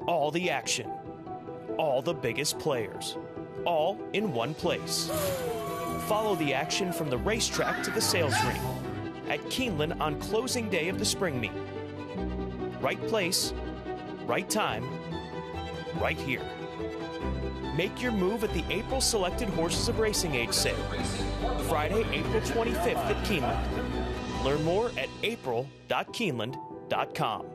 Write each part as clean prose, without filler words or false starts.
All the action, all the biggest players, all in one place. Follow the action from the racetrack to the sales ring at Keeneland on closing day of the spring meet. Right place, right time, right here. Make your move at the April Selected Horses of Racing Age sale, Friday, April 25th at Keeneland. Learn more at april.keeneland.com.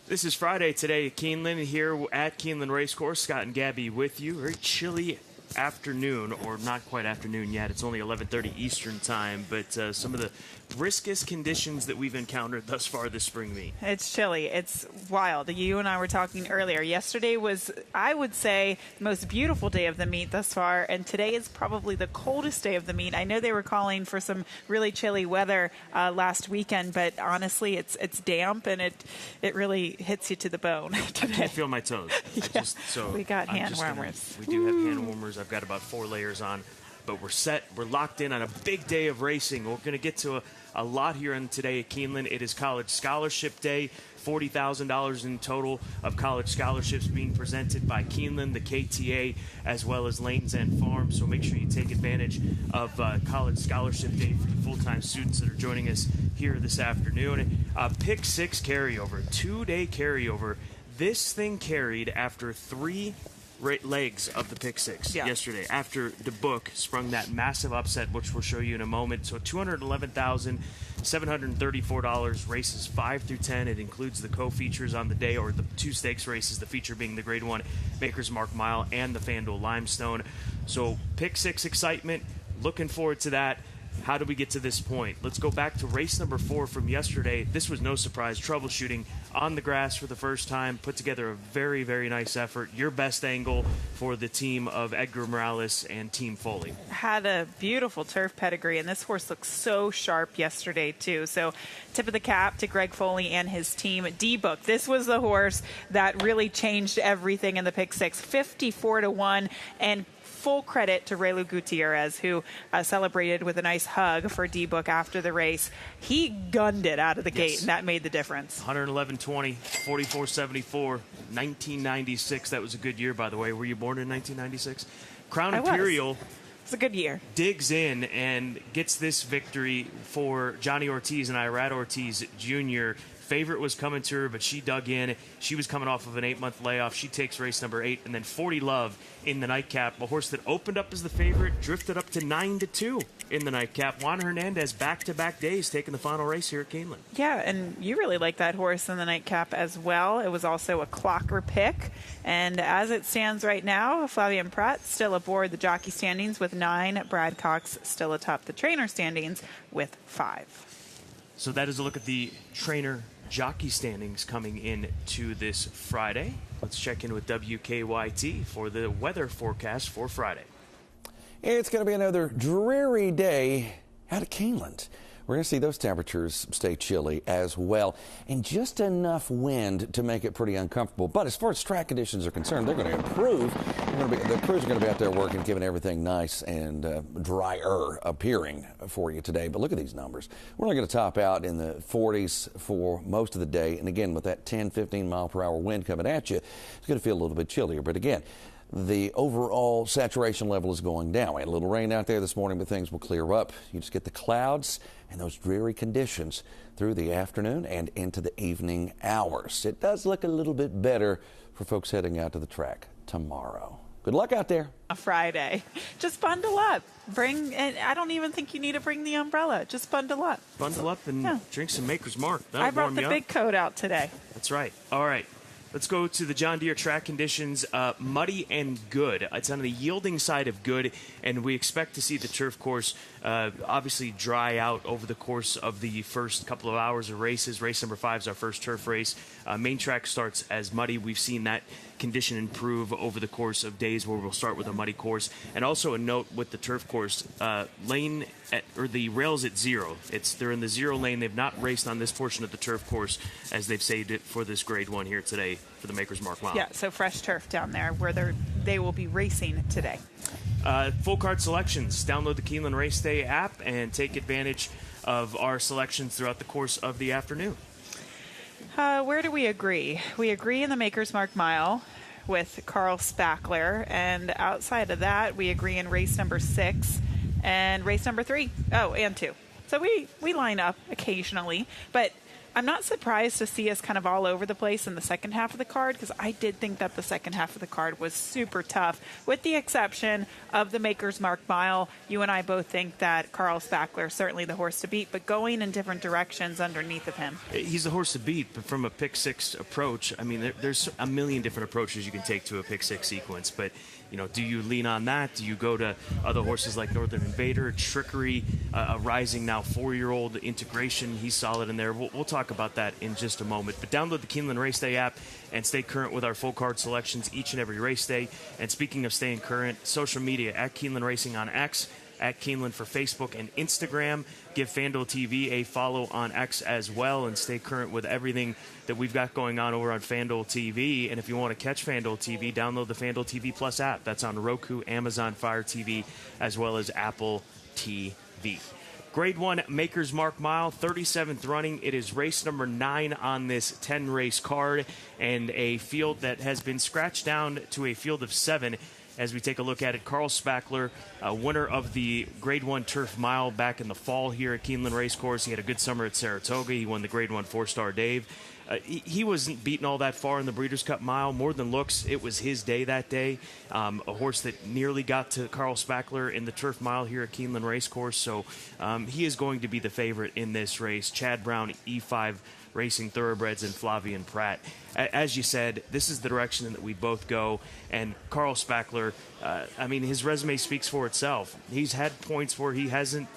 This is Friday today at Keeneland, here at Keeneland Racecourse. Scott and Gabby with you. Very chilly afternoon, or not quite afternoon yet. It's only 11:30 Eastern time, but some of the briskest conditions that we've encountered thus far this spring meet. It's chilly. It's wild. You and I were talking earlier. Yesterday was, I would say, the most beautiful day of the meet thus far, and today is probably the coldest day of the meet. I know they were calling for some really chilly weather last weekend, but honestly, it's damp, and it really hits you to the bone today. I can't feel my toes. Yeah. We got hand warmers. We do have hand warmers. I've got about 4 layers on. But we're set. We're locked in on a big day of racing. We're going to get to a lot here on today at Keeneland. It is College Scholarship Day. $40,000 in total of college scholarships being presented by Keeneland, the KTA, as well as Lanes End Farm. So make sure you take advantage of College Scholarship Day for the full-time students that are joining us here this afternoon. Pick 6 carryover, 2-day carryover. This thing carried after 3 legs of the pick 6 yesterday after the book sprung that massive upset, which we'll show you in a moment. So $211,734, races 5 through 10. It includes the co-features on the day, or the 2 stakes races, the feature being the Grade 1 Maker's Mark Mile and the FanDuel Limestone. So pick 6 excitement, looking forward to that. How did we get to this point? Let's go back to race number 4 from yesterday. This was no surprise. Troubleshooting on the grass for the first time. Put together a very, very nice effort. Your best angle for the team of Edgar Morales and Team Foley. Had a beautiful turf pedigree, and this horse looked so sharp yesterday, too. So tip of the cap to Greg Foley and his team. D-Book, this was the horse that really changed everything in the pick 6. 54-1, and full credit to Reylu Gutierrez, who celebrated with a nice hug for D-Book after the race. He gunned it out of the gate, and that made the difference. 111.20, 44.74, 1996. That was a good year, by the way. Were you born in 1996? Crown Imperial. It's a good year. Digs in and gets this victory for Johnny Ortiz and Irad Ortiz Jr. Favorite was coming to her, but she dug in. She was coming off of an 8-month layoff. She takes race number 8, and then 40 Love in the nightcap. A horse that opened up as the favorite, drifted up to 9-2 in the nightcap. Juan Hernandez back-to-back days taking the final race here at Keeneland. Yeah, and you really like that horse in the nightcap as well. It was also a clocker pick. And as it stands right now, Flavian Pratt still aboard the jockey standings with 9. Brad Cox still atop the trainer standings with 5. So that is a look at the trainer jockey standings coming in to this Friday. Let's check in with WKYT for the weather forecast for Friday. It's going to be another dreary day out at Keeneland. We're going to see those temperatures stay chilly as well, and just enough wind to make it pretty uncomfortable. But as far as track conditions are concerned, they're going to improve. The crews are going to be out there working, keeping everything nice and drier appearing for you today. But look at these numbers. We're only going to top out in the 40s for most of the day. And again, with that 10, 15 mile per hour wind coming at you, it's going to feel a little bit chillier. But again, the overall saturation level is going down. We had a little rain out there this morning, but things will clear up. You just get the clouds and those dreary conditions through the afternoon and into the evening hours. It does look a little bit better for folks heading out to the track tomorrow. Good luck out there. A Friday. Just bundle up. And I don't even think you need to bring the umbrella. Just bundle up. Bundle up and drink some Maker's Mark. I brought the big coat out today. That's right. All right. Let's go to the John Deere track conditions. Muddy and good. It's on the yielding side of good, and we expect to see the turf course obviously dry out over the course of the first couple of hours of races. Race number 5 is our first turf race. Main track starts as muddy. We've seen that condition improve over the course of days where we'll start with a muddy course. And also a note with the turf course, the rails at 0. They're in the 0 lane. They've not raced on this portion of the turf course as they've saved it for this Grade 1 here today for the Maker's Mark Mile. Yeah, so fresh turf down there where they will be racing today. Full card selections. Download the Keeneland Race Day app and take advantage of our selections throughout the course of the afternoon. Where do we agree? We agree in the Maker's Mark Mile with Carl Spackler, and outside of that, we agree in race number 6 and race number 3. Oh, and 2. So we line up occasionally, but I'm not surprised to see us kind of all over the place in the second half of the card, because I did think that the second half of the card was super tough, with the exception of the Maker's Mark Mile. You and I both think that Carl Spackler is certainly the horse to beat, but going in different directions underneath of him. He's the horse to beat, but from a pick six approach, I mean, there's a million different approaches you can take to a pick six sequence, but do you lean on that? Do you go to other horses like Northern Invader, Trickery, a rising now 4-year-old Integration? He's solid in there. We'll talk about that in just a moment. But download the Keeneland Race Day app and stay current with our full card selections each and every race day. And speaking of staying current, social media at Keeneland Racing on X, at Keeneland for Facebook and Instagram. Give FanDuel TV a follow on X as well, and stay current with everything that we've got going on over on FanDuel TV. And if you want to catch FanDuel TV, download the FanDuel TV Plus app. That's on Roku, Amazon Fire TV, as well as Apple TV. Grade 1 Maker's Mark Mile, 37th running. It is race number 9 on this 10-race card, and a field that has been scratched down to a field of 7. As we take a look at it, Carl Spackler, winner of the Grade 1 Turf Mile back in the fall here at Keeneland Racecourse. He had a good summer at Saratoga. He won the Grade 1 4-star Dave. He wasn't beaten all that far in the Breeders' Cup Mile. More than looks, it was his day that day. A horse that nearly got to Carl Spackler in the Turf Mile here at Keeneland Racecourse. So he is going to be the favorite in this race. Chad Brown, E5 Racing Thoroughbreds, and Flavian Pratt. As you said, this is the direction that we both go. And Carl Spackler, I mean, his resume speaks for itself. He's had points where he hasn't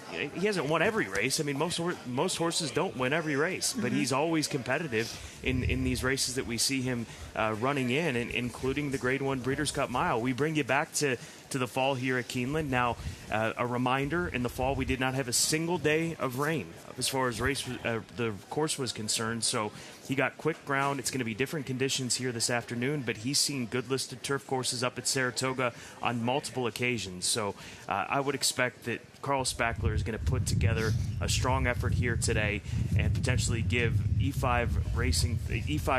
won every race. I mean, most horses don't win every race, but he's always competitive in these races that we see him running in, including the Grade 1 Breeders' Cup Mile. We bring you back to the fall here at Keeneland. Now, a reminder, in the fall we did not have a single day of rain as far as the course was concerned, so he got quick ground. It's going to be different conditions here this afternoon, but he's seen good listed turf courses up at Saratoga on multiple occasions. So I would expect that Carl Spackler is going to put together a strong effort here today and potentially give E5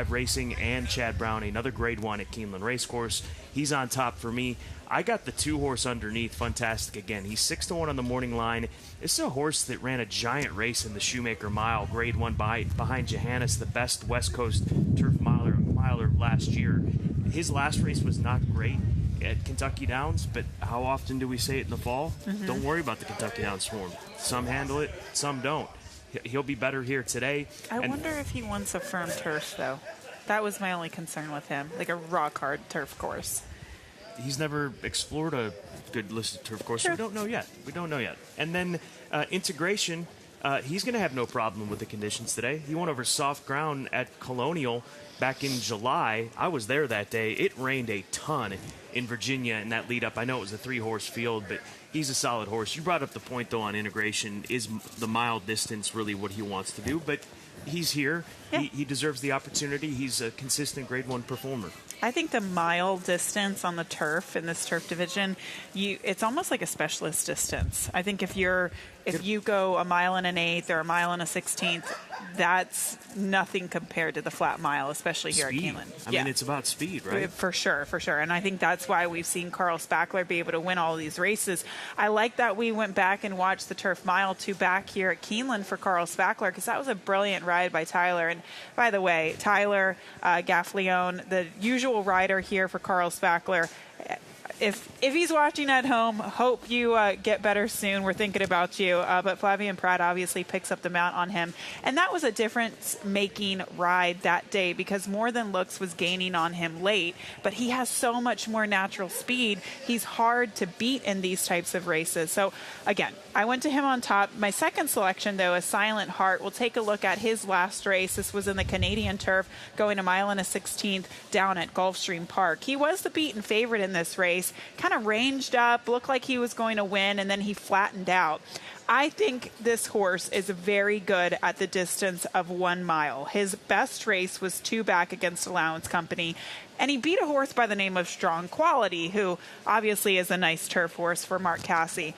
Racing and Chad Brown another Grade 1 at Keeneland Racecourse. He's on top for me. I got the 2-horse underneath, Fantastic Again. He's 6-1 on the morning line. This is a horse that ran a giant race in the Shoemaker Mile, Grade 1 behind Johannes, the best West Coast turf miler last year. His last race was not great at Kentucky Downs, but how often do we say it in the fall? Don't worry about the Kentucky Downs form. Some handle it, some don't. He'll be better here today. I wonder if he wants a firm turf, though. That was my only concern with him, like a rock hard turf course. He's never explored a good listed turf course, so we don't know yet. And then Integration, he's going to have no problem with the conditions today. He went over soft ground at Colonial back in July. I was there that day. It rained a ton in Virginia in that lead up. I know it was a 3-horse field, but he's a solid horse. You brought up the point, though, on Integration. Is the mile distance really what he wants to do? But he's here. Yeah. He deserves the opportunity. He's a consistent Grade 1 performer. I think the mile distance on the turf in this turf division, it's almost like a specialist distance. I think if you go a mile and an eighth or a mile and a 16th, that's nothing compared to the flat mile, especially here speed. At Keeneland. I mean, it's about speed, right? For sure. And I think that's why we've seen Carl Spackler be able to win all these races. I like that we went back and watched the Turf Mile 2 back here at Keeneland for Carl Spackler, because that was a brilliant ride by Tyler. And by the way, Tyler Gaffleone, the usual rider here for Carl Spackler. If he's watching at home, hope you get better soon. We're thinking about you. But Flavian Pratt obviously picks up the mount on him. And that was a difference-making ride that day, because More Than Looks was gaining on him late. But he has so much more natural speed. He's hard to beat in these types of races. So, again, I went to him on top. My second selection, though, is Silent Heart. We'll take a look at his last race. This was in the Canadian turf, going a mile and a 16th down at Gulfstream Park. He was the beaten favorite in this race. Kind of ranged up, looked like he was going to win, and then he flattened out. I think this horse is very good at the distance of 1 mile. His best race was 2 back against Allowance Company, and he beat a horse by the name of Strong Quality, who obviously is a nice turf horse for Mark Casse.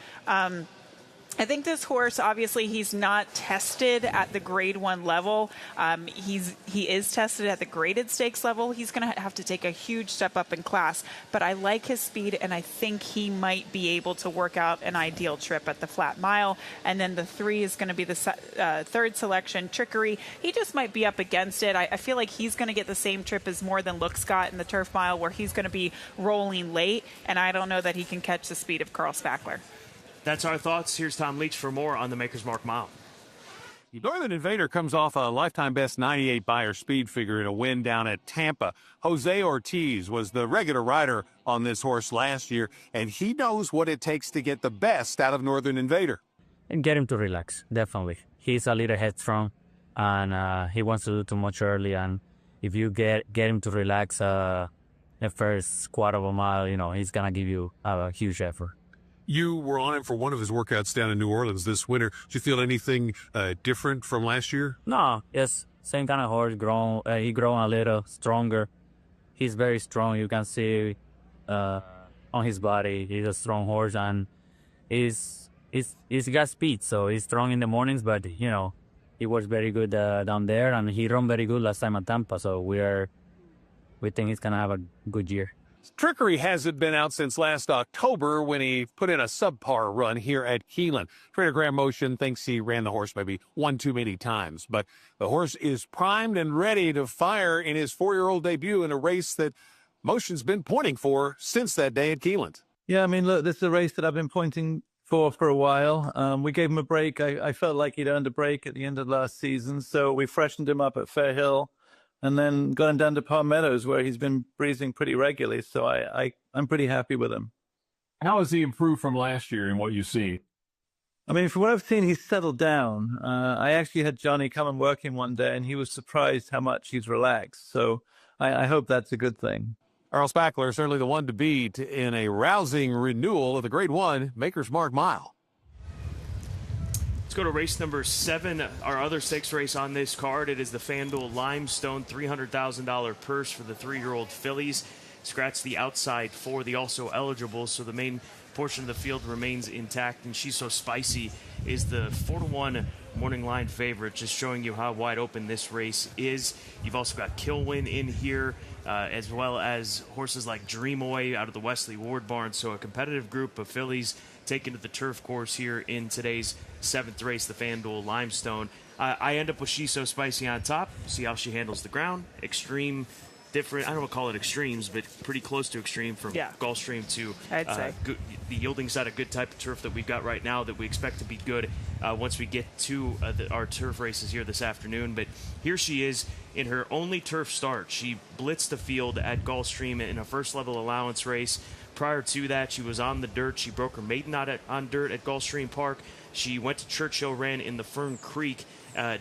I think this horse, obviously, he's not tested at the grade 1 level. He is tested at the graded stakes level. He's going to have to take a huge step up in class. But I like his speed, and I think he might be able to work out an ideal trip at the flat mile. And then the 3 is going to be the third selection, Trickery. He just might be up against it. I feel like he's going to get the same trip as More Than Looks got in the turf mile, where he's going to be rolling late. And I don't know that he can catch the speed of Carl Spackler. That's our thoughts. Here's Tom Leach for more on the Maker's Mark Mile. Northern Invader comes off a lifetime best 98 Beyer speed figure in a win down at Tampa. Jose Ortiz was the regular rider on this horse last year, and he knows what it takes to get the best out of Northern Invader. And get him to relax, definitely. He's a little headstrong, and he wants to do too much early. And if you get him to relax the first quarter of a mile, he's going to give you a huge effort. You were on him for one of his workouts down in New Orleans this winter. Did you feel anything different from last year? No, yes, same kind of horse. He grown a little stronger. He's very strong. You can see on his body. He's a strong horse, and he's got speed. So he's strong in the mornings, but he works very good down there, and he ran very good last time at Tampa. So we think he's gonna have a good year. Trickery hasn't been out since last October when he put in a subpar run here at Keeneland. Trainer Graham Motion thinks he ran the horse maybe one too many times, but the horse is primed and ready to fire in his 4-year-old debut in a race that Motion's been pointing for since that day at Keeneland. Yeah, I mean, look, this is a race that I've been pointing for a while. We gave him a break. I felt like he'd earned a break at the end of last season, so we freshened him up at Fair Hill. And then got him down to Palm Meadows, where he's been breezing pretty regularly. So I'm pretty happy with him. How has he improved from last year in what you see? I mean, from what I've seen, he's settled down. I actually had Johnny come and work him one day, and he was surprised how much he's relaxed. So I hope that's a good thing. Carl Spackler, certainly the one to beat in a rousing renewal of the Grade 1 Maker's Mark Mile. Let's go to race number 7, our other stakes race on this card. It is the FanDuel Limestone $300,000 purse for the 3-year-old fillies. Scratch the outside for the also eligible, so the main portion of the field remains intact. And She's So Spicy is the 4-1 morning line favorite, just showing you how wide open this race is. You've also got Kilwin in here, as well as horses like Dreamoy out of the Wesley Ward barn. So a competitive group of fillies taken to the turf course here in today's 7th race, the FanDuel Limestone. I end up with She's So Spicy on top. See how she handles the ground. Extreme, different. I don't want to call it extremes, but pretty close to extreme from Gulfstream to I'd say. The yielding side, a good type of turf that we've got right now that we expect to be good once we get to our turf races here this afternoon. But here she is in her only turf start. She blitzed the field at Gulfstream in a first-level allowance race. Prior to that, she was on the dirt. She broke her maiden out on dirt at Gulfstream Park. She went to Churchill, ran in the Fern Creek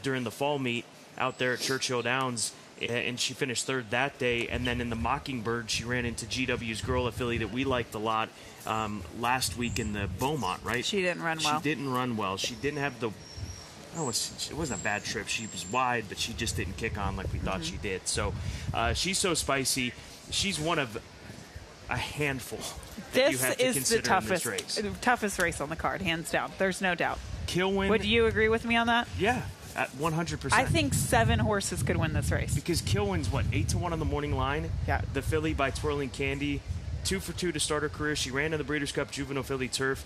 during the fall meet out there at Churchill Downs, and she finished 3rd that day. And then in the Mockingbird, she ran into GW's girl, a filly that we liked a lot last week in the Beaumont, right? She didn't run well. She didn't run well. She didn't have the... Oh, it wasn't a bad trip. She was wide, but she just didn't kick on like we thought she did. So She's So Spicy. She's one of a handful that you have to consider in this race. Toughest race on the card, hands down. There's no doubt. Kilwin. Would you agree with me on that? Yeah, at 100%. I think 7 horses could win this race. Because Kilwin's, 8-1 on the morning line? Yeah. The filly by Twirling Candy, 2 for 2 to start her career. She ran in the Breeders' Cup Juvenile Filly Turf,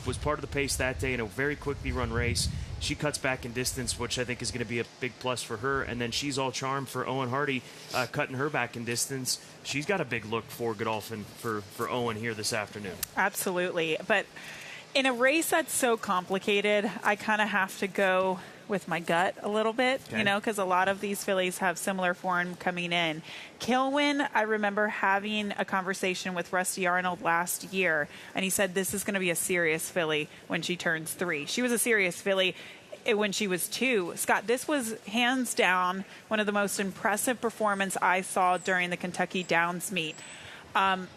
was part of the pace that day in a very quickly run race. She cuts back in distance, which I think is going to be a big plus for her. And then She's All Charm for Owen Hardy, cutting her back in distance. She's got a big look for Godolphin for Owen here this afternoon. Absolutely. But in a race that's so complicated, I kind of have to go with my gut a little bit, because a lot of these fillies have similar form coming in. Kilwin, I remember having a conversation with Rusty Arnold last year, and he said this is going to be a serious filly when she turns 3. She was a serious filly when she was 2. Scott, this was hands down one of the most impressive performances I saw during the Kentucky Downs meet.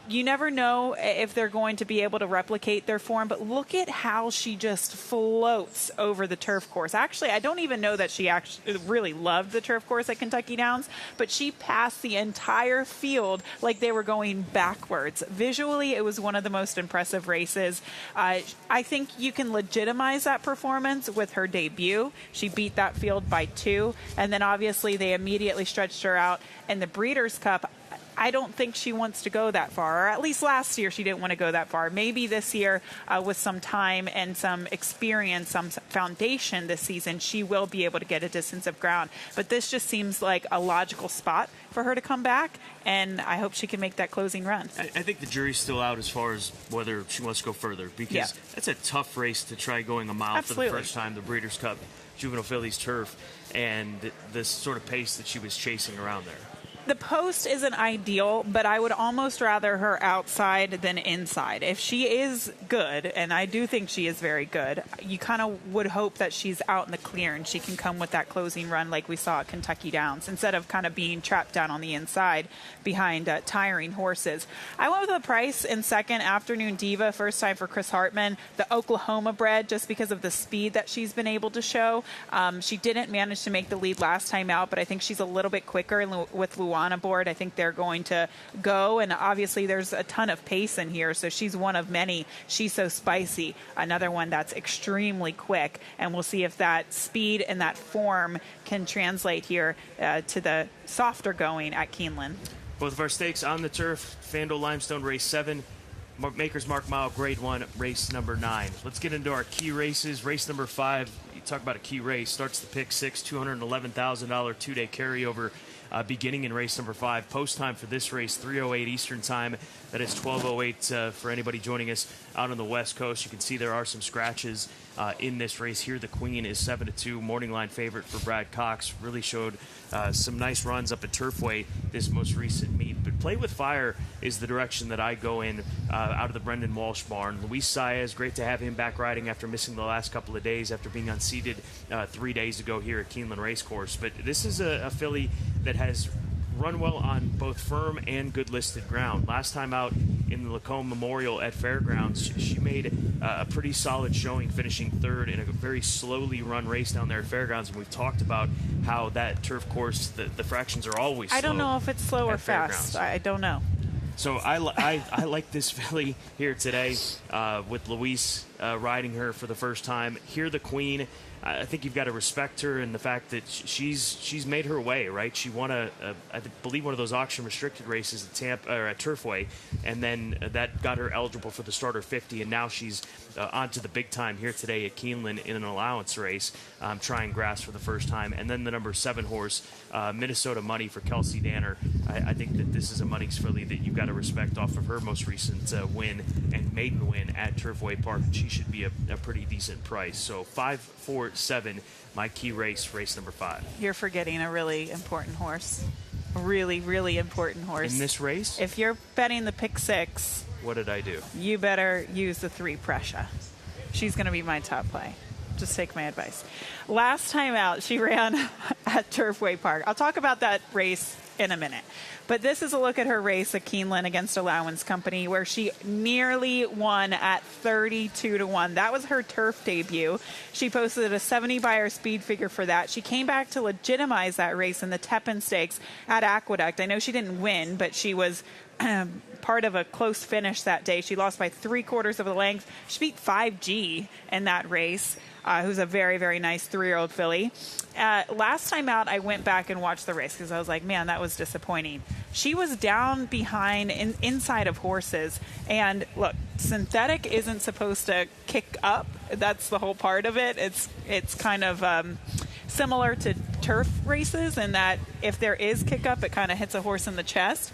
You never know if they're going to be able to replicate their form, but look at how she just floats over the turf course. Actually, I don't even know that she actually really loved the turf course at Kentucky Downs, but she passed the entire field like they were going backwards. Visually, it was one of the most impressive races. I think you can legitimize that performance with her debut. She beat that field by 2, and then obviously they immediately stretched her out in the Breeders' Cup. I don't think she wants to go that far, or at least last year she didn't want to go that far. Maybe this year, with some time and some experience, some foundation this season, she will be able to get a distance of ground. But this just seems like a logical spot for her to come back, and I hope she can make that closing run. I think the jury's still out as far as whether she wants to go further, because that's a tough race to try going a mile for the first time, the Breeders' Cup, Juvenile Fillies turf, and the sort of pace that she was chasing around there. The post isn't ideal, but I would almost rather her outside than inside. If she is good, and I do think she is very good, you kind of would hope that she's out in the clear and she can come with that closing run like we saw at Kentucky Downs, instead of kind of being trapped down on the inside behind tiring horses. I went with the price in second, Afternoon Diva, first time for Chris Hartman, the Oklahoma bred, just because of the speed that she's been able to show. She didn't manage to make the lead last time out, but I think she's a little bit quicker with Luana aboard. I think they're going to go, and obviously there's a ton of pace in here, so she's one of many. She's So Spicy, another one that's extremely quick, and we'll see if that speed and that form can translate here to the softer going at Keeneland. Both of our stakes on the turf, FanDuel Limestone Race 7, Maker's Mark Mile Grade 1, race number 9. Let's get into our key races. Race number 5, you talk about a key race, starts the pick 6, $211,000 two-day carryover. Beginning in race number 5. Post time for this race, 3:08 Eastern time. That is 12:08 for anybody joining us out on the West Coast. You can see there are some scratches in this race here. The Queen is 7-2, morning line favorite for Brad Cox. Really showed some nice runs up at Turfway this most recent meet. But Play with Fire is the direction that I go in out of the Brendan Walsh barn. Luis Saez, great to have him back riding after missing the last couple of days after being unseated 3 days ago here at Keeneland Racecourse. But this is a filly that has run well on both firm and good listed ground. Last time out in the Lacombe Memorial at Fairgrounds, she made a pretty solid showing, finishing third in a very slowly run race down there at Fairgrounds. And we've talked about how that turf course, the fractions are always slow. I don't know if it's slow or fast. I don't know. So I like this filly here today with Luis riding her for the first time. Here, the Queen. I think you've got to respect her and the fact that she's made her way, right? She won I believe one of those auction restricted races at Tampa or at Turfway, and then that got her eligible for the starter 50, and now she's on to the big time here today at Keeneland in an allowance race, trying grass for the first time. And then the number 7 horse, Minnesota Money for Kelsey Danner. I think that this is a Money's filly that you've got to respect off of her most recent win and maiden win at Turfway Park. She should be a pretty decent price. So 5-4-7, my key race, race number 5. You're forgetting a really important horse. A really, really important horse. In this race? If you're betting the pick 6, what did I do? You better use the 3 Pressure. She's going to be my top play. Just take my advice. Last time out, she ran at Turfway Park. I'll talk about that race in a minute. But this is a look at her race at Keeneland against Allowance Company, where she nearly won at 32-1. That was her turf debut. She posted a 70-buyer speed figure for that. She came back to legitimize that race in the Tepin Stakes at Aqueduct. I know she didn't win, but she was part of a close finish that day. She lost by 3/4 of the length. She beat 5G in that race, who's a very, very nice 3-year-old filly. Last time out, I went back and watched the race because I was like, man, that was disappointing. She was down behind inside of horses. And look, synthetic isn't supposed to kick up. That's the whole part of it. It's kind of similar to turf races in that if there is kick up, it kind of hits a horse in the chest.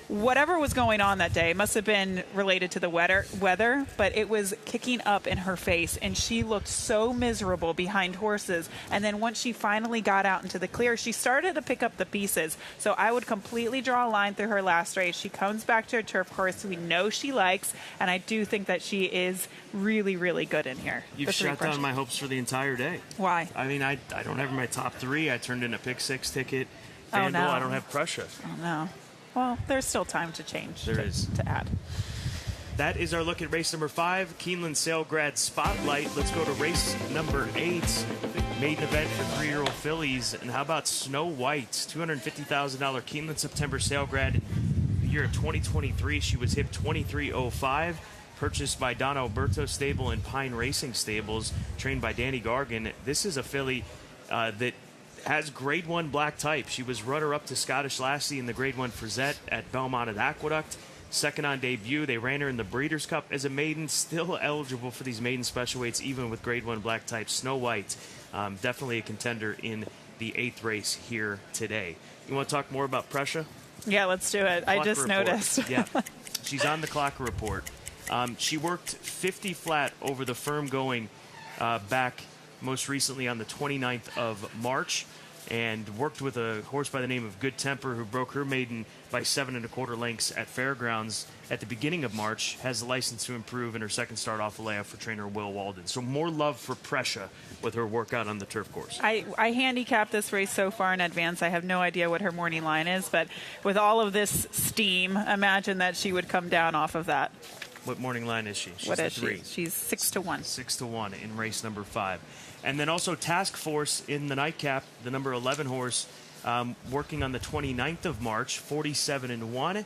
Whatever was going on that day must have been related to the weather, but it was kicking up in her face, and she looked so miserable behind horses. And then once she finally got out into the clear, she started to pick up the pieces. So I would completely draw a line through her last race. She comes back to a turf course we know she likes, and I do think that she is really, really good in here. You've shut down my hopes for the entire day. Why? I mean, I don't have my top 3. I turned in a pick 6 ticket. Oh, no. I don't have Prussia. Oh, no. Well, there's still time to change. There is. To add. That is our look at race number 5, Keeneland Sailgrad Spotlight. Let's go to race number 8, maiden event for 3-year-old fillies. And how about Snow White, $250,000 Keeneland September Sailgrad, the year of 2023. She was hip 2305, purchased by Don Alberto Stable and Pine Racing Stables, trained by Danny Gargan. This is a filly that has Grade 1 black type. She was runner-up to Scottish Lassie in the Grade 1 Frisette at Belmont at Aqueduct. Second on debut. They ran her in the Breeders' Cup as a maiden, still eligible for these maiden special weights, even with Grade 1 black type. Snow White, definitely a contender in the 8th race here today. You want to talk more about Pressure? Yeah, let's do it. I just noticed. Yeah, she's on the clock report. She worked 50 flat over the firm going back most recently on the 29th of March, and worked with a horse by the name of Good Temper, who broke her maiden by 7 1/4 lengths at Fairgrounds at the beginning of March. Has the license to improve in her second start off a layoff for trainer Will Walden. So more love for Pressure with her workout on the turf course. I handicapped this race so far in advance. I have no idea what her morning line is, but with all of this steam, imagine that she would come down off of that. What morning line is she? She's What is 3. she? She's 6 to 1. 6 to 1 in race number 5. And then also Task Force in the nightcap, the number 11 horse, working on the 29th of March, 47-1.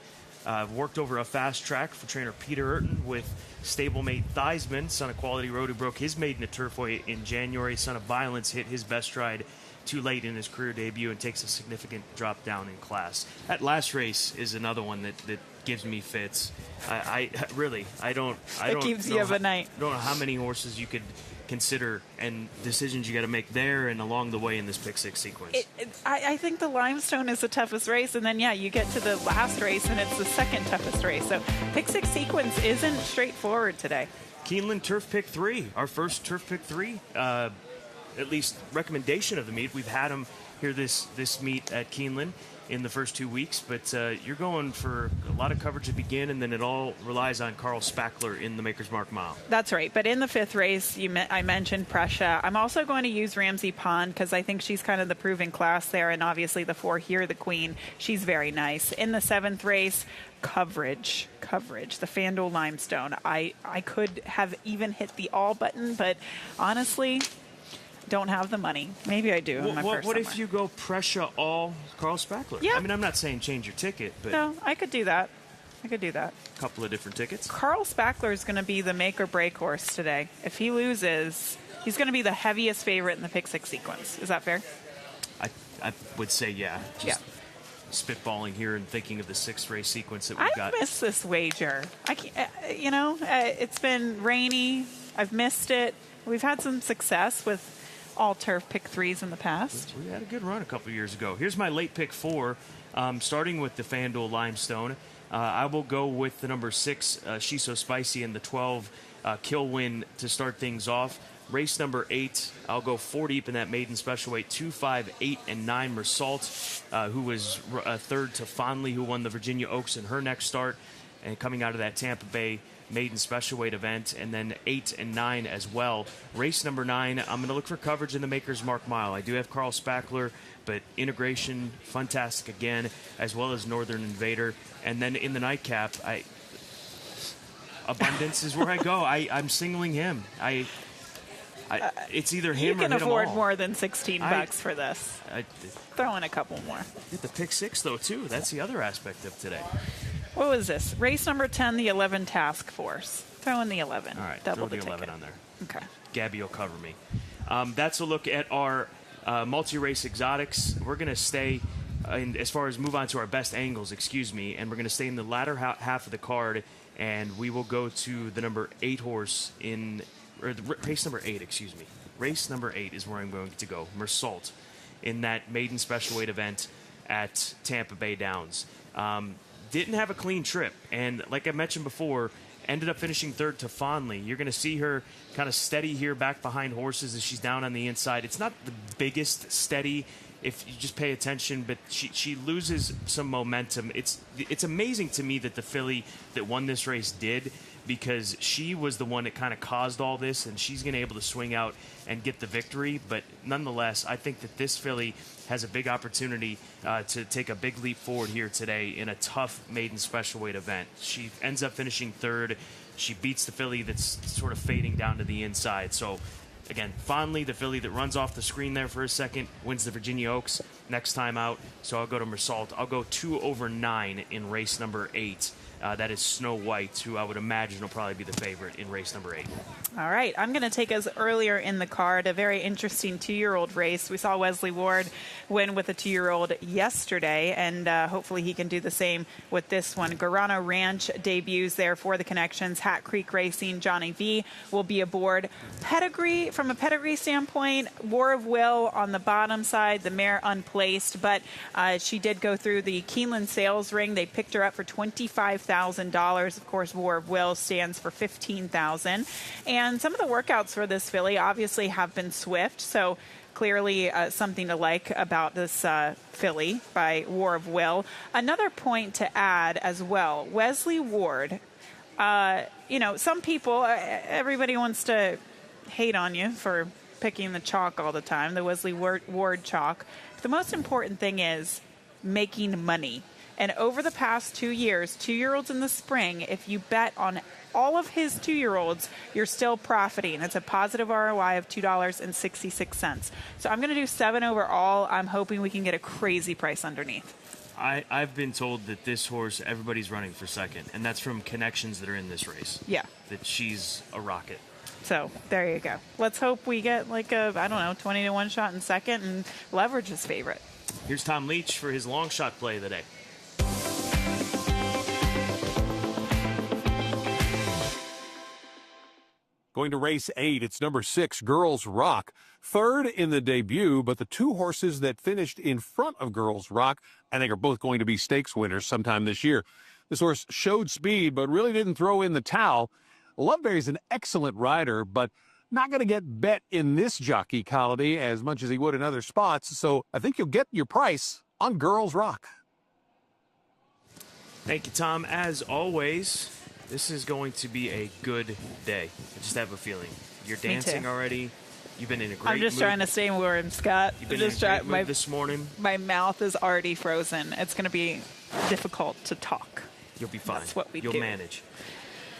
Worked over a fast track for trainer Peter Urton with stablemate Theismann, son of Quality Road, who broke his maiden at Turfway in January. Son of Violence hit his best stride too late in his career debut and takes a significant drop down in class. That last race is another one that gives me fits. I don't keeps you up at night. I don't know how many horses you could consider and decisions you got to make there and along the way in this pick 6 sequence. I think the Limestone is the toughest race, and then you get to the last race and it's the second toughest race. So pick 6 sequence isn't straightforward today. Keeneland Turf Pick 3, our first Turf Pick 3, at least recommendation of the meet. We've had them here this meet at Keeneland in the first 2 weeks, but you're going for a lot of coverage to begin, and then it all relies on Carl Spackler in the Maker's Mark Mile. That's right. But in the 5th race, I mentioned Pressure. I'm also going to use Ramsey Pond because I think she's kind of the proven class there, and obviously the 4 here, the Queen. She's very nice. In the 7th race, coverage. The FanDuel Limestone. I could have even hit the all button, but honestly, don't have the money. Maybe I do. What if you go Pressure all Carl Spackler? Yeah. I mean, I'm not saying change your ticket, but no, I could do that. A couple of different tickets. Carl Spackler is going to be the make or break horse today. If he loses, he's going to be the heaviest favorite in the pick 6 sequence. Is that fair? I would say Just spitballing here and thinking of the 6th race sequence that we've got. I missed this wager. I can't, it's been rainy. I've missed it. We've had some success with all turf pick 3s in the past. We had a good run a couple years ago. Here's my late pick 4, starting with the FanDuel Limestone. I will go with the number 6, She's So Spicy, and the 12, Kill Win to start things off. Race number 8, I'll go 4 deep in that maiden special weight, 2, 5, 8, and 9 Mersault, who was third to Fondley, who won the Virginia Oaks in her next start, and coming out of that Tampa Bay maiden special weight event, and then 8 and 9 as well. Race number 9, I'm going to look for coverage in the Maker's Mark Mile. I do have Carl Spackler, but Integration, fantastic again, as well as Northern Invader. And then in the nightcap, Abundance is where I go. I'm singling him. It's either him or hit 'em all. You can afford more than $16 for this. Throw in a couple more. Get the pick 6 though too. That's the other aspect of today. What was this? Race number 10, the 11 Task Force. Throw in the 11. All right, Double throw the the 11 ticket. on there. Okay. Gabby will cover me. That's a look at our multi-race exotics. We're going to stay, as far as move on to our best angles, and we're going to stay in the latter half of the card, and we will go to the number 8 horse race number 8, Race number 8 is where I'm going to go. Mersault in that maiden special weight event at Tampa Bay Downs. Didn't have a clean trip, and like I mentioned before, ended up finishing third to Fondley. You're going to see her kind of steady here back behind horses as she's down on the inside. It's not the biggest steady if you just pay attention, but she loses some momentum. It's amazing to me that the filly that won this race did. because she was the one that kind of caused all this, and she's going to be able to swing out and get the victory. But nonetheless, I think that this filly has a big opportunity to take a big leap forward here today in a tough maiden special weight event. She ends up finishing third. She beats the filly that's sort of fading down to the inside. So, again, fondly, the filly that runs off the screen there for a second wins the Virginia Oaks next time out. So I'll go to Mersault. I'll go 2/9 in race number 8. That is Snow White, who I would imagine will probably be the favorite in race number 8. All right, I'm going to take us earlier in the card, a very interesting 2-year-old race. We saw Wesley Ward win with a 2-year-old yesterday, and hopefully he can do the same with this one. Guarana Ranch debuts there for the Connections. Hat Creek Racing, Johnny V will be aboard. Pedigree, from a pedigree standpoint, War of Will on the bottom side, the mare unplaced, but she did go through the Keeneland sales ring. They picked her up for $25,000. Of course, War of Will stands for $15,000. And some of the workouts for this filly obviously have been swift, so clearly something to like about this filly by War of Will. Another point to add as well, Wesley Ward, some people, everybody wants to hate on you for picking the chalk all the time, the Wesley Ward chalk. But the most important thing is making money. And over the past 2 years, 2-year-olds in the spring, if you bet on all of his 2-year-olds, you're still profiting. It's a positive ROI of $2.66. So I'm going to do 7 overall. I'm hoping we can get a crazy price underneath. I've been told that this horse, everybody's running for second, and that's from connections that are in this race. Yeah. That she's a rocket. So there you go. Let's hope we get like a, 20-1 shot in second and leverage his favorite. Here's Tom Leach for his long shot play of the day. Going to race 8, it's number 6, Girls Rock. Third in the debut, but the 2 horses that finished in front of Girls Rock, I think, are both going to be stakes winners sometime this year. This horse showed speed, but really didn't throw in the towel. Loveberry's an excellent rider, but not going to get bet in this jockey colony as much as he would in other spots. So I think you'll get your price on Girls Rock. Thank you, Tom. As always, this is going to be a good day. I just have a feeling. You're dancing already. You've been in a great mood. I'm just trying to stay warm, Scott. You've been in a great mood this morning. My mouth is already frozen. It's going to be difficult to talk. You'll be fine. That's what You'll manage.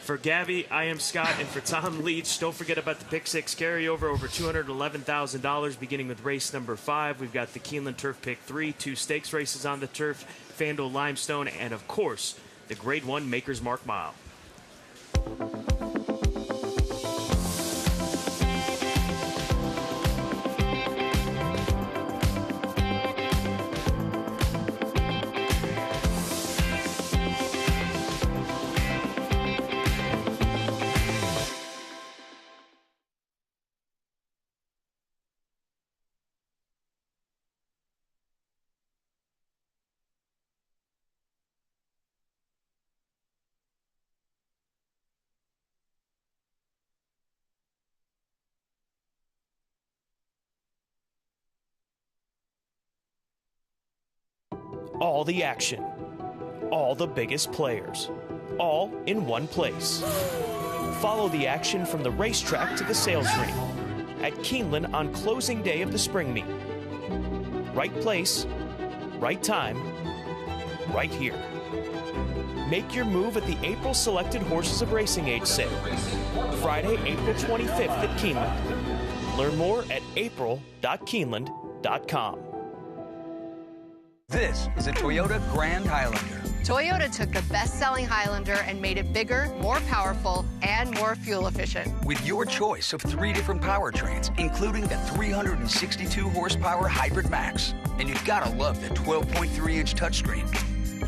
For Gabby, I am Scott, and for Tom Leach, don't forget about the Pick 6 carryover, over $211,000, beginning with race number 5. We've got the Keeneland Turf Pick 3, 2 stakes races on the turf, FanDuel Limestone, and, of course, the Grade 1 Maker's Mark Mile. All the action, all the biggest players, all in one place. Follow the action from the racetrack to the sales ring at Keeneland on closing day of the spring meet. Right place, right time, right here. Make your move at the April Selected Horses of Racing Age sale, Friday, April 25th at Keeneland. Learn more at april.keeneland.com. This is a Toyota Grand Highlander. Toyota took the best-selling Highlander and made it bigger, more powerful, and more fuel efficient. With your choice of 3 different powertrains, including the 362-horsepower Hybrid Max. And you've got to love the 12.3-inch touchscreen.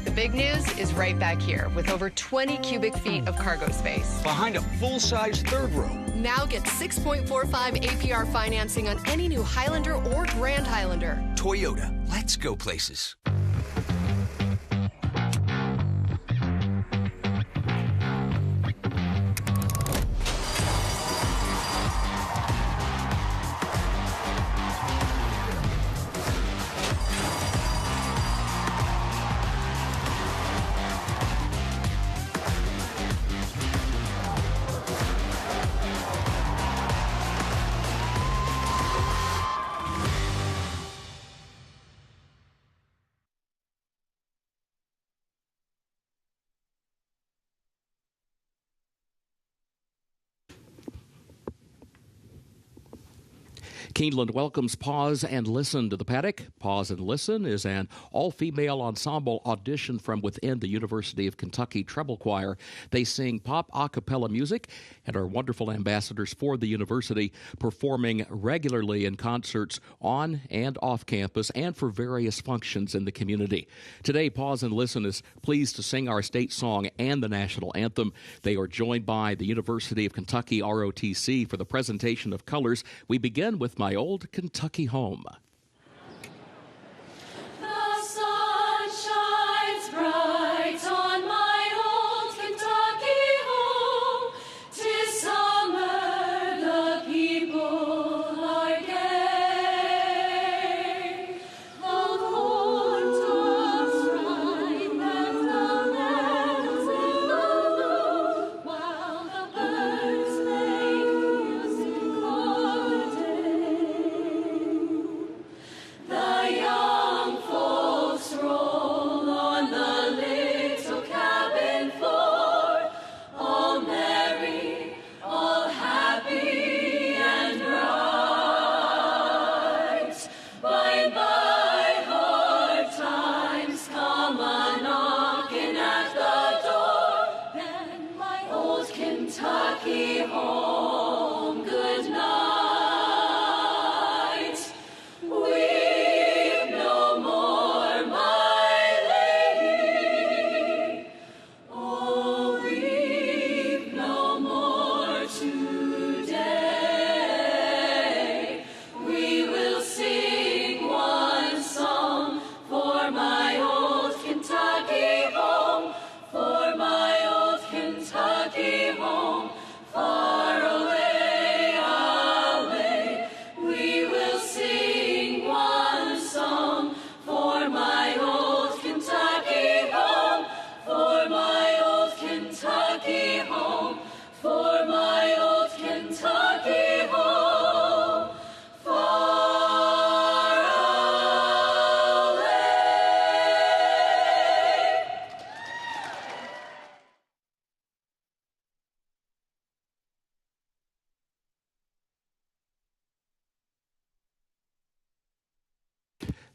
The big news is right back here, with over 20 cubic feet of cargo space. Behind a full-size third row. Now get 6.45 APR financing on any new Highlander or Grand Highlander. Toyota, let's go places. Keeneland welcomes Pause and Listen to the paddock. Pause and Listen is an all-female ensemble audition from within the University of Kentucky Treble Choir. They sing pop a cappella music and are wonderful ambassadors for the university, performing regularly in concerts on and off campus and for various functions in the community. Today, Pause and Listen is pleased to sing our state song and the national anthem. They are joined by the University of Kentucky ROTC for the presentation of colors. We begin with My Old Kentucky Home. The sun shines bright on my old Kentucky home. 'Tis summer, the people are gay. The corn tops ripe and the meadows in bloom, while the birds make music all day. The young folks roll on the little cabin floor, all merry, all happy and bright. By and by hard times come a-knocking at the door, then my old Kentucky home, good night. Weep no more, my lady. Oh, weep no more today. We will sing one song for my old Kentucky home, for my old Kentucky home, far away, away. We will sing one song for my old Kentucky home, for my old Kentucky home, for my old Kentucky home, far away.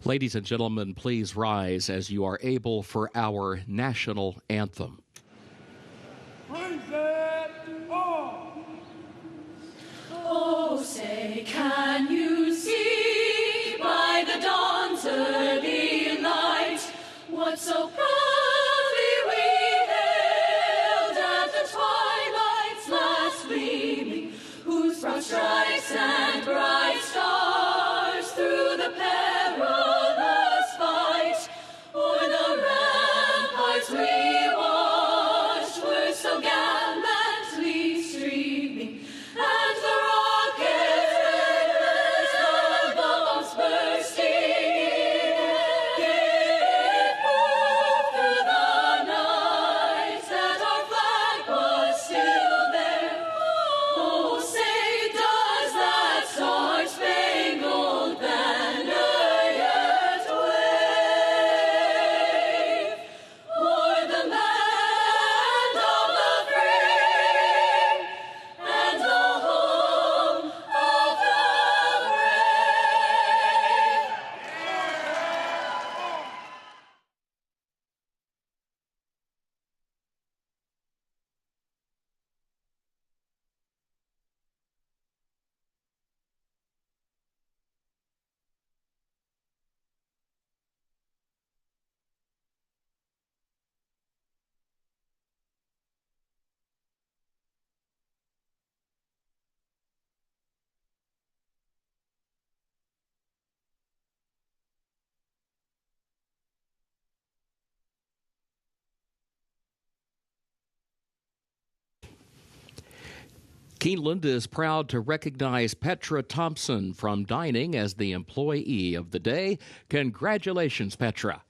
Ladies and gentlemen, please rise as you are able for our national anthem. Oh, say, can you see by the dawn's early light what so proudly we hailed at the twilight's last gleaming, whose broad stripes and bright stars through the perilous fight o'er the ramparts we watched were so gallantly streaming, and the rockets red as the bombs bursting gave proof through the night that our flag was still there. Oh, say, does that star-spangled banner yet wave o'er the land of the free and the home of the brave? Keeneland is proud to recognize Petra Thompson from dining as the Employee of the Day. Congratulations, Petra.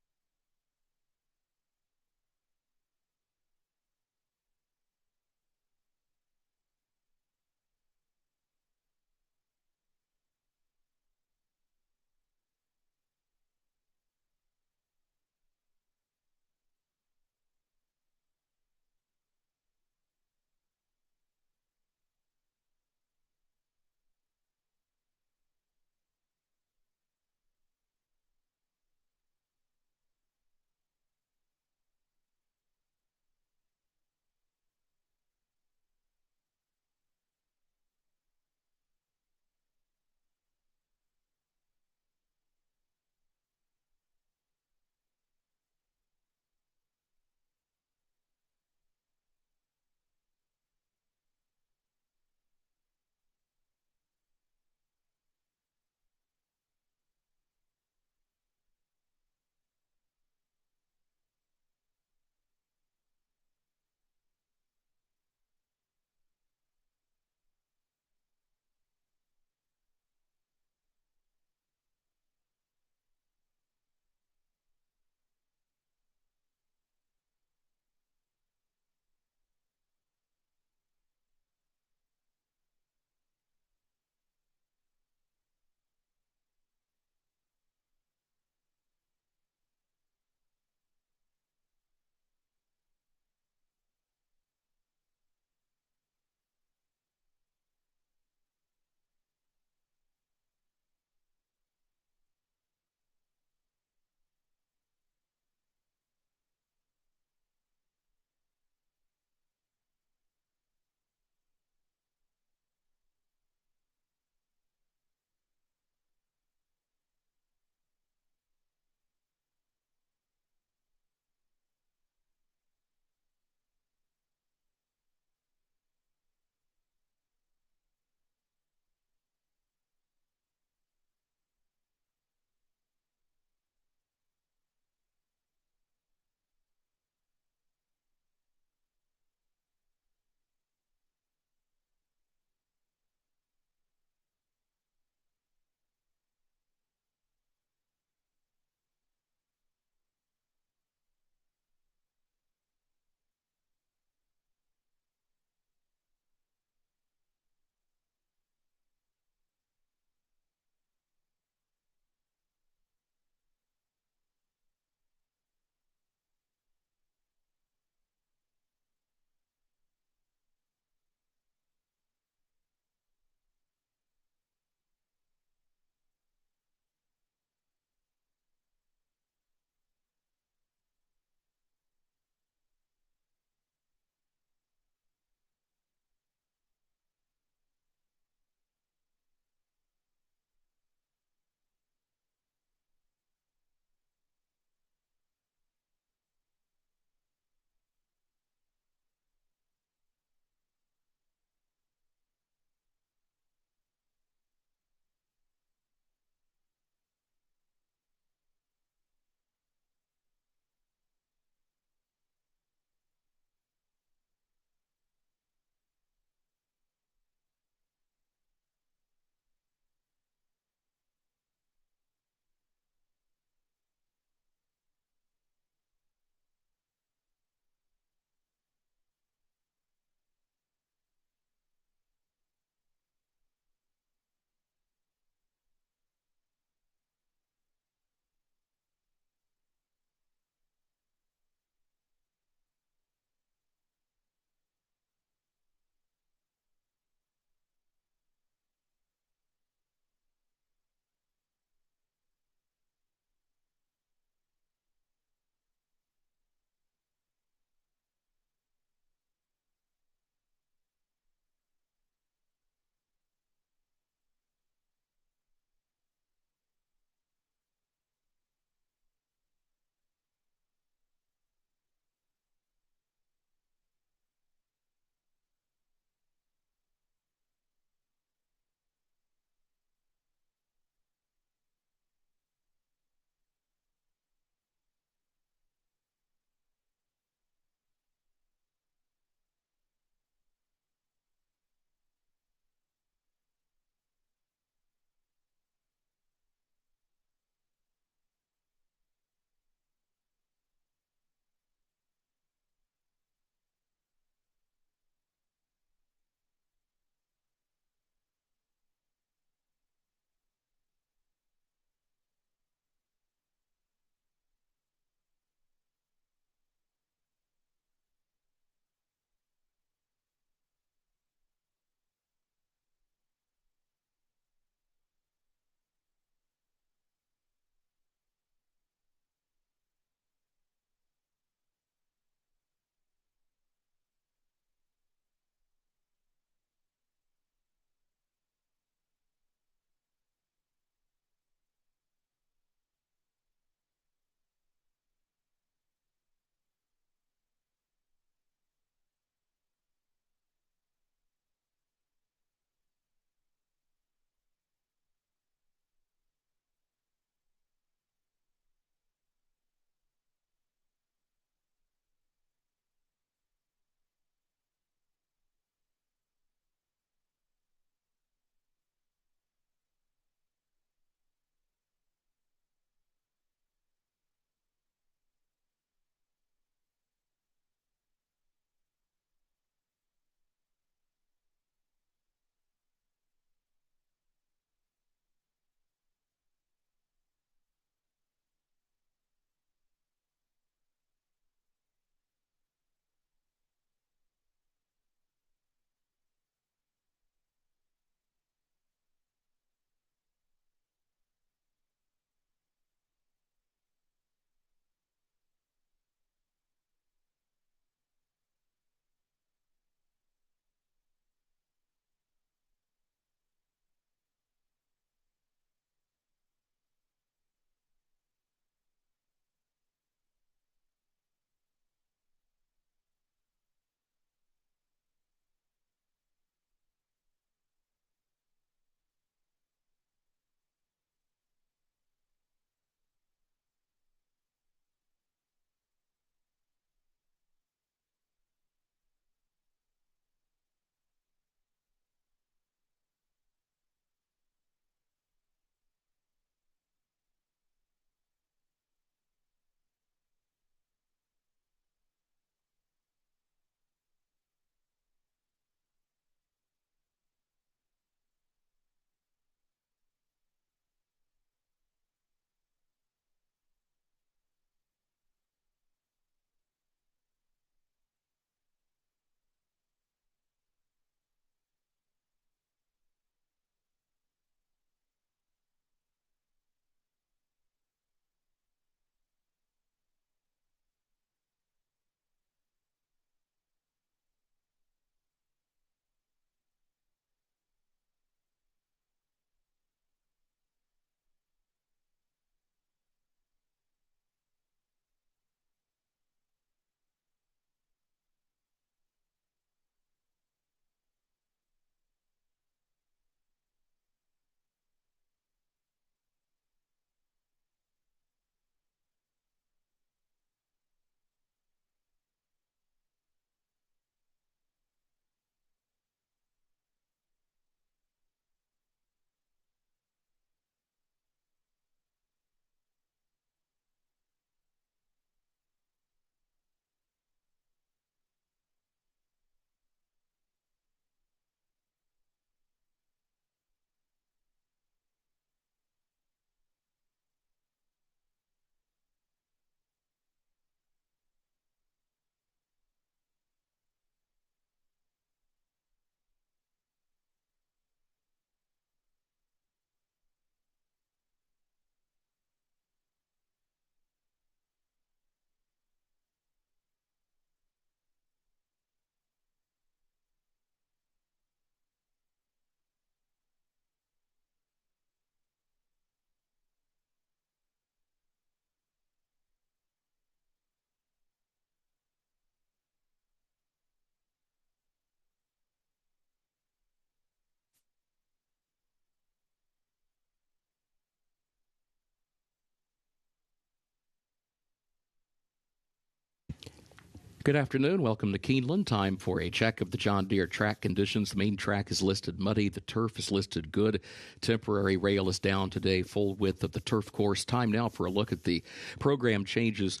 Good afternoon. Welcome to Keeneland. Time for a check of the John Deere track conditions. The main track is listed muddy. The turf is listed good. Temporary rail is down today, full width of the turf course. Time now for a look at the program changes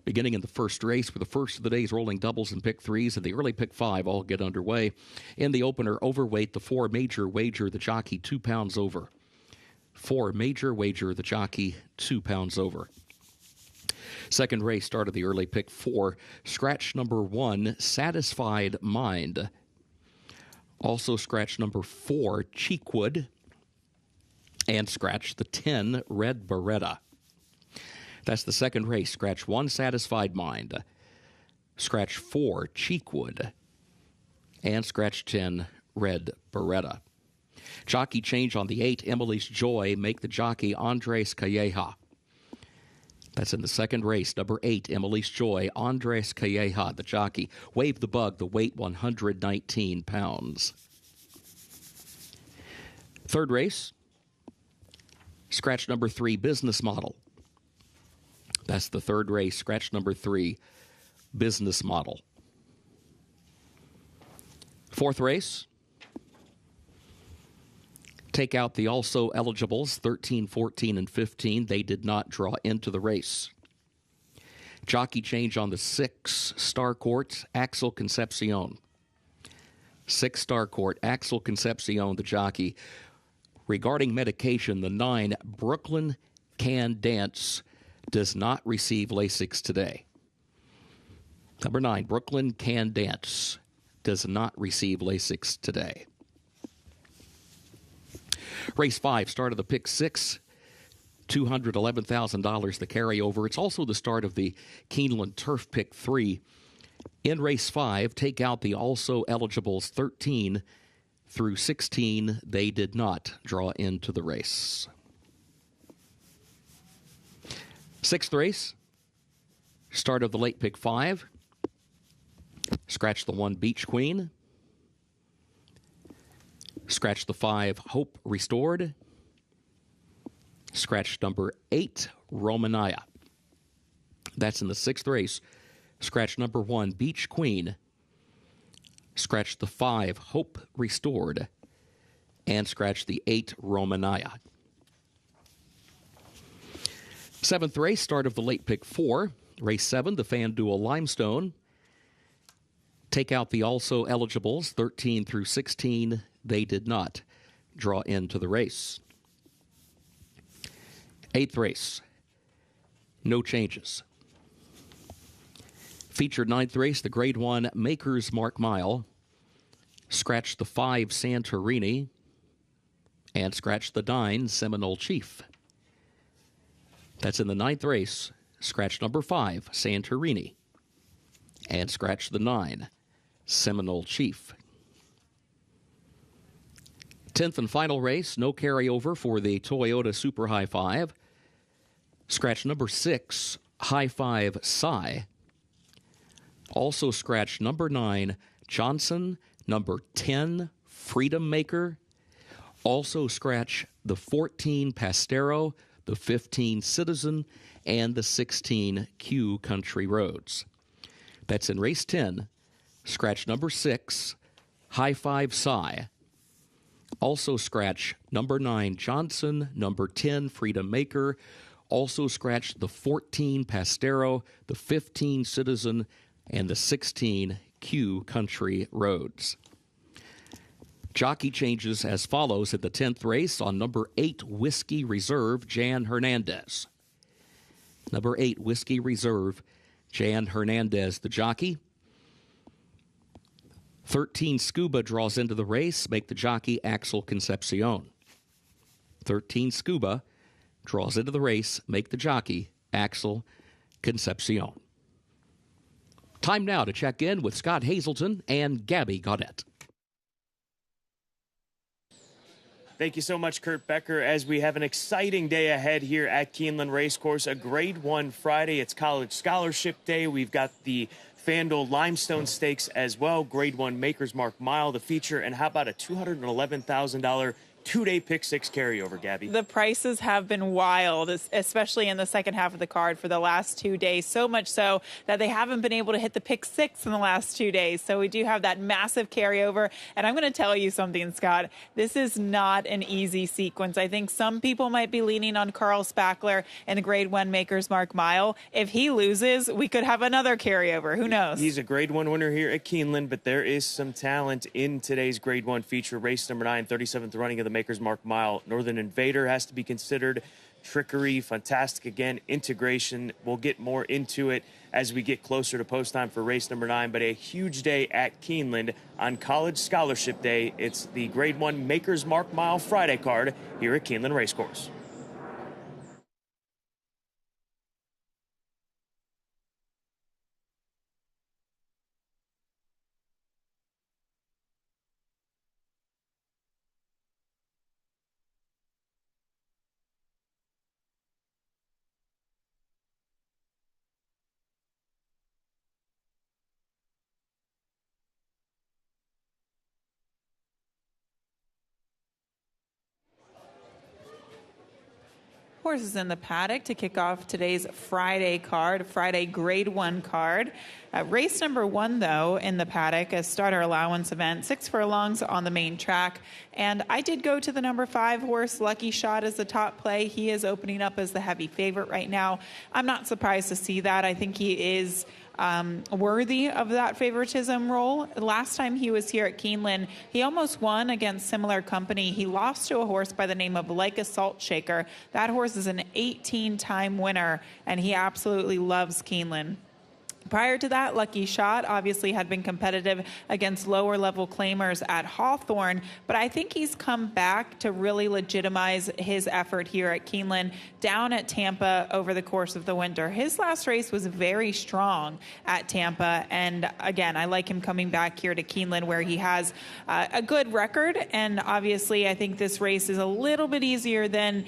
beginning in the first race, for the first of the day's rolling doubles and pick threes and the early pick five all get underway. In the opener, overweight, the 4 major wager, the jockey 2 pounds over. 4 major wager, the jockey 2 pounds over. Second race started the early pick 4. Scratch number 1, Satisfied Mind. Also scratch number 4, Cheekwood. And scratch the 10, Red Beretta. That's the second race. Scratch 1, Satisfied Mind. Scratch 4, Cheekwood. And scratch 10, Red Beretta. Jockey change on the 8, Emily's Joy. Make the jockey Andres Calleja. That's in the second race. Number 8, Emily's Joy, Andres Calleja, the jockey. Wave the Bug, the weight 119 pounds. Third race, scratch number 3, Business Model. That's the third race, scratch number 3, Business Model. Fourth race, take out the also eligibles, 13, 14, and 15. They did not draw into the race. Jockey change on the 6, Star Court, Axel Concepcion. 6 Star Court, Axel Concepcion, the jockey. Regarding medication, the 9, Brooklyn Can Dance, does not receive Lasix today. Number 9, Brooklyn Can Dance, does not receive Lasix today. Race 5, start of the pick 6, $211,000 the carryover. It's also the start of the Keeneland Turf pick 3. In race 5, take out the also eligibles 13 through 16. They did not draw into the race. Sixth race, start of the late pick 5. Scratch the 1, Beach Queen. Scratch the 5, Hope Restored. Scratch number 8, Romania. That's in the 6th race. Scratch number 1, Beach Queen. Scratch the 5, Hope Restored. And scratch the 8, Romania. 7th race, start of the late pick 4. Race 7, the FanDuel Limestone. Take out the also eligibles, 13 through 16. They did not draw into the race. 8th race, no changes. Featured 9th race, the Grade 1 Maker's Mark Mile. Scratch the 5, Santorini. And scratch the 9, Seminole Chief. That's in the 9th race. Scratch number 5, Santorini. And scratch the 9, Seminole Chief. 10th and final race, no carryover for the Toyota Super High 5. Scratch number 6, High 5 Psy. Also scratch number 9, Johnson. Number 10, Freedom Maker. Also scratch the 14, Pastero, the 15, Citizen, and the 16, Q Country Roads. That's in race 10. Scratch number 6, High 5 Psy. Also scratch number 9, Johnson, number 10, Freedom Maker. Also scratch the 14, Pastero, the 15, Citizen, and the 16, Q Country Roads. Jockey changes as follows at the 10th race on number 8, Whiskey Reserve, Jan Hernandez. Number 8, Whiskey Reserve, Jan Hernandez, the jockey. 13, Scuba draws into the race. Make the jockey Axel Concepcion. 13, Scuba draws into the race. Make the jockey Axel Concepcion. Time now to check in with Scott Hazelton and Gabby Gaudette. Thank you so much, Kurt Becker, as we have an exciting day ahead here at Keeneland Racecourse. A Grade 1 Friday. It's College Scholarship Day. We've got the FanDuel Limestone Stakes as well. Grade 1 Maker's Mark Mile, the feature. And how about a $211,000 2-day pick six carryover, Gabby. The prices have been wild, especially in the second half of the card for the last 2 days, so much so that they haven't been able to hit the pick six in the last 2 days. So we do have that massive carryover. And I'm going to tell you something, Scott. This is not an easy sequence. I think some people might be leaning on Carl Spackler and the Grade 1 Maker's Mark Mile. If he loses, we could have another carryover. Who knows? He's a Grade 1 winner here at Keeneland, but there is some talent in today's Grade 1 feature. Race number 9, 37th running of the Maker's Mark Mile. Northern Invader has to be considered. Trickery, fantastic again. Integration, we'll get more into it as we get closer to post time for race number 9, but a huge day at Keeneland on College Scholarship Day. It's the Grade 1 Maker's Mark Mile Friday card here at Keeneland Racecourse. Horses in the paddock to kick off today's Friday card, Friday Grade 1 card. Race number 1, though, in the paddock, a starter allowance event, 6 furlongs on the main track. And I did go to the number 5 horse, Lucky Shot, as the top play. He is opening up as the heavy favorite right now. I'm not surprised to see that. I think he is worthy of that favoritism role. Last time he was here at Keeneland, he almost won against similar company. He lost to a horse by the name of Like a Salt Shaker. That horse is an 18-time winner, and he absolutely loves Keeneland. Prior to that, Lucky Shot obviously had been competitive against lower-level claimers at Hawthorne, but I think he's come back to really legitimize his effort here at Keeneland down at Tampa over the course of the winter. His last race was very strong at Tampa, and again, I like him coming back here to Keeneland where he has a good record, and obviously I think this race is a little bit easier than,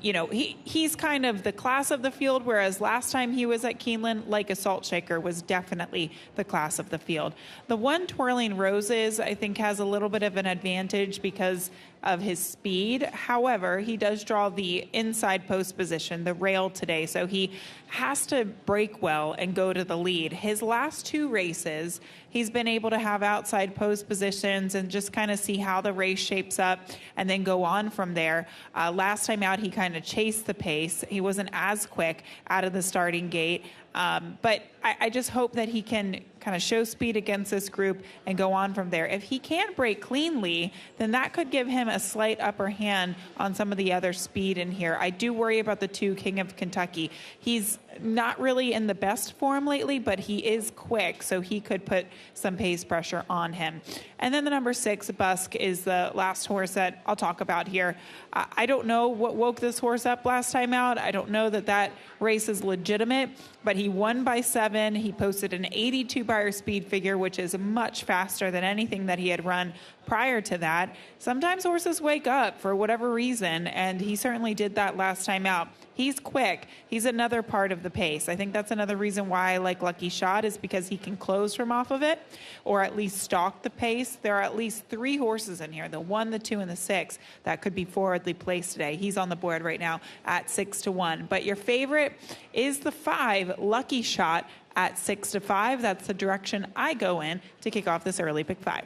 he's kind of the class of the field, whereas last time he was at Keeneland, Like a Salt Shaker was definitely the class of the field. The one Twirling Roses, I think, has a little bit of an advantage because of his speed. However, he does draw the inside post position, the rail today, so he has to break well and go to the lead. His last 2 races, he's been able to have outside post positions and just kind of see how the race shapes up and then go on from there. Last time out, he kind of chased the pace. He wasn't as quick out of the starting gate. But I just hope that he can kind of show speed against this group and go on from there. If he can't break cleanly, then that could give him a slight upper hand on some of the other speed in here. I do worry about the 2 King of Kentucky. He's not really in the best form lately, but he is quick, so he could put some pace pressure on him. And then the number 6, Busk, is the last horse that I'll talk about here. I don't know what woke this horse up last time out. I don't know that race is legitimate, but he won by 7. He posted an 82 buyer speed figure, which is much faster than anything that he had run prior to that. Sometimes horses wake up for whatever reason, and he certainly did that last time out. He's quick. He's another part of the pace. I think that's another reason why I like Lucky Shot, is because he can close from off of it or at least stalk the pace. There are at least 3 horses in here, the 1, the 2, and the 6, that could be forwardly placed today. He's on the board right now at 6-1. But your favorite is the 5, Lucky Shot, at 6-5. That's the direction I go in to kick off this early pick 5.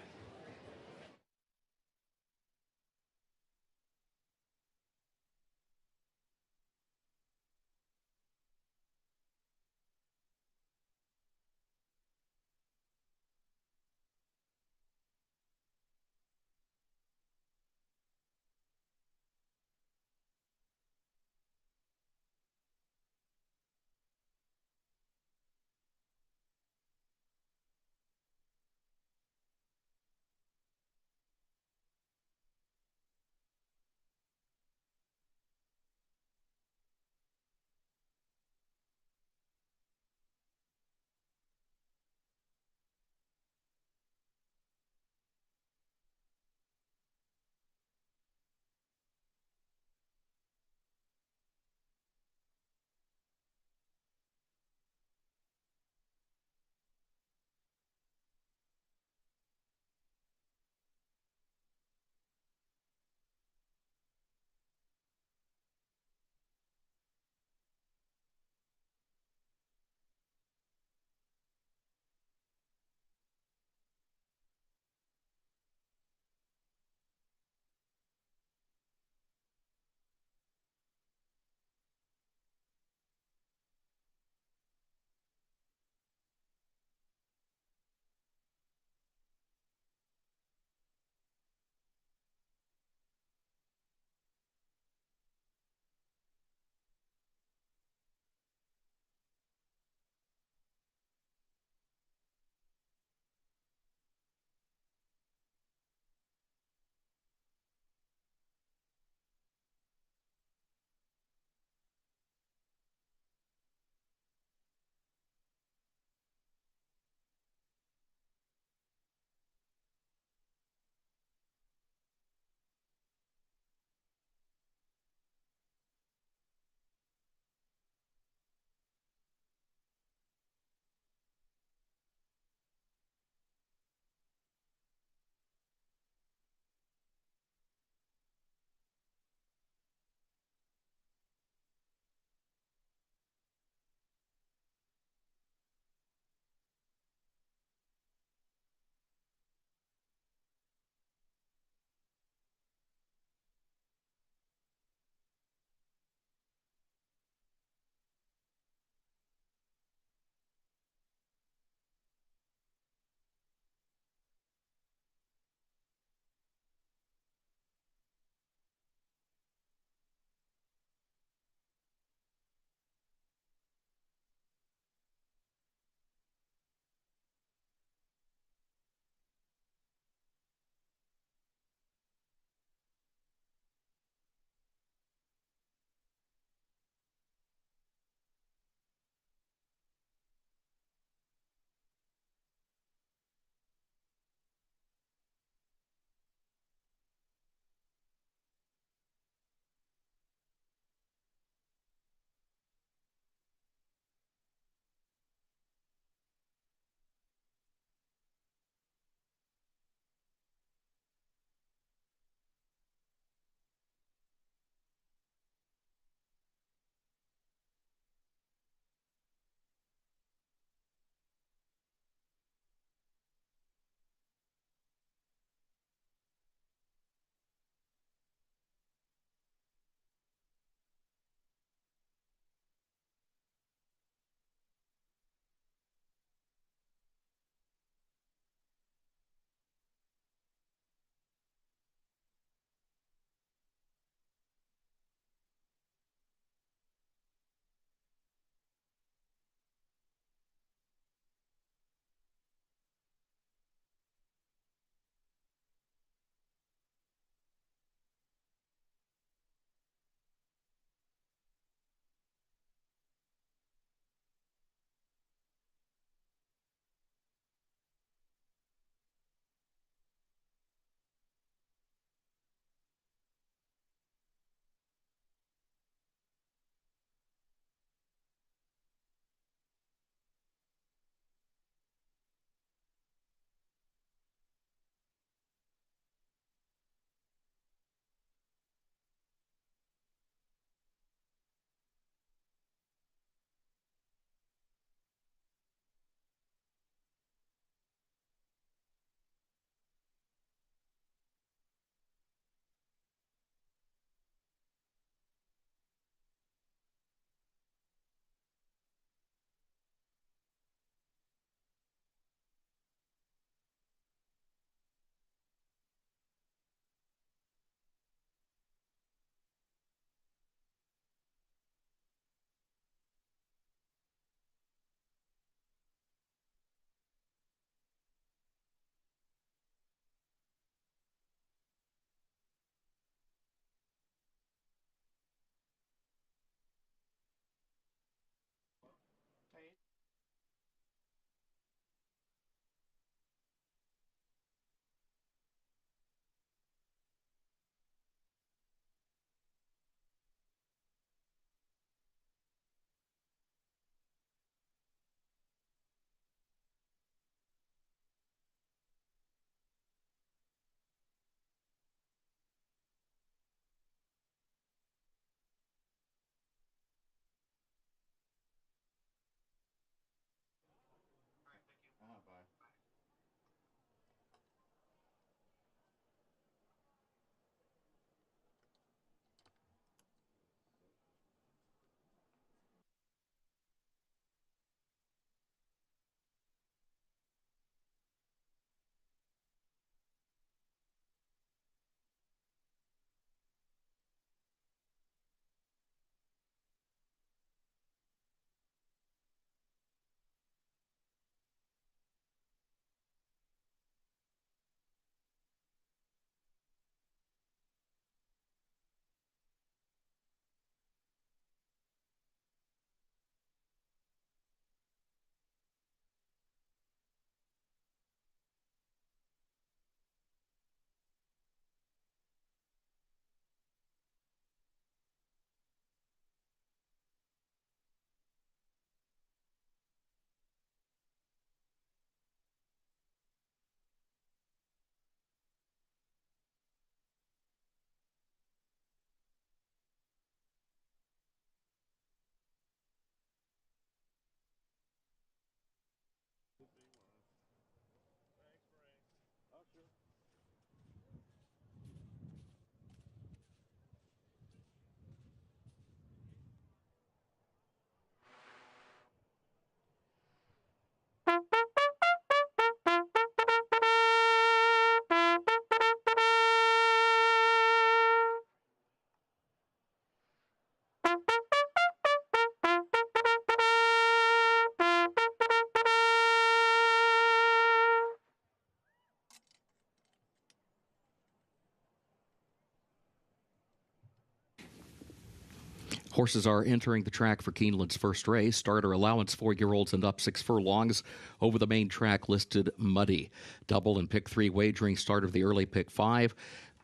Horses are entering the track for Keeneland's first race. Starter allowance 4-year-olds and up 6 furlongs. Over the main track listed muddy. Double and pick 3 wagering start of the early pick 5.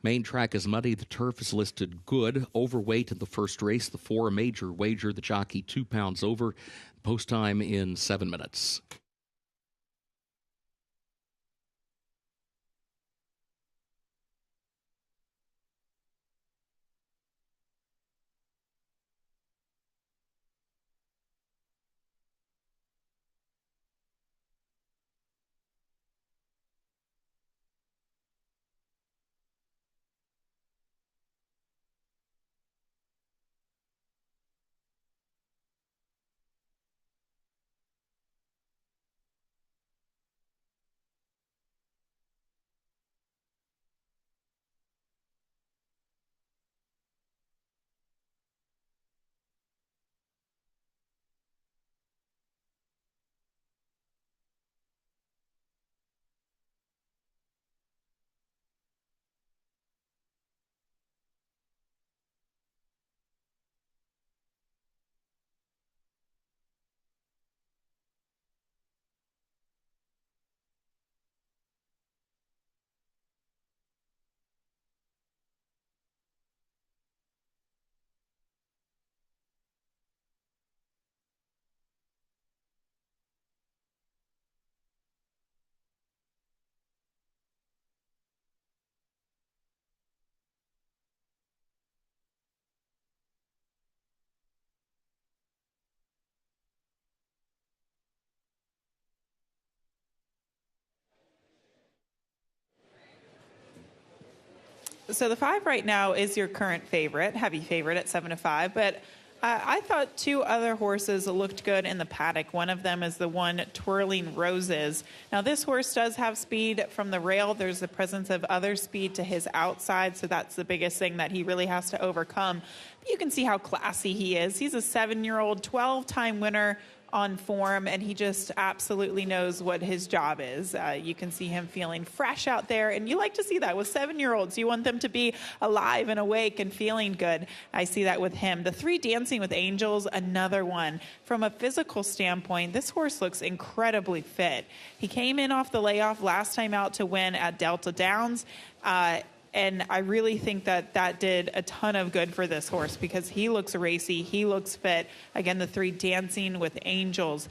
Main track is muddy. The turf is listed good. Overweight in the first race. The 4 major wager. The jockey 2 pounds over. Post time in 7 minutes. So the 5 right now is your current favorite, heavy favorite at 7-5, but I thought 2 other horses looked good in the paddock. One of them is the one Twirling Roses. Now this horse does have speed from the rail. There's the presence of other speed to his outside, so that's the biggest thing that he really has to overcome. But you can see how classy he is. He's a 7-year-old, 12-time winner on form, and he just absolutely knows what his job is. You can see him feeling fresh out there, and you like to see that with 7-year-olds. You want them to be alive and awake and feeling good. I see that with him. The 3 Dancing with Angels, another one. From a physical standpoint, this horse looks incredibly fit. He came in off the layoff last time out to win at Delta Downs. And I really think that that did a ton of good for this horse because he looks racy. He looks fit. Again, the 3 Dancing with Angels.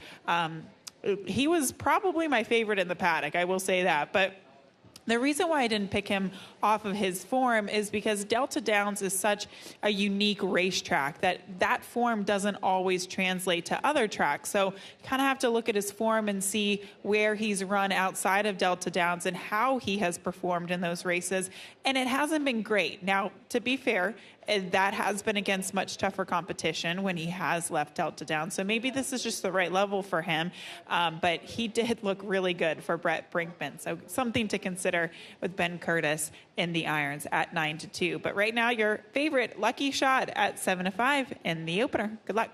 He was probably my favorite in the paddock. I will say that. But the reason why I didn't pick him off of his form is because Delta Downs is such a unique racetrack that form doesn't always translate to other tracks. So you kind of have to look at his form and see where he's run outside of Delta Downs and how he has performed in those races. And it hasn't been great. Now, to be fair, that has been against much tougher competition when he has left Delta Downs. So maybe this is just the right level for him. But he did look really good for Brett Brinkman. So something to consider with Ben Curtis in the irons at 9-2. But right now, your favorite lucky shot at 7-5 in the opener. Good luck.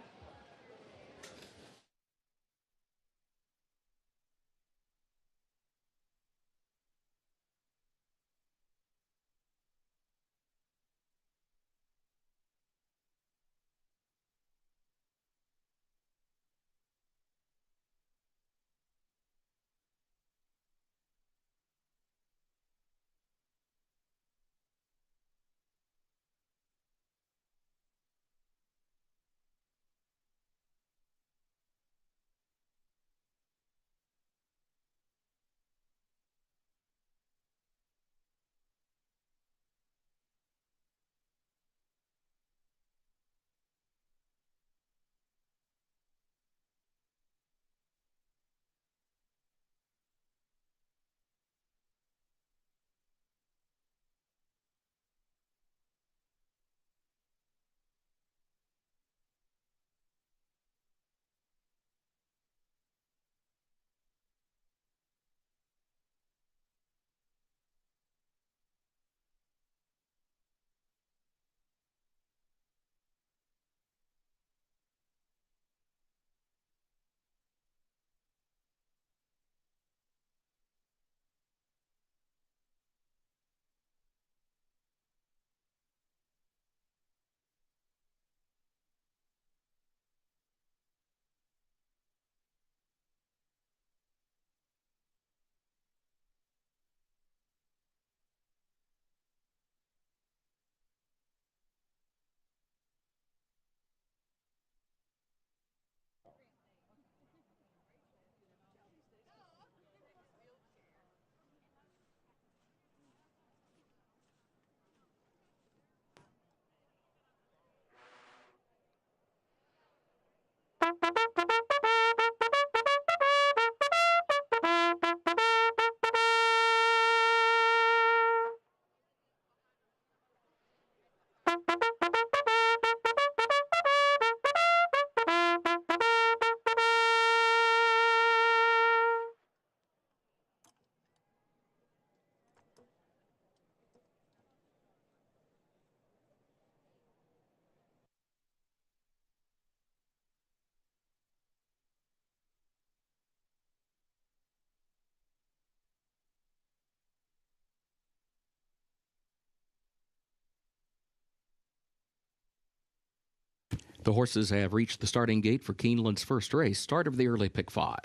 The horses have reached the starting gate for Keeneland's first race, start of the early pick 5.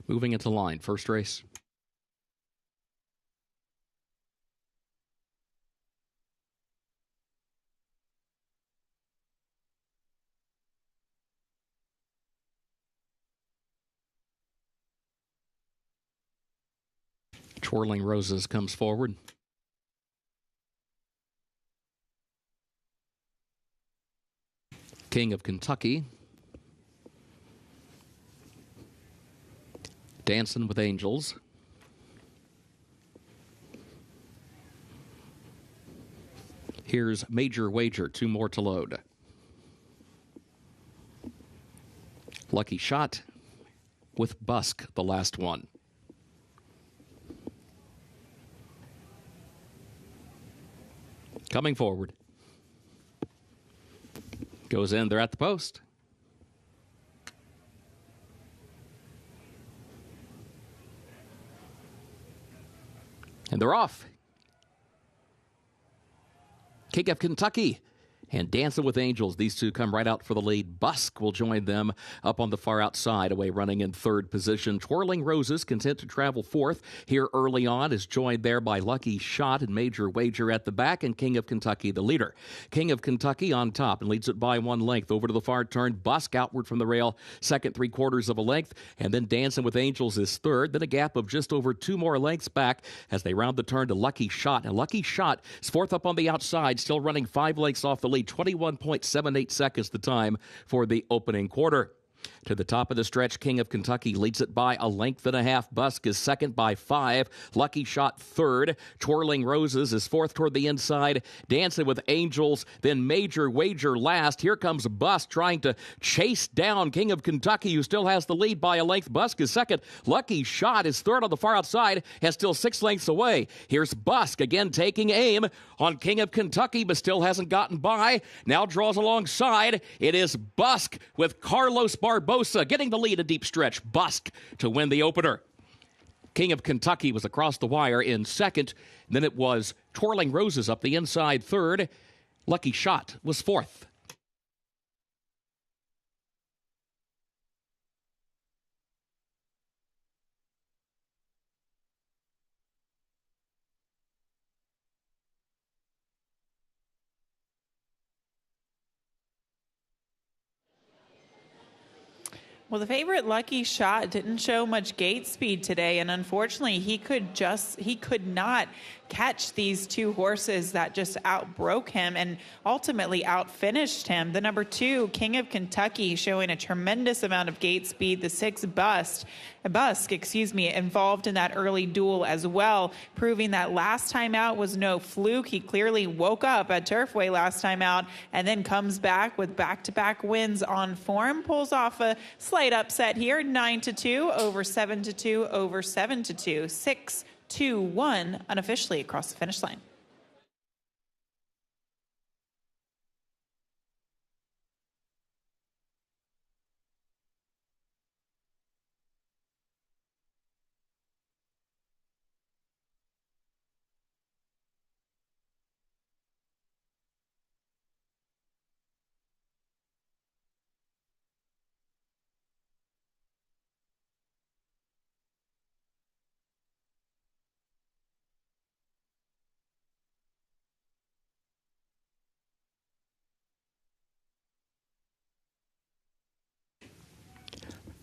Moving into line, first race. Twirling Roses comes forward. King of Kentucky. Dancing with Angels. Here's Major Wager, 2 more to load. Lucky Shot with Busk, the last one. Coming forward. Goes in, they're at the post. And they're off. King of Kentucky and Dancing with Angels. These two come right out for the lead. Busk will join them up on the far outside, away running in third position. Twirling Roses, content to travel fourth here early on, is joined there by Lucky Shot and Major Wager at the back, and King of Kentucky the leader. King of Kentucky on top and leads it by 1 length. Over to the far turn, Busk outward from the rail, second 3/4 of a length, and then Dancing with Angels is third. Then a gap of just over 2 more lengths back as they round the turn to Lucky Shot. And Lucky Shot is fourth up on the outside, still running 5 lengths off the lead. 21.78 seconds the time for the opening quarter. To the top of the stretch, King of Kentucky leads it by 1.5 lengths. Busk is second by 5. Lucky Shot third. Twirling Roses is fourth toward the inside. Dancing with Angels, then Major Wager last. Here comes Busk trying to chase down King of Kentucky, who still has the lead by 1 length. Busk is second. Lucky Shot is third on the far outside, has still 6 lengths away. Here's Busk again taking aim on King of Kentucky, but still hasn't gotten by. Now draws alongside. It is Busk with Carlos Barbosa getting the lead a deep stretch. Busk to win the opener. King of Kentucky was across the wire in second. Then it was Twirling Roses up the inside third. Lucky Shot was fourth. Well, the favorite Lucky Shot didn't show much gate speed today, and unfortunately, he could not catch these 2 horses that just outbroke him and ultimately outfinished him. The number 2, King of Kentucky, showing a tremendous amount of gate speed. The 6, Busk, involved in that early duel as well, proving that last time out was no fluke. He clearly woke up at Turfway last time out and then comes back with back-to-back wins on form. Pulls off a slight upset here, 9-2 over 7-2 over 7-2, 6-2-1 unofficially across the finish line.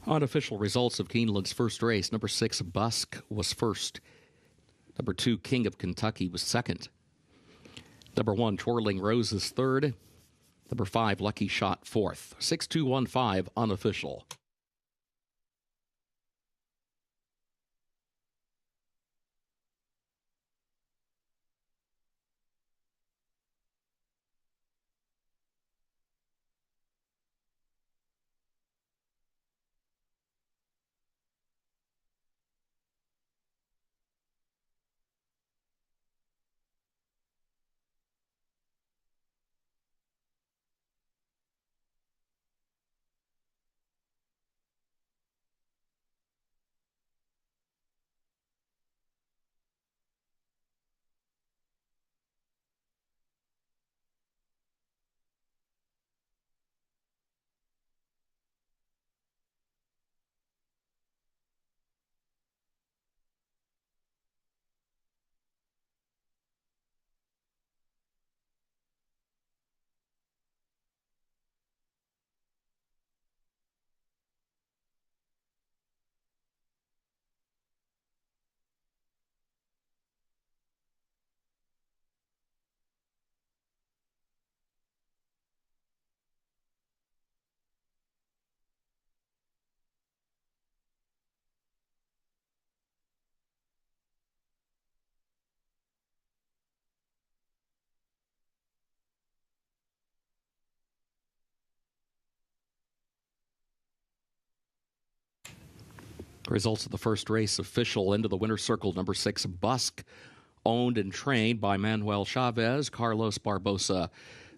Unofficial results of Keeneland's first race. Number 6, Busk, was first. Number 2, King of Kentucky, was second. Number 1, Twirling Roses, third. Number 5, Lucky Shot, fourth. 6-2-1-5, unofficial. Results of the first race official. Into the winner's circle, number 6, Busk, owned and trained by Manuel Chavez, Carlos Barbosa.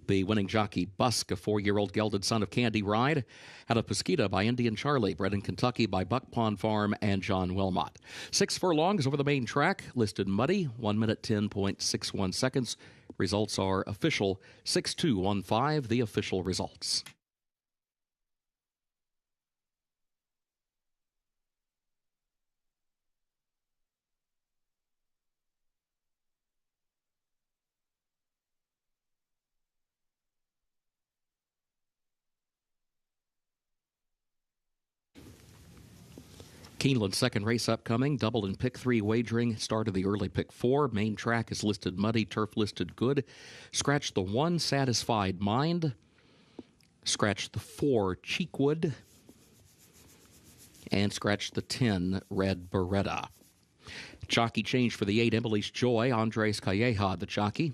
The winning jockey, Busk, a 4-year-old gelded son of Candy Ride, out of Pesquita by Indian Charlie, bred in Kentucky by Buck Pond Farm and John Wilmot. 6 furlongs over the main track, listed muddy, 1 minute 10.61 seconds. Results are official. 6-2-1-5, the official results. Keeneland's second race upcoming, double and pick 3 wagering. Start of the early pick 4. Main track is listed muddy, turf listed good. Scratch the 1, Satisfied Mind. Scratch the 4, Cheekwood. And scratch the 10, Red Beretta. Jockey change for the 8, Emily's Joy, Andres Calleja, the jockey.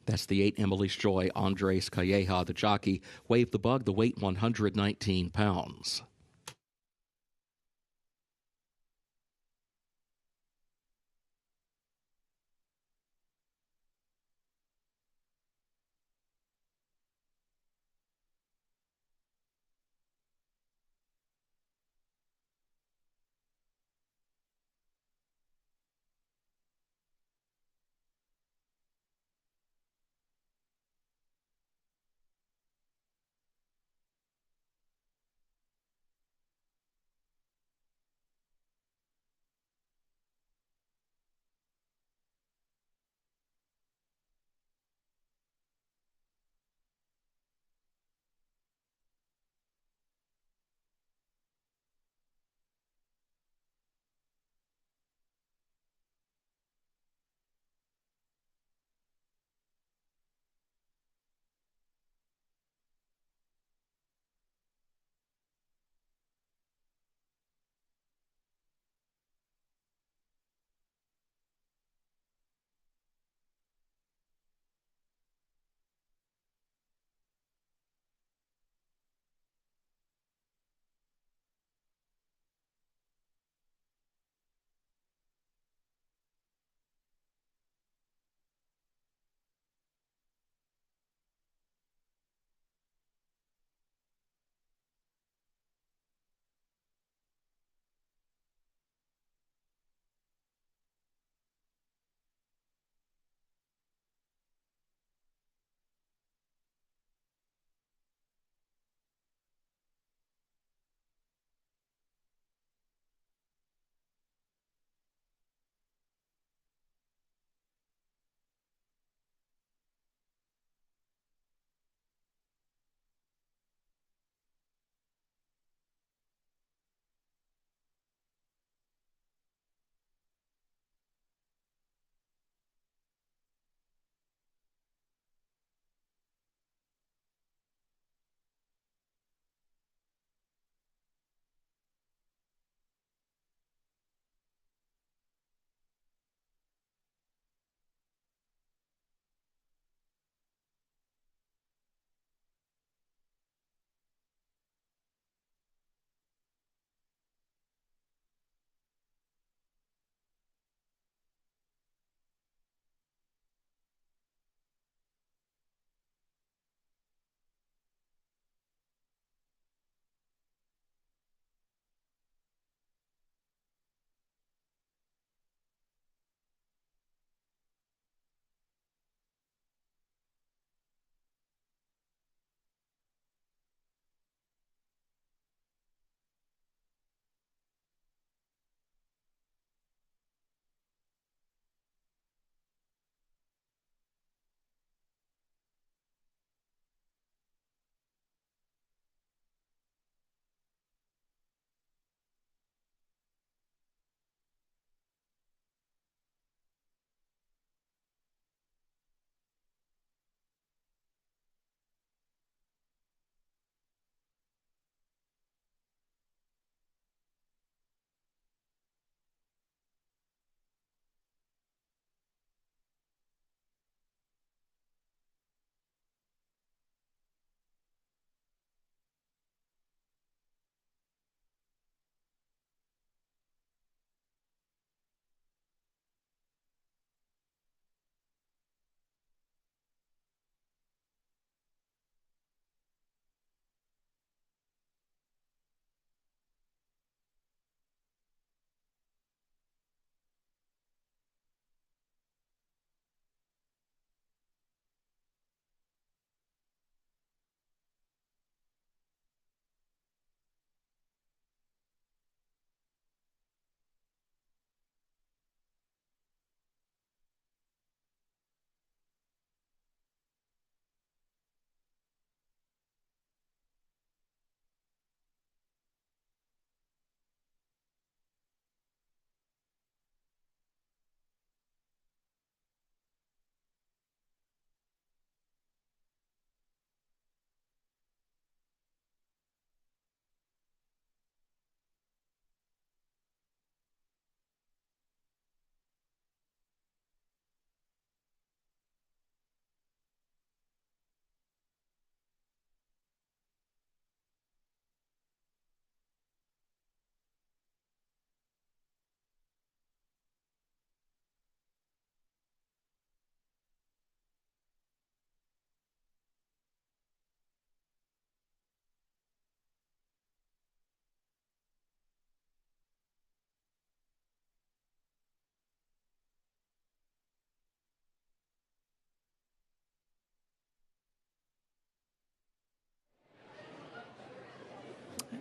That's the 8, Emily's Joy, Andres Calleja, the jockey. Wave the Bug, the weight 119 pounds.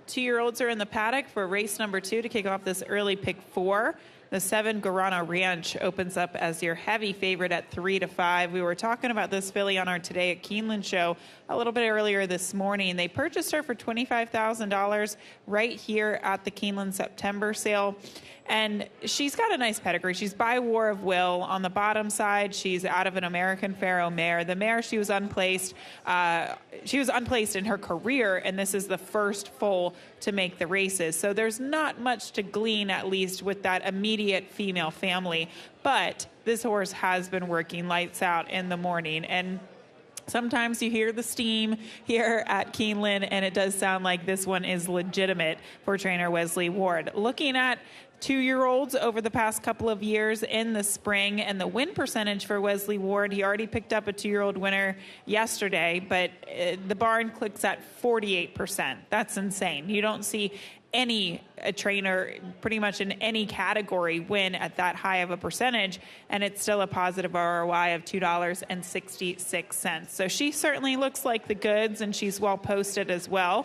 2-year-olds are in the paddock for race number 2 to kick off this early pick 4. The 7 Guarana Ranch opens up as your heavy favorite at 3-5. We were talking about this filly on our Today at Keeneland show a little bit earlier this morning. They purchased her for $25,000 right here at the Keeneland September sale. And she's got a nice pedigree. She's by War of Will. On the bottom side, she's out of an American Pharoah mare. The mare, she was unplaced. She was unplaced in her career, and this is the first foal to make the races. So there's not much to glean, at least, with that immediate female family. But this horse has been working lights out in the morning, and sometimes you hear the steam here at Keeneland, and it does sound like this one is legitimate for trainer Wesley Ward. Looking at 2-year-olds over the past couple of years in the spring, and the win percentage for Wesley Ward, he already picked up a 2-year-old winner yesterday, but the barn clicks at 48%. That's insane. You don't see any trainer pretty much in any category win at that high of a percentage, and it's still a positive ROI of $2.66. So she certainly looks like the goods, and she's well posted as well.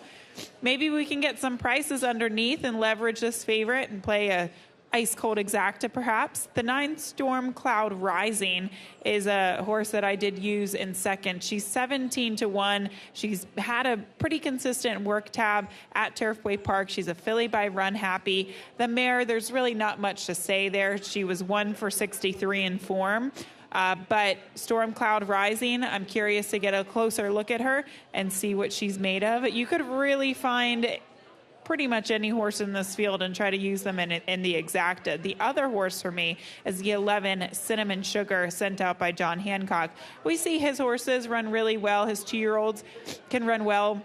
Maybe we can get some prices underneath and leverage this favorite and play a ice cold exacta perhaps. The 9 Storm Cloud Rising is a horse that I did use in second. She's 17-1. She's had a pretty consistent work tab at Turfway Park. She's a filly by Run Happy. The mare, there's really not much to say there. She was 1 for 63 in form. But Storm Cloud Rising, I'm curious to get a closer look at her and see what she's made of. You could really find pretty much any horse in this field and try to use them in the exacta. The other horse for me is the 11 Cinnamon Sugar, sent out by John Hancock. We see his horses run really well. His 2-year-olds can run well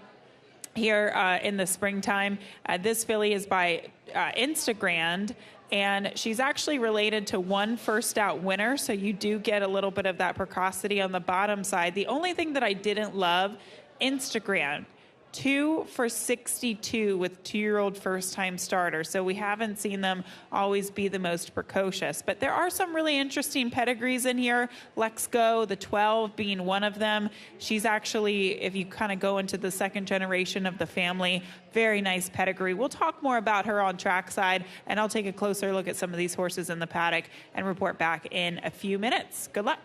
here in the springtime. This filly is by Instagram, and she's actually related to one first out winner, so you do get a little bit of that precocity on the bottom side. The only thing that I didn't love, Instagram, 2 for 62 with 2-year-old first-time starters. So we haven't seen them always be the most precocious. But there are some really interesting pedigrees in here. Let's Go, the 12 being one of them. She's actually, if you kind of go into the second generation of the family, very nice pedigree. We'll talk more about her on trackside, and I'll take a closer look at some of these horses in the paddock and report back in a few minutes. Good luck.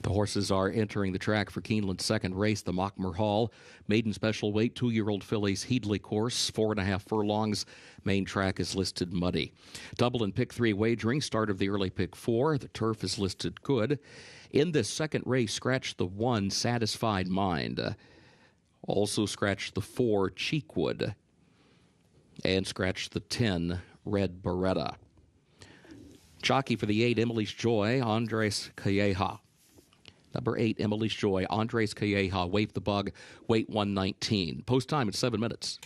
The horses are entering the track for Keeneland's second race, the Mockmer Hall. Maiden special weight, 2-year-old fillies, Headley course, 4.5 furlongs. Main track is listed muddy. Double and pick 3 wagering, start of the early pick 4. The turf is listed good. In this second race, scratch the 1, Satisfied Mind. Also scratch the 4, Cheekwood. And scratch the 10, Red Beretta. Jockey for the 8, Emily's Joy, Andres Calleja. Number 8, Emily's Joy, Andres Calleja, Wave the Bug, weight 119. Post time at 7 minutes.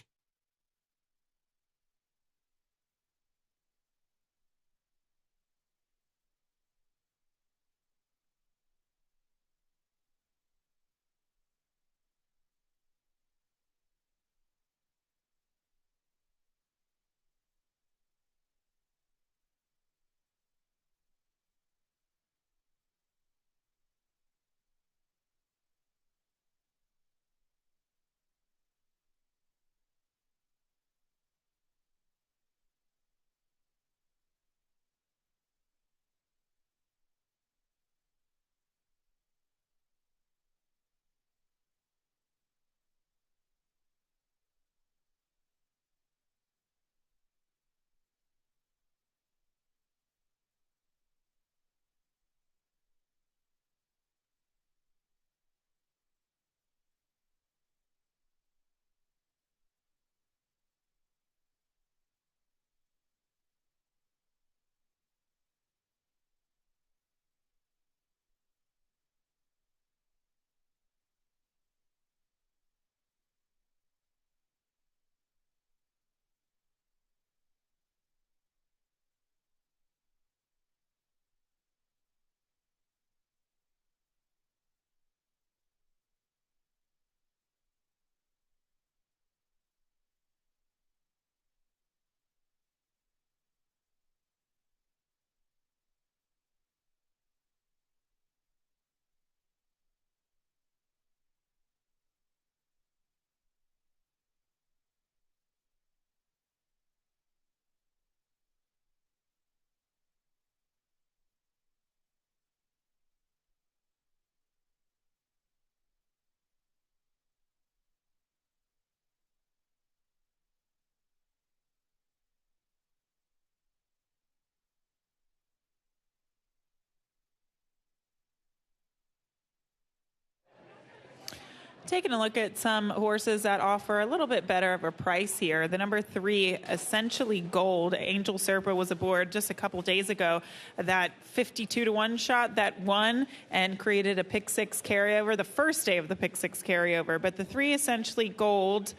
Taking a look at some horses that offer a little bit better of a price here. The number 3, Essentially Gold. Angel Serpa was aboard just a couple days ago. That 52-1 shot that won and created a pick 6 carryover, the first day of the pick 6 carryover. But the 3, Essentially Gold,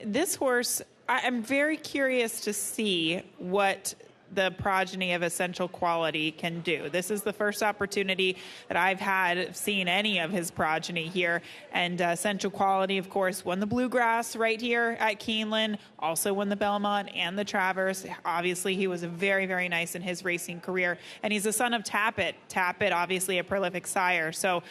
this horse, I'm very curious to see what the progeny of Essential Quality can do. This is the first opportunity that I've had seen any of his progeny here. And Essential Quality, of course, won the Bluegrass right here at Keeneland, also won the Belmont and the Travers. Obviously, he was very, very nice in his racing career. And he's the son of Tappet. Tappet, obviously a prolific sire. So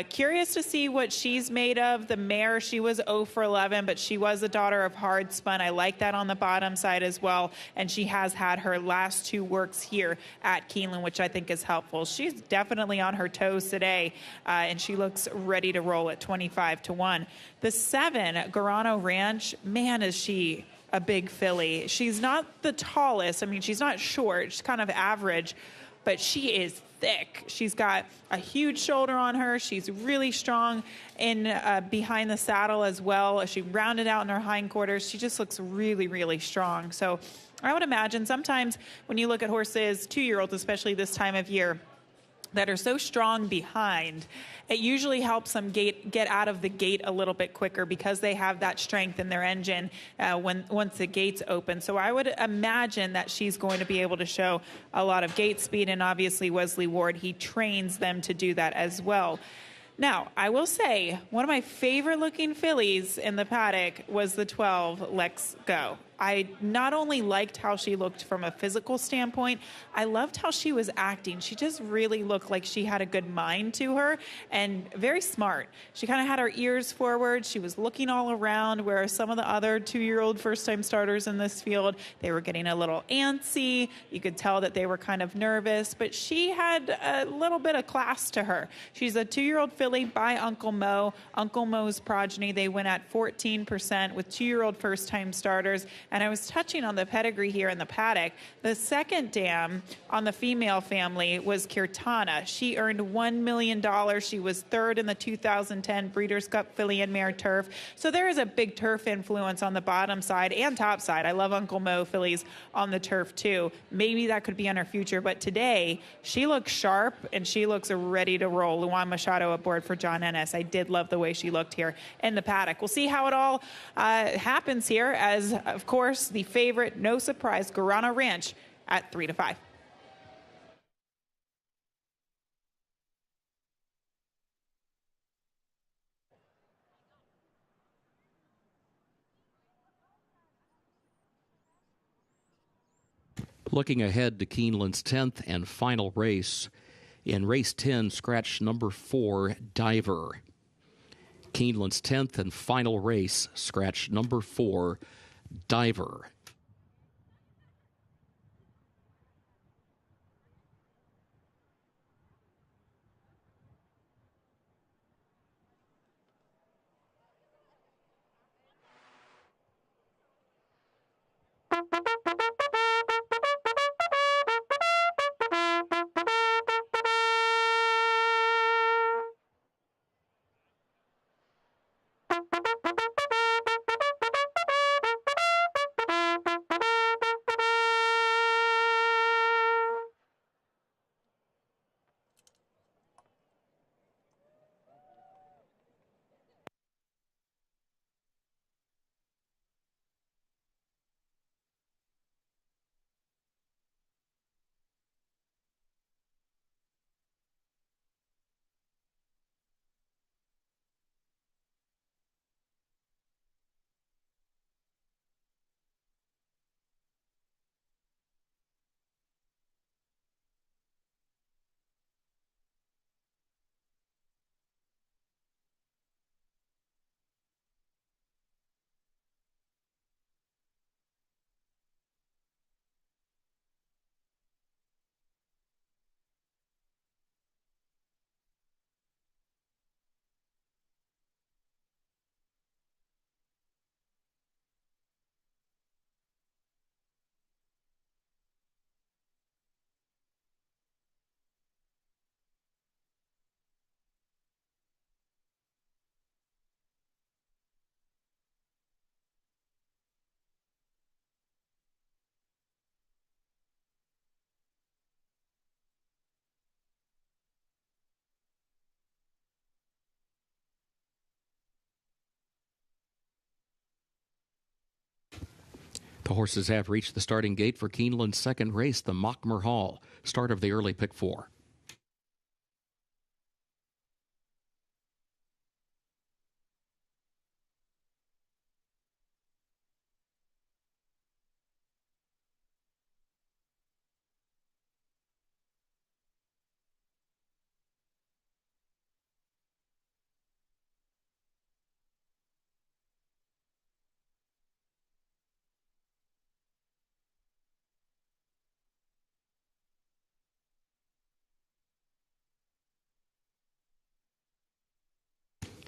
curious to see what she's made of. The mare, she was 0 for 11, but she was the daughter of Hard Spun. I like that on the bottom side as well. And she has had her last 2 works here at Keeneland, which I think is helpful. She's definitely on her toes today, and she looks ready to roll at 25-1. The 7, Garano Ranch, man, is she a big filly. She's not the tallest. I mean, she's not short. She's kind of average, but she is thick. She's got a huge shoulder on her. She's really strong in behind the saddle as well. She rounded out in her hindquarters. She just looks really, really strong. So I would imagine sometimes when you look at horses, 2-year-olds, especially this time of year, that are so strong behind, it usually helps them get out of the gate a little bit quicker because they have that strength in their engine once the gates open. So I would imagine that she's going to be able to show a lot of gate speed, and obviously Wesley Ward, he trains them to do that as well. Now, I will say, one of my favorite looking fillies in the paddock was the 12, Lex Go. I not only liked how she looked from a physical standpoint, I loved how she was acting. She just really looked like she had a good mind to her and very smart. She kind of had her ears forward. She was looking all around, whereas some of the other 2-year-old first-time starters in this field, they were getting a little antsy. You could tell that they were kind of nervous, but she had a little bit of class to her. She's a 2-year-old filly by Uncle Mo. Uncle Mo's progeny, they went at 14% with 2-year-old first-time starters. And I was touching on the pedigree here in the paddock. The second dam on the female family was Kirtana. She earned $1 million. She was third in the 2010 Breeders' Cup Filly and Mare Turf. So there is a big turf influence on the bottom side and top side. I love Uncle Mo fillies on the turf too. Maybe that could be on her future, but today she looks sharp and she looks ready to roll. Luan Machado aboard for John Ennis. I did love the way she looked here in the paddock. We'll see how it all happens here as, of course, the favorite, no surprise, Guarana Ranch at 3-5. Looking ahead to Keeneland's 10th and final race. In race 10, scratch number 4, Diver. Keeneland's 10th and final race, scratch number 4, Diver. The horses have reached the starting gate for Keeneland's second race, the Mockmer Hall, start of the early pick 4.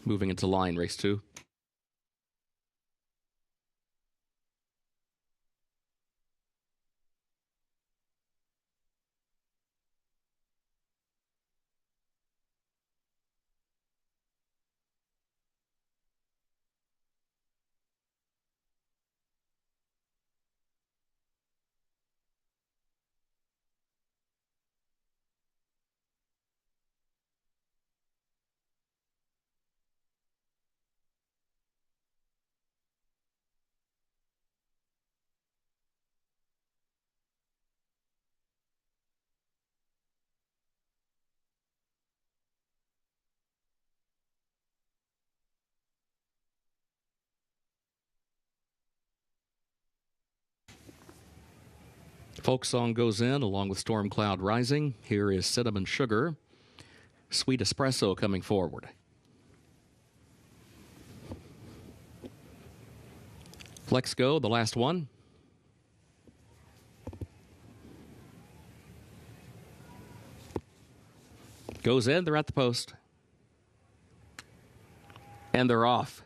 Moving into line, race 2. Folk Song goes in along with Storm Cloud Rising. Here is Cinnamon Sugar. Sweet Espresso coming forward. Let's Go, the last one. Goes in, they're at the post. And they're off.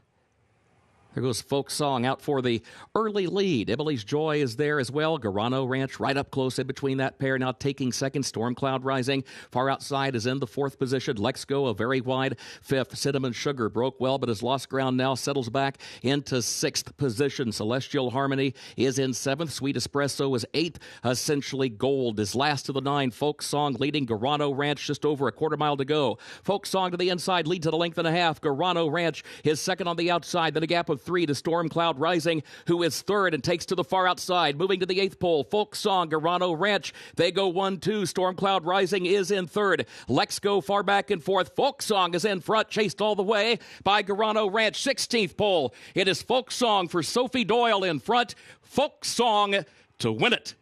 There goes Folk Song out for the early lead. Emily's Joy is there as well. Garano Ranch right up close in between that pair. Now taking second. Storm Cloud Rising. Far outside is in the fourth position. Let's Go a very wide fifth. Cinnamon Sugar broke well but has lost ground now. Settles back into sixth position. Celestial Harmony is in seventh. Sweet Espresso is eighth. Essentially Gold is last of the nine. Folk Song leading Garano Ranch just over a quarter mile to go. Folk Song to the inside leads at a length and a half. Garano Ranch is second on the outside. Then a gap of 3 to Storm Cloud Rising, who is third and takes to the far outside. Moving to the eighth pole, Folk Song, Garano Ranch. They go 1-2. Storm Cloud Rising is in third. Let's Go far back and forth. Folk Song is in front, chased all the way by Garano Ranch. 16th pole. It is Folk Song for Sophie Doyle in front. Folk Song to win it.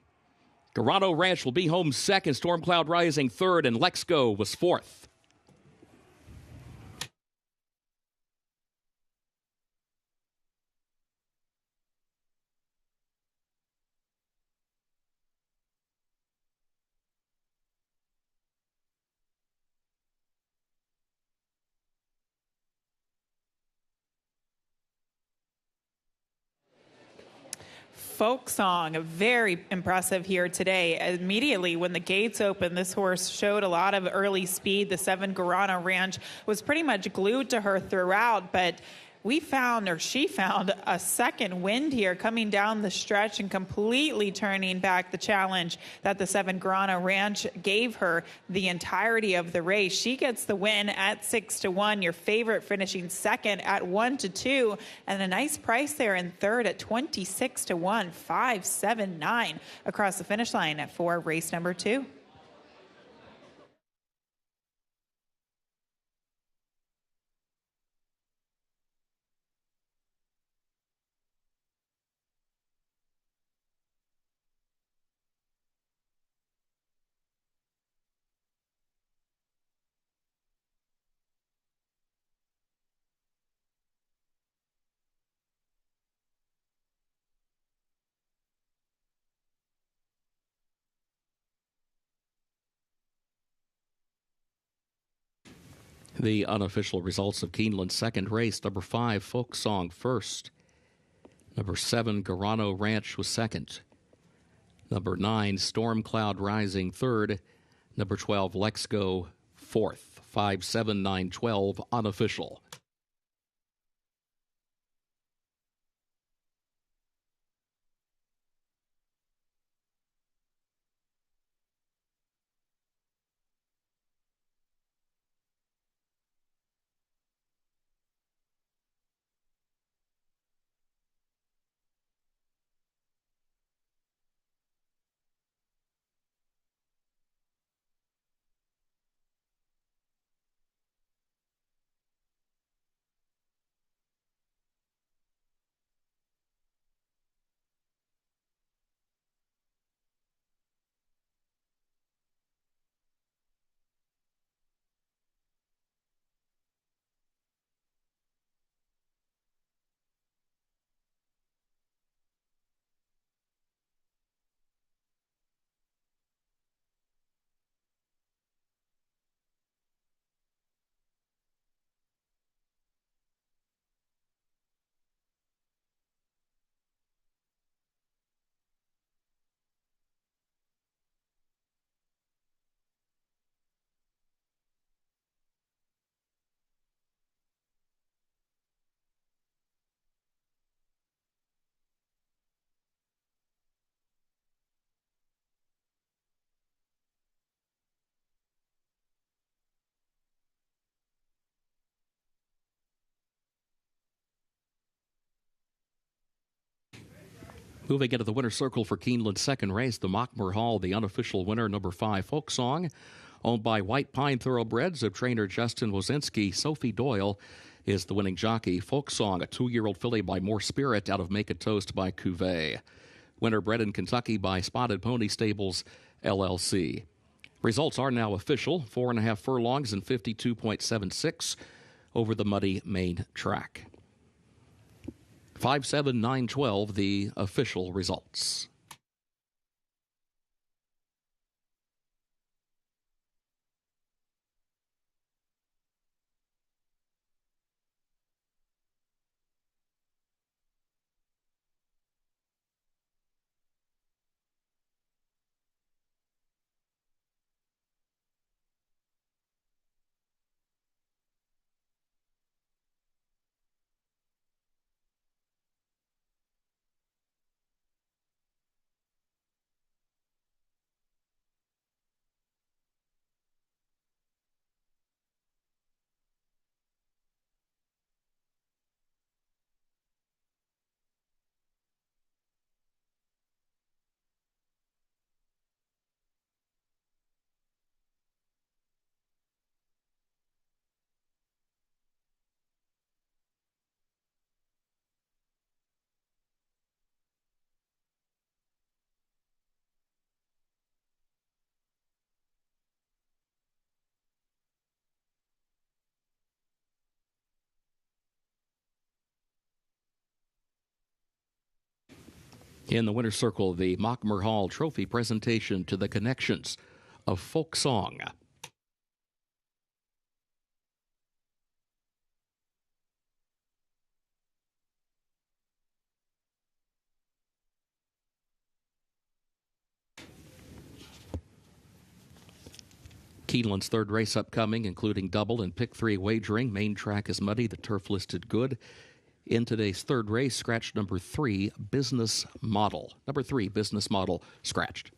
Garano Ranch will be home second. Storm Cloud Rising third, and Let's Go was fourth. Folk Song, very impressive here today. Immediately when the gates opened, this horse showed a lot of early speed. The 7 Garano Ranch was pretty much glued to her throughout, but she found a second wind here coming down the stretch and completely turning back the challenge that the 7 Garano Ranch gave her the entirety of the race. She gets the win at 6-1. Your favorite finishing second at 1-2, and a nice price there in third at 26-1, 5-7-9 across the finish line for race number 2. The unofficial results of Keeneland's second race. Number 5, Folk Song, first. Number 7, Garano Ranch was second. Number 9, Storm Cloud Rising, third. Number 12, Let's Go, fourth. 5, 7, 9, 12, unofficial. Moving into the winner's circle for Keeneland's second race, the Mockmer Hall, the unofficial winner, number 5, Folk Song, owned by White Pine Thoroughbreds of trainer Justin Wozinski. Sophie Doyle is the winning jockey. Folk Song, a 2-year-old filly by More Spirit out of Make a Toast by Cuvée. Winner bred in Kentucky by Spotted Pony Stables, LLC. Results are now official. 4.5 furlongs and 52.76 over the muddy main track. 5-7-9-12, the official results. In the winner's circle, the Mockmer Hall Trophy presentation to the connections of folk song. Keeneland's third race upcoming, including double and pick 3 wagering. Main track is muddy, the turf listed good. In today's third race, scratch number 3, Business Model. Number 3, Business Model, scratched.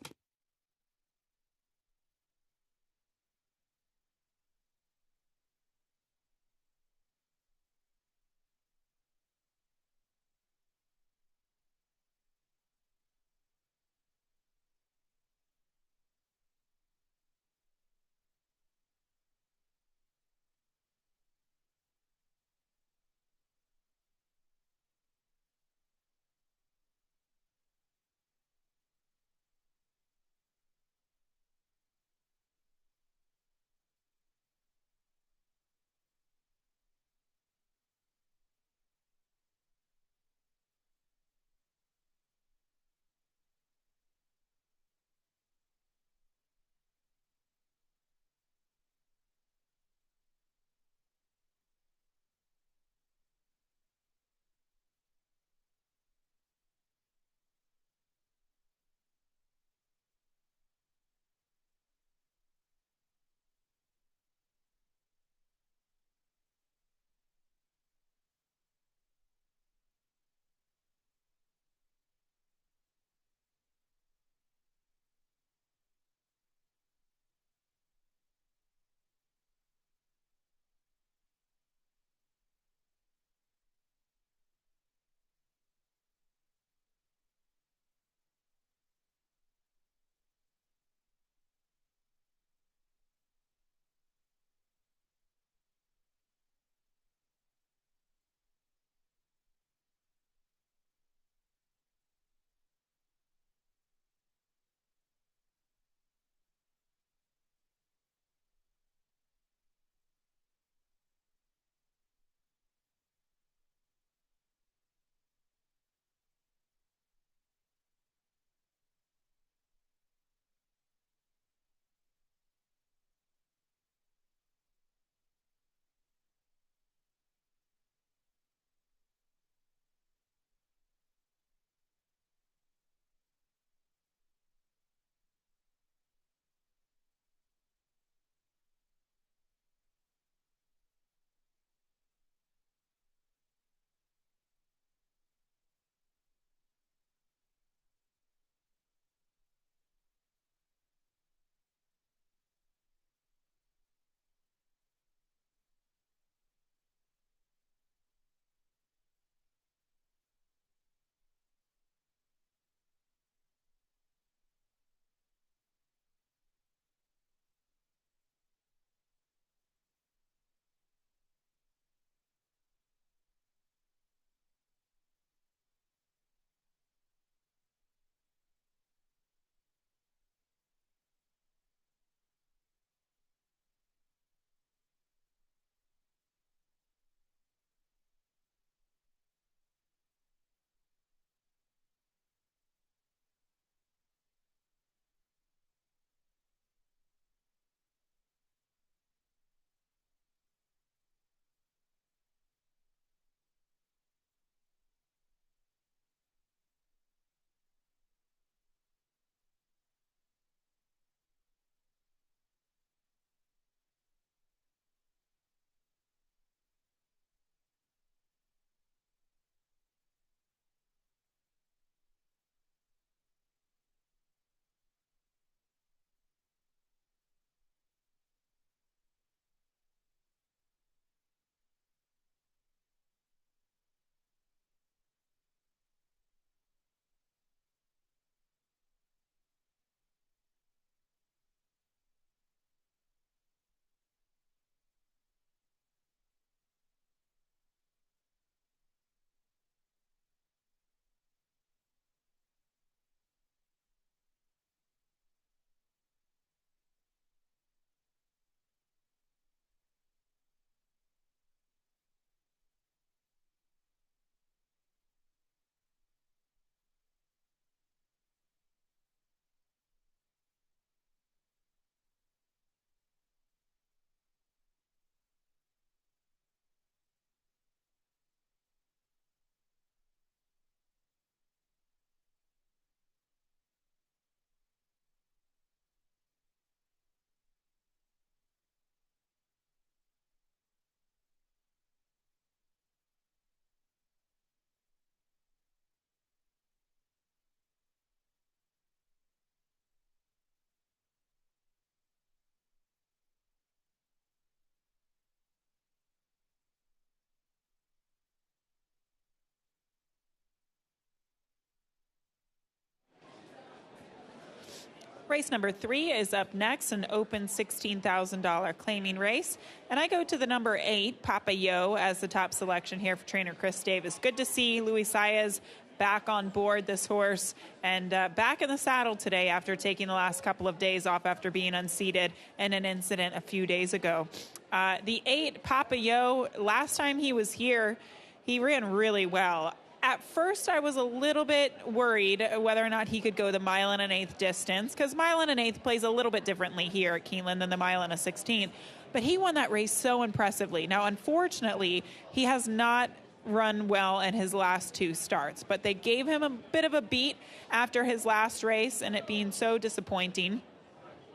Race number 3 is up next, an open $16,000 claiming race. And I go to the number 8, Papa Yo, as the top selection here for trainer Chris Davis. Good to see Luis Saez back on board this horse and back in the saddle today after taking the last couple of days off after being unseated in an incident a few days ago. The 8, Papa Yo, last time he was here, he ran really well. At first, I was a little bit worried whether or not he could go the mile and an eighth distance, because mile and an eighth plays a little bit differently here at Keeneland than the mile and a 16th. But he won that race so impressively. Now, unfortunately, he has not run well in his last 2 starts, but they gave him a bit of a beat after his last race and it being so disappointing.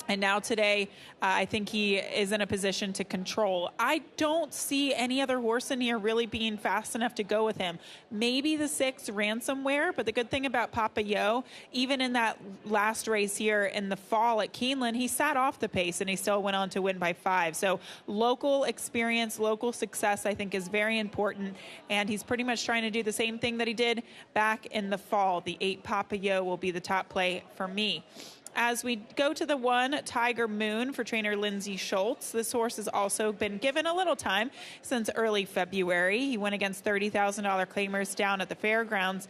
And now today, I think he is in a position to control. I don't see any other horse in here really being fast enough to go with him. Maybe the 6, Ransomware, but the good thing about Papa Yo, even in that last race here in the fall at Keeneland, he sat off the pace and he still went on to win by 5. So local experience, local success, I think is very important. And he's pretty much trying to do the same thing that he did back in the fall. The 8, Papa Yo, will be the top play for me. As we go to the 1, Tiger Moon for trainer Lindsay Schultz. This horse has also been given a little time since early February. He went against $30,000 claimers down at the fairgrounds.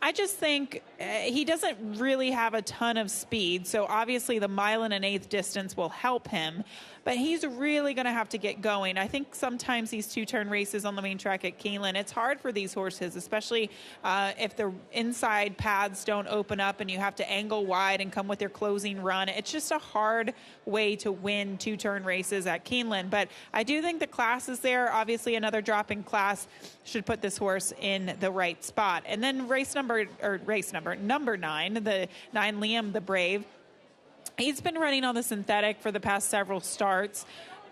I just think he doesn't really have a ton of speed, so obviously the mile and an eighth distance will help him, but he's really going to have to get going. I think sometimes these 2-turn races on the main track at Keeneland, it's hard for these horses, especially if the inside paths don't open up and you have to angle wide and come with your closing run. It's just a hard way to win 2-turn races at Keeneland, but I do think the class is there. Obviously, another drop in class should put this horse in the right spot. And then number 9, the 9, Liam the Brave. He's been running on the synthetic for the past several starts,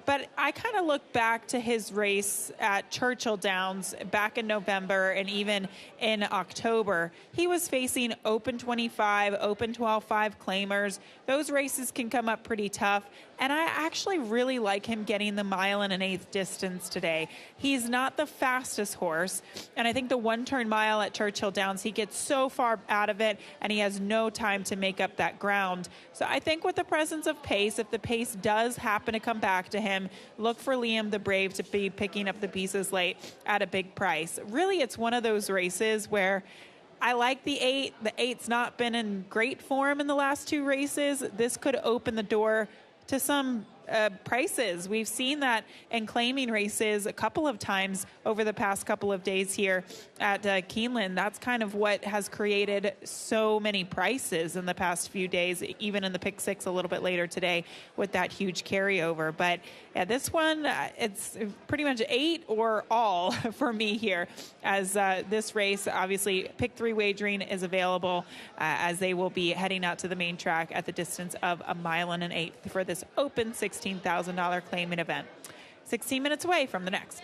but I kind of look back to his race at Churchill Downs back in November and even in October. He was facing open 25, open 12-5 claimers. Those races can come up pretty tough, and I actually really like him getting the mile and an eighth distance today. He's not the fastest horse, and I think the 1-turn mile at Churchill Downs, he gets so far out of it, and he has no time to make up that ground. So I think with the presence of pace, if the pace does happen to come back to him, look for Liam the Brave to be picking up the pieces late at a big price. Really, it's one of those races where I like the 8. The 8's not been in great form in the last 2 races. This could open the door to some prices. We've seen that in claiming races a couple of times over the past couple of days here at Keeneland. That's kind of what has created so many prices in the past few days, even in the pick 6 a little bit later today with that huge carryover. But yeah, this one, it's pretty much 8 or all for me here, as this race, obviously pick 3 wagering is available as they will be heading out to the main track at the distance of a mile and an eighth for this open $16,000 claiming event. 16 minutes away from the next.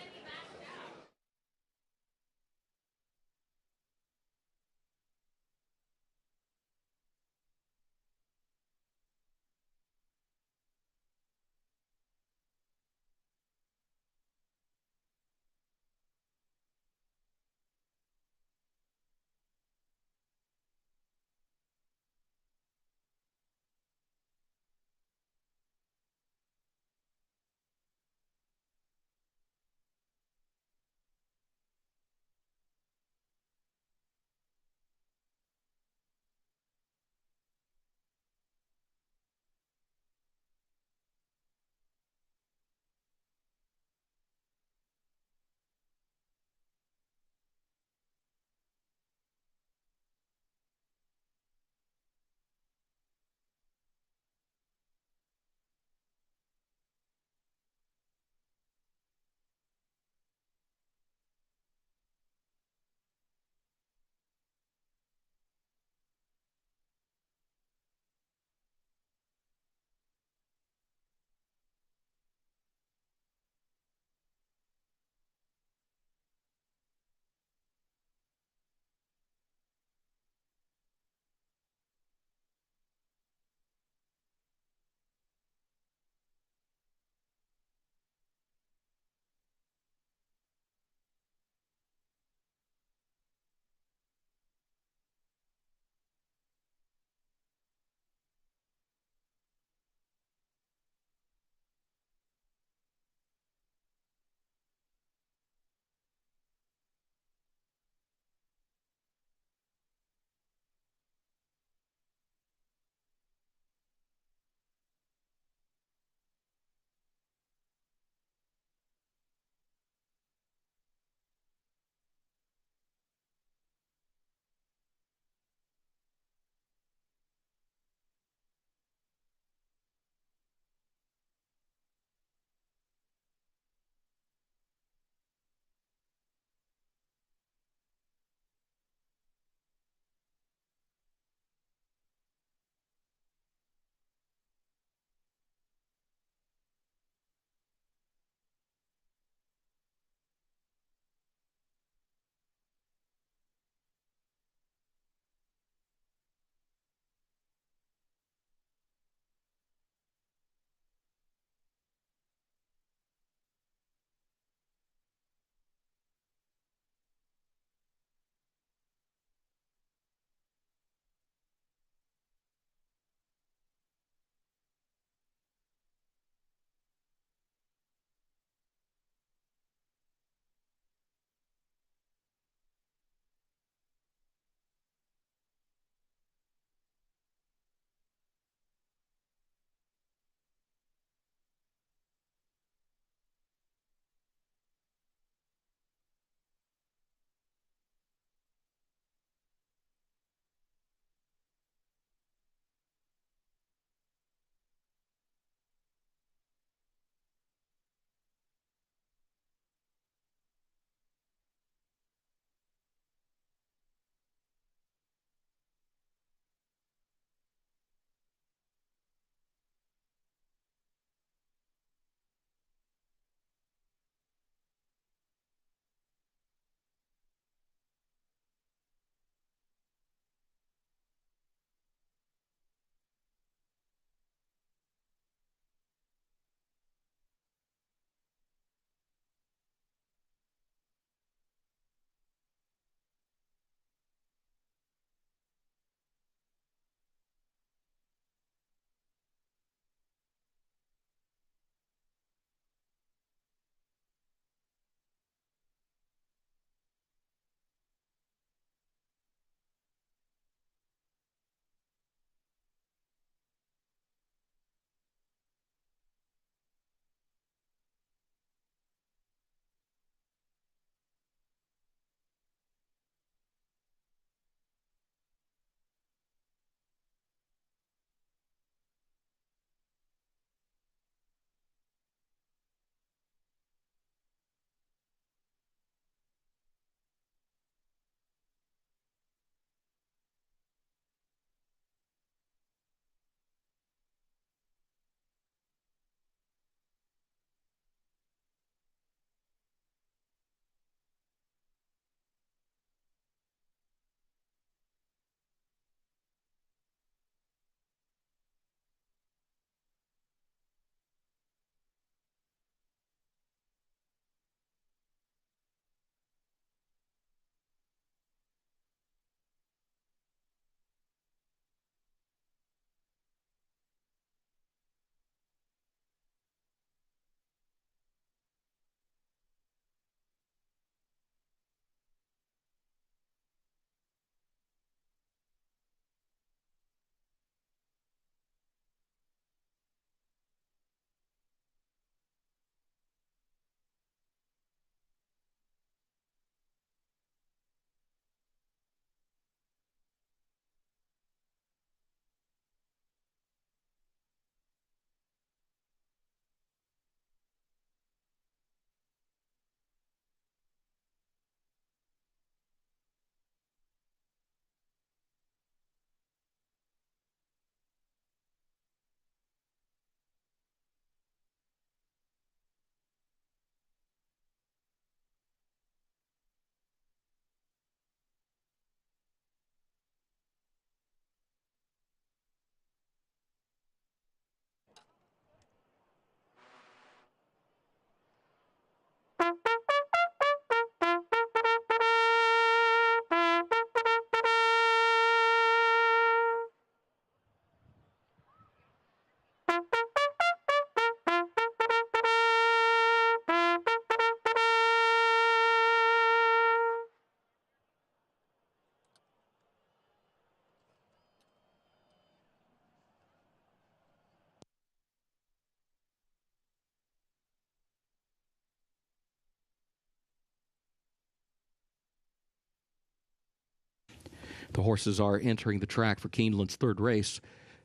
The horses are entering the track for Keeneland's third race.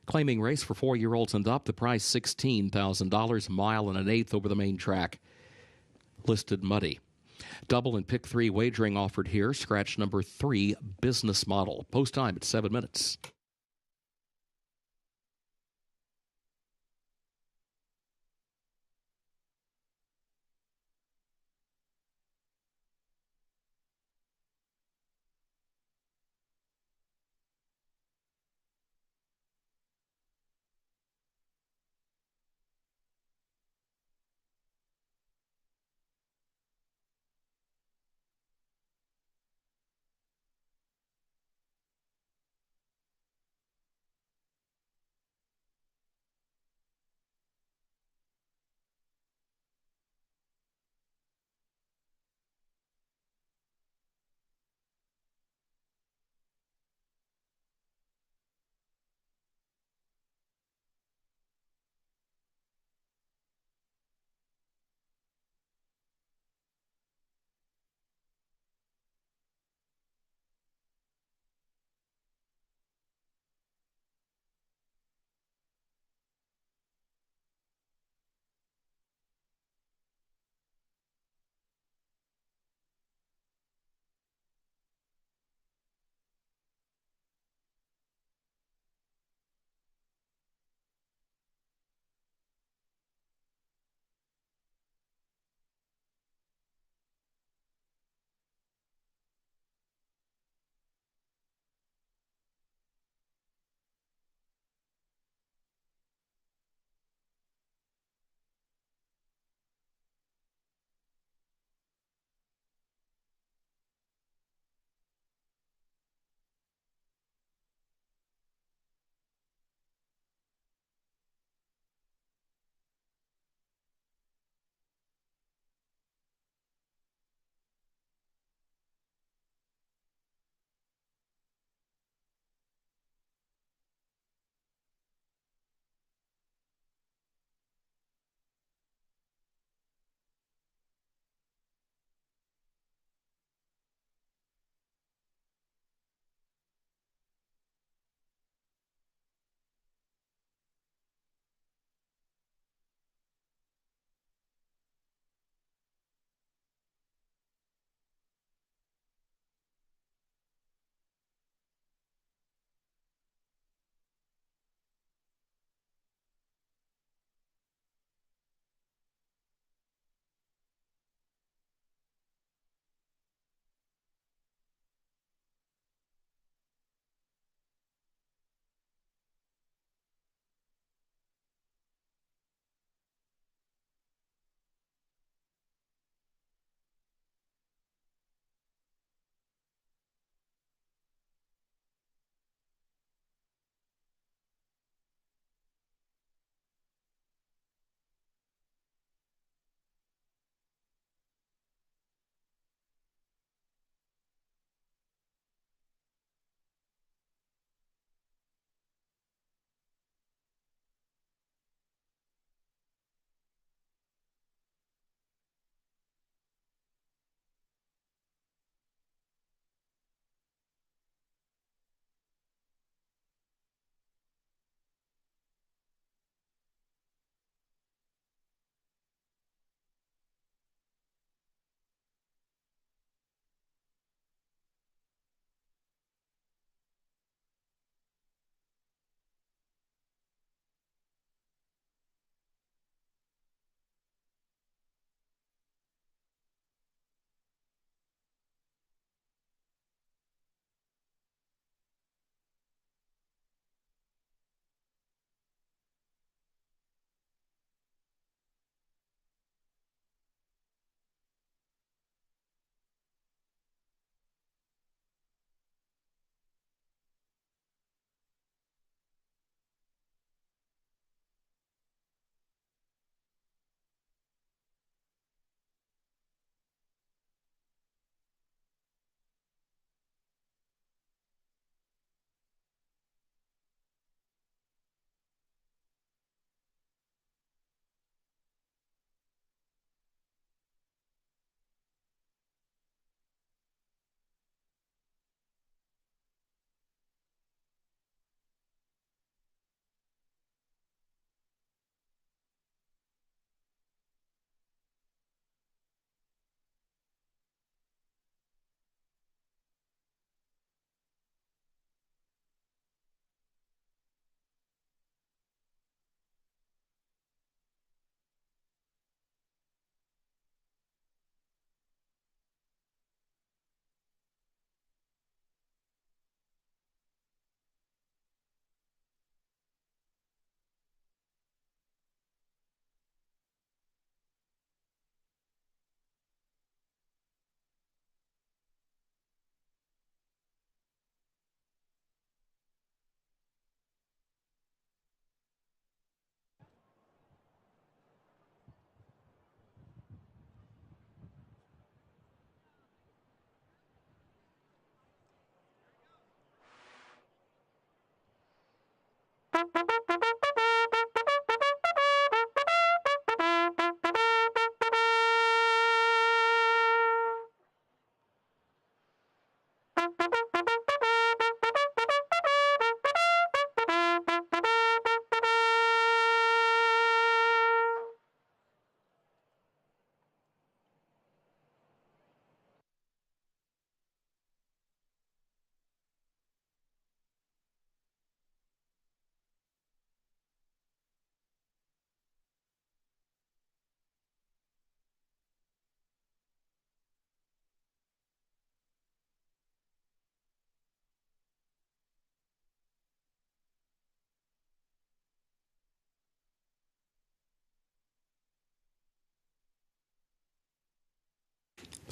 Claiming race for 4-year-olds and up, the price $16,000, a mile and an eighth over the main track. Listed muddy. Double and pick 3 wagering offered here. Scratch number 3, business model. Post time at 7 minutes.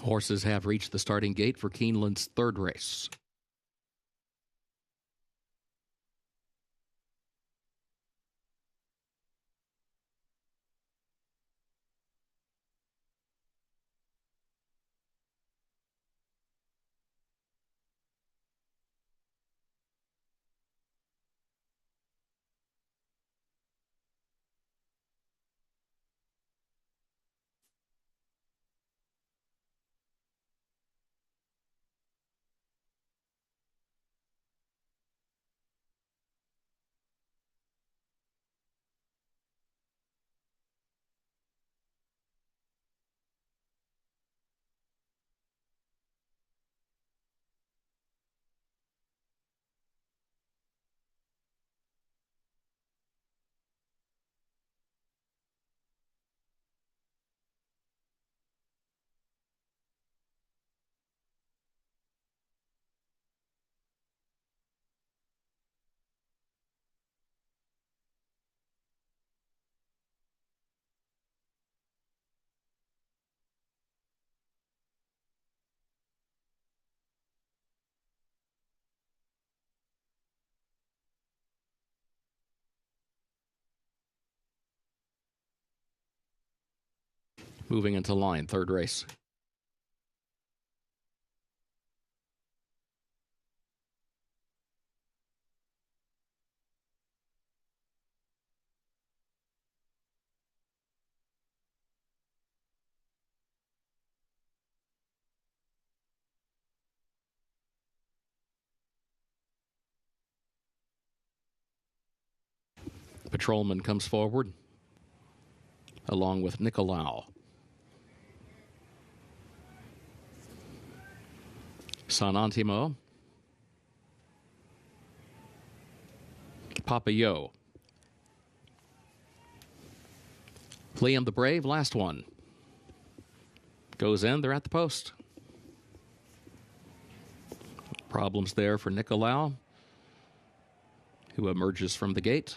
Horses have reached the starting gate for Keeneland's third race. Moving into line, third race. Patrolman comes forward, along with Nicolau. San Antimo. Papillot. Liam the Brave, last one. Goes in, they're at the post. Problems there for Nicolau, who emerges from the gate.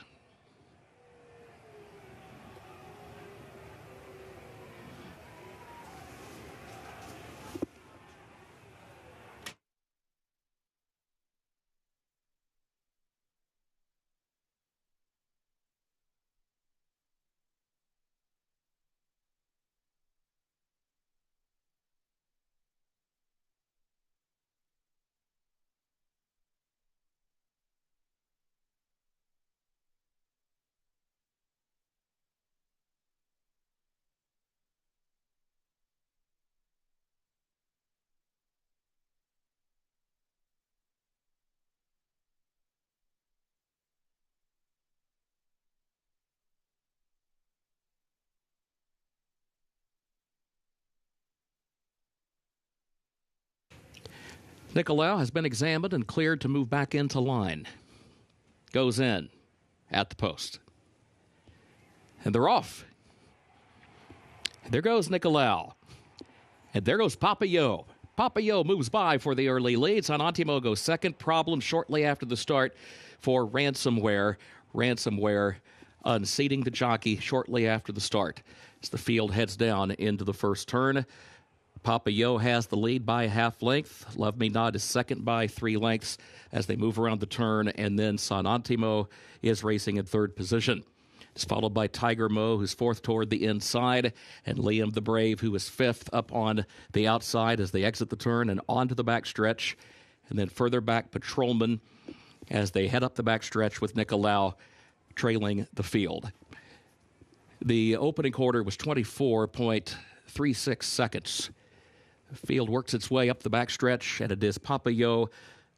Nicolau has been examined and cleared to move back into line. Goes in at the post. And they're off. There goes Nicolau. And there goes Papillot. Papillot moves by for the early lead. San Antimo goes second. Problem shortly after the start for Ransomware. Ransomware unseating the jockey shortly after the start as the field heads down into the first turn. Papillot has the lead by a half length. Love Me Not is second by 3 lengths as they move around the turn. And then San Antimo is racing in third position. It's followed by Tiger Mo, who's fourth toward the inside, and Liam the Brave, who is fifth up on the outside as they exit the turn and onto the backstretch. And then further back, Patrolman, as they head up the backstretch with Nicolau trailing the field. The opening quarter was 24.36 seconds. The field works its way up the backstretch, and it is Papillot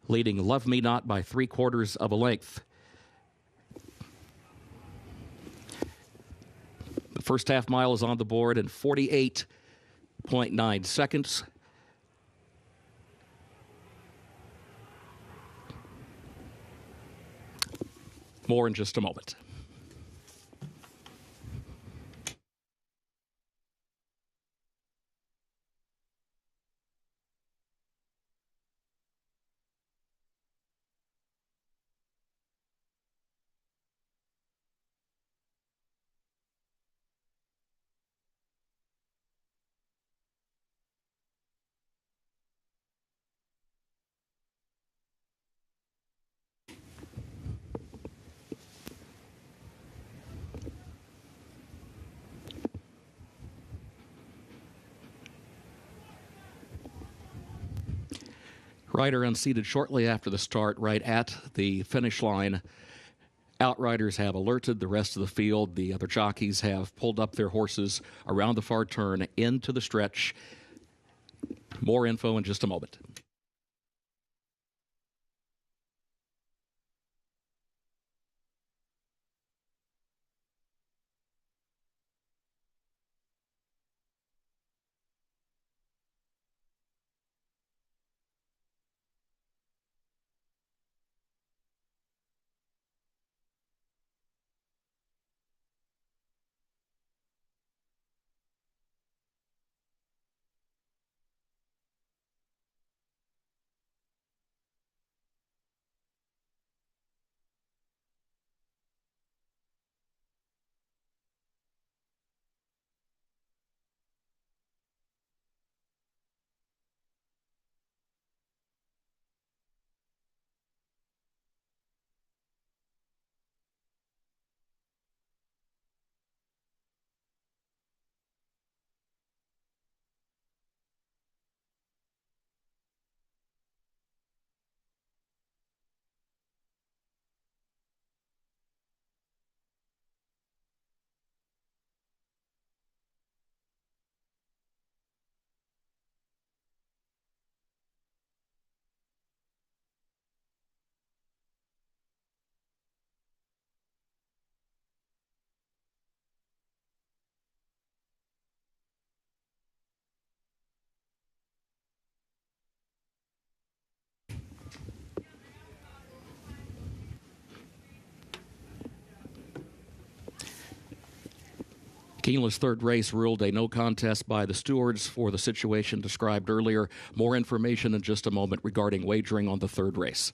leading Love Me Not by 3/4 of a length. The first half mile is on the board in 48.9 seconds. More in just a moment. Rider unseated shortly after the start, right at the finish line. Outriders have alerted the rest of the field. The other jockeys have pulled up their horses around the far turn into the stretch. More info in just a moment. Keeneland's third race ruled a no contest by the stewards for the situation described earlier. More information in just a moment regarding wagering on the third race.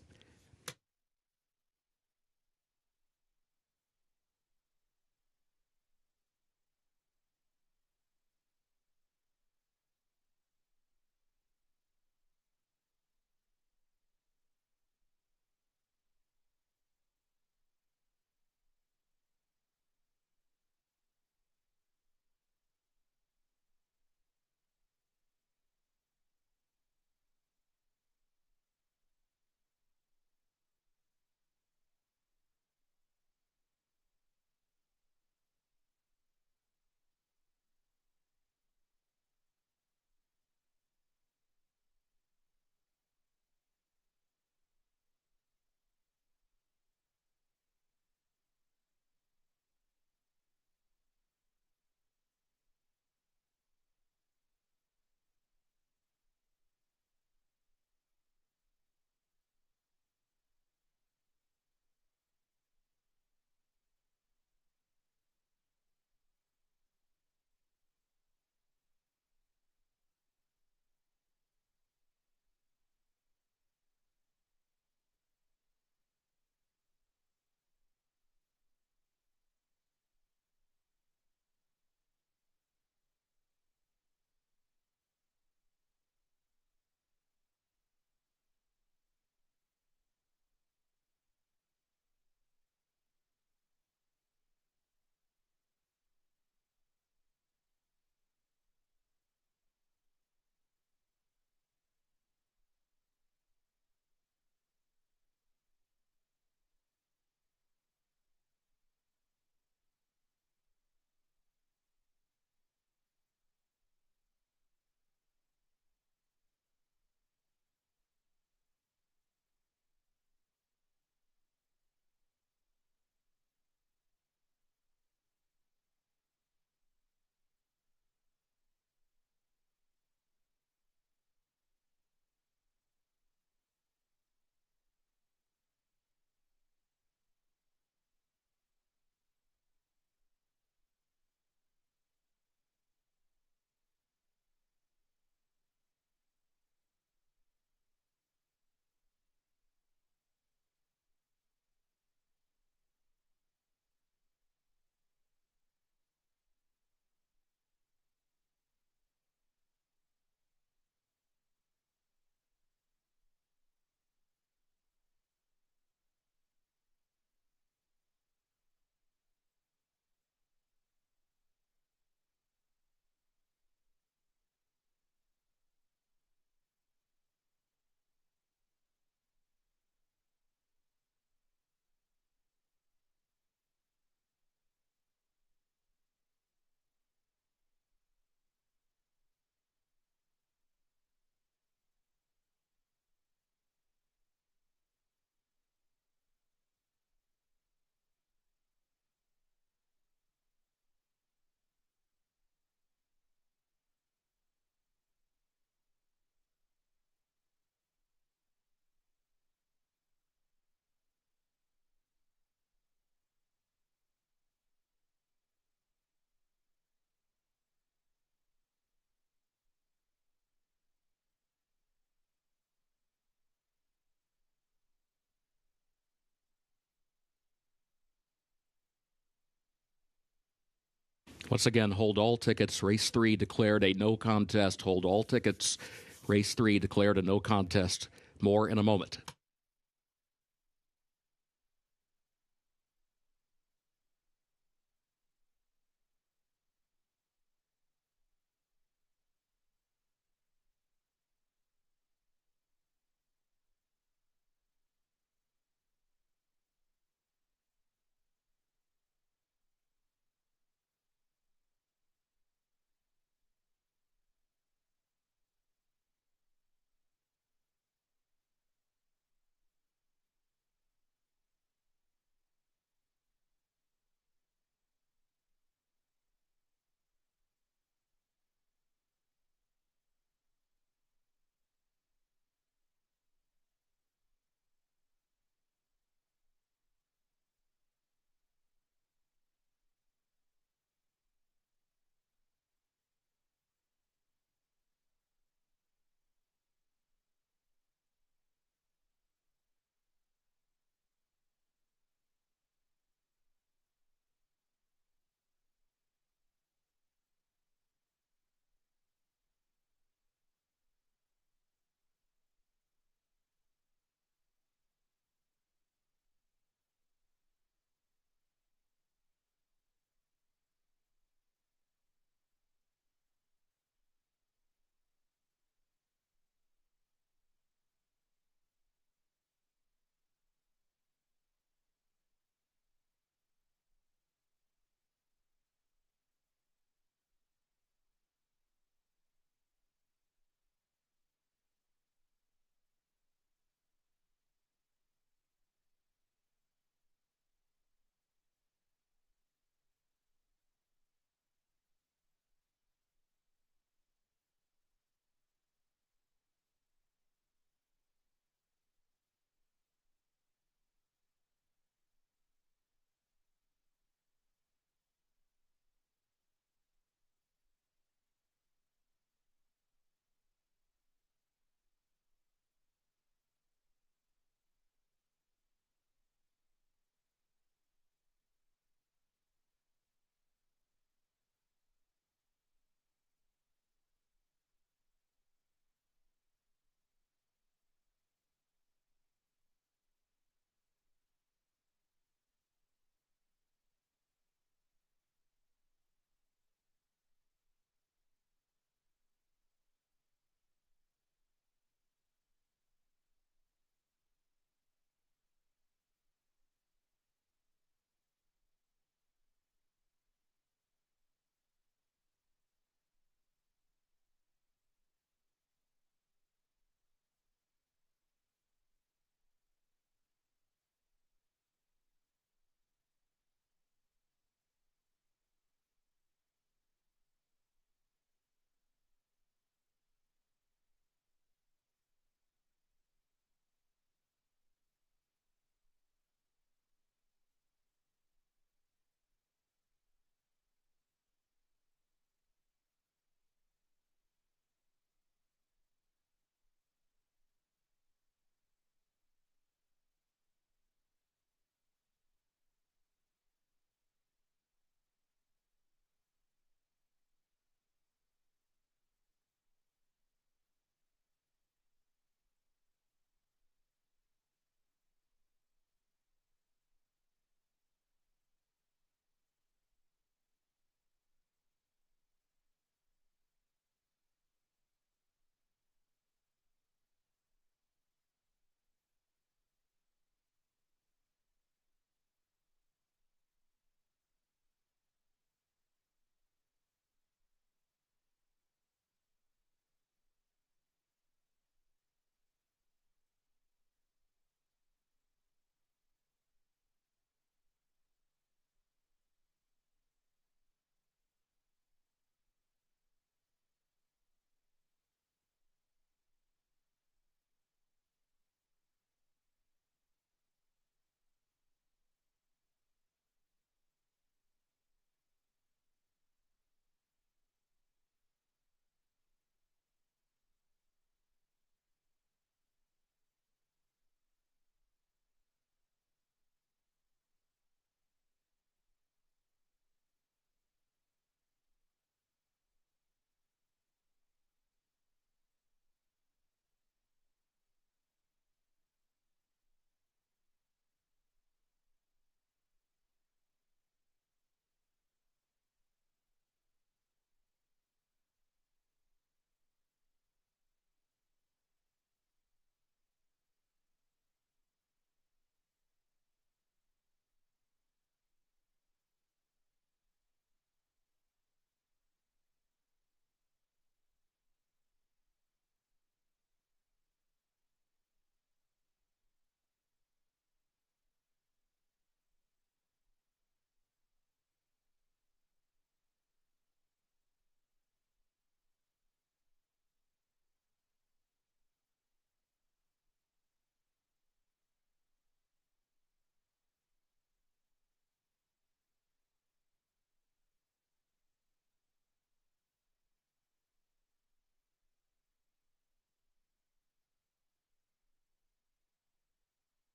Once again, hold all tickets. Race 3 declared a no contest. Hold all tickets. Race 3 declared a no contest. More in a moment.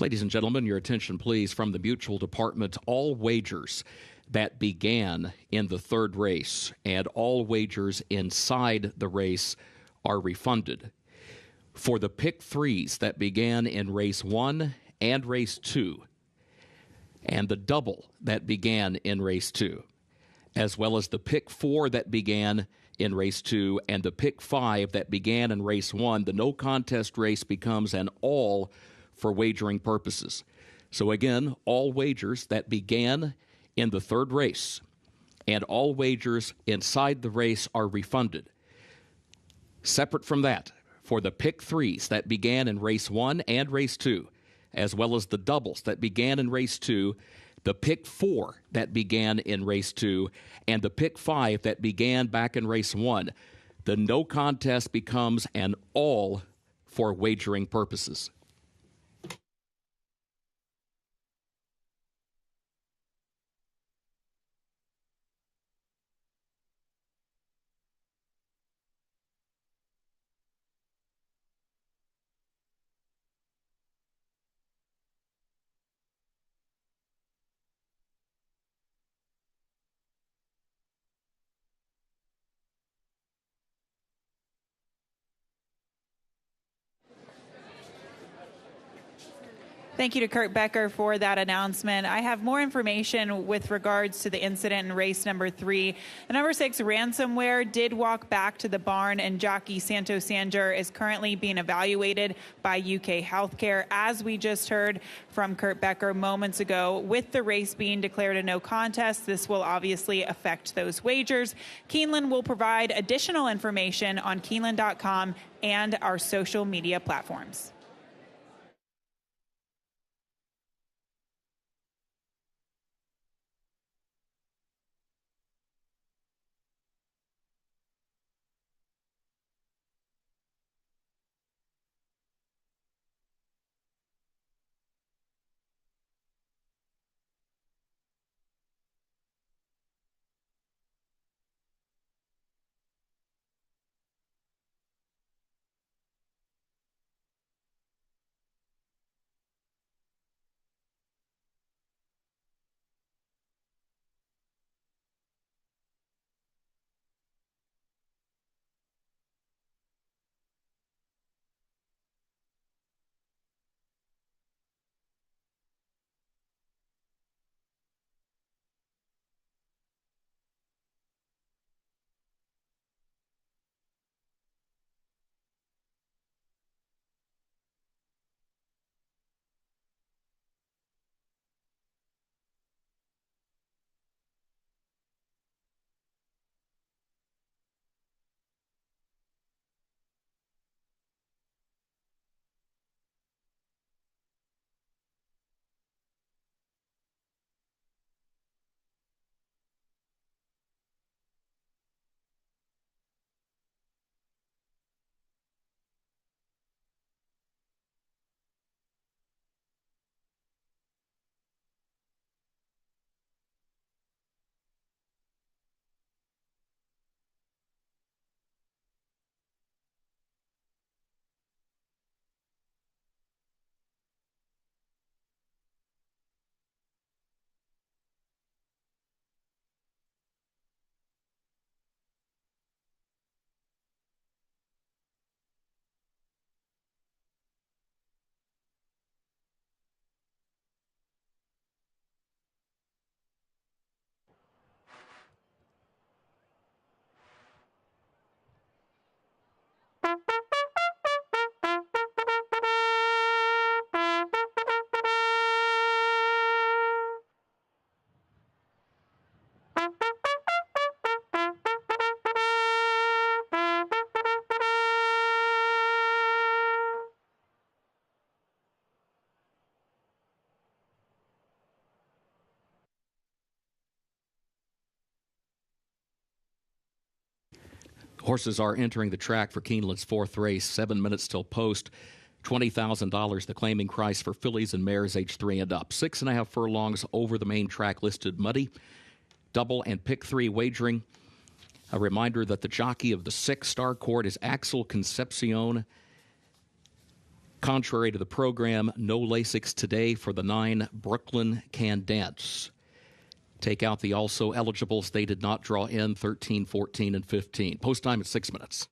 Ladies and gentlemen, your attention, please, from the Mutual Department. All wagers that began in the third race and all wagers inside the race are refunded. For the pick threes that began in race 1 and race 2, and the double that began in race 2, as well as the pick 4 that began in race 2 and the pick 5 that began in race 1, the no contest race becomes an all for wagering purposes. So again, all wagers that began in the third race and all wagers inside the race are refunded. Separate from that, for the pick threes that began in race 1 and race 2, as well as the doubles that began in race 2, the pick 4 that began in race 2, and the pick 5 that began back in race 1, the no contest becomes an all for wagering purposes. Thank you to Kurt Becker for that announcement. I have more information with regards to the incident in race number 3. The number 6 ransomware did walk back to the barn, and jockey Santo Sanger is currently being evaluated by UK Healthcare, as we just heard from Kurt Becker moments ago. With the race being declared a no contest, this will obviously affect those wagers. Keeneland will provide additional information on Keeneland.com and our social media platforms. Horses are entering the track for Keeneland's fourth race. 7 minutes till post. $20,000, the claiming price for fillies and mares age 3 and up. 6.5 furlongs over the main track listed muddy. Double and pick 3 wagering. A reminder that the jockey of the 6 star court is Axel Concepcion. Contrary to the program, no Lasix today for the 9 Brooklyn Can Dance. Take out the also eligibles. They did not draw in 13, 14, and 15. Post time at 6 minutes.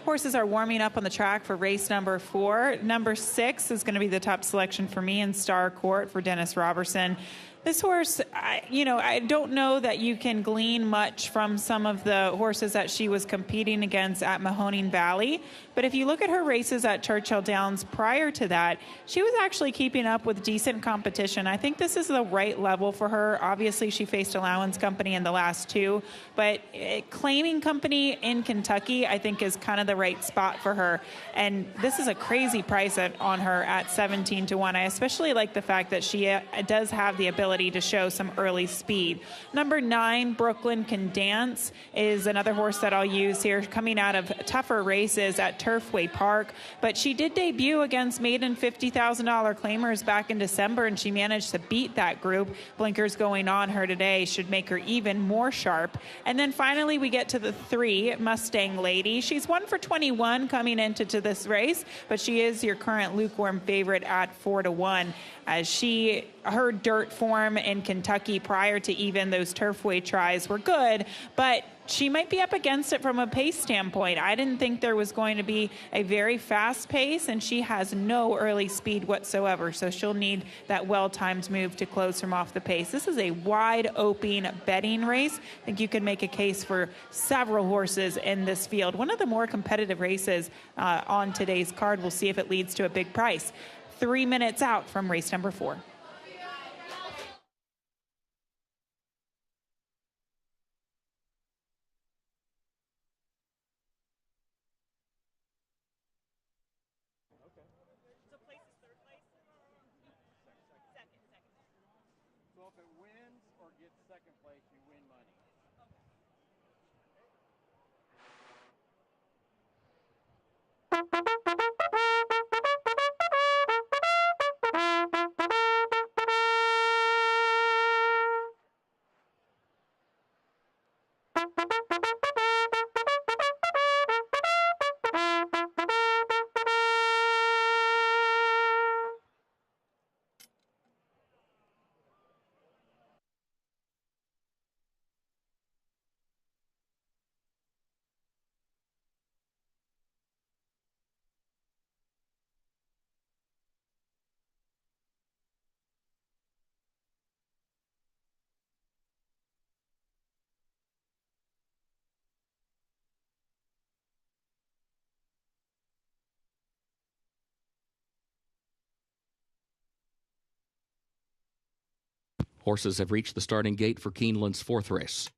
Horses are warming up on the track for race number 4. Number 6 is going to be the top selection for me in Star Court for Dennis Robertson. This horse, I don't know that you can glean much from some of the horses that she was competing against at Mahoning Valley. But if you look at her races at Churchill Downs prior to that, she was actually keeping up with decent competition. I think this is the right level for her. Obviously, she faced Allowance Company in the last 2. But Claiming Company in Kentucky, I think, is kind of the right spot for her. And this is a crazy price on her at 17-1. I especially like the fact that she does have the ability to show some early speed. Number 9, Brooklyn Can Dance, is another horse that I'll use here, coming out of tougher races at Turfway Park. But she did debut against maiden $50,000 claimers back in December, and she managed to beat that group. Blinkers going on her today should make her even more sharp. And then finally, we get to the 3, Mustang Lady. She's 1 for 21 coming into this race, but she is your current lukewarm favorite at 4-1. As her dirt form in Kentucky prior to even those Turfway tries were good, but she might be up against it from a pace standpoint. I didn't think there was going to be a very fast pace, and she has no early speed whatsoever, so she'll need that well-timed move to close from off the pace. This is a wide-open betting race. I think you can make a case for several horses in this field. One of the more competitive races on today's card. We'll see if it leads to a big price. 3 minutes out from race number 4. So if it wins or gets second place, you win money. Horses have reached the starting gate for Keeneland's 4th race.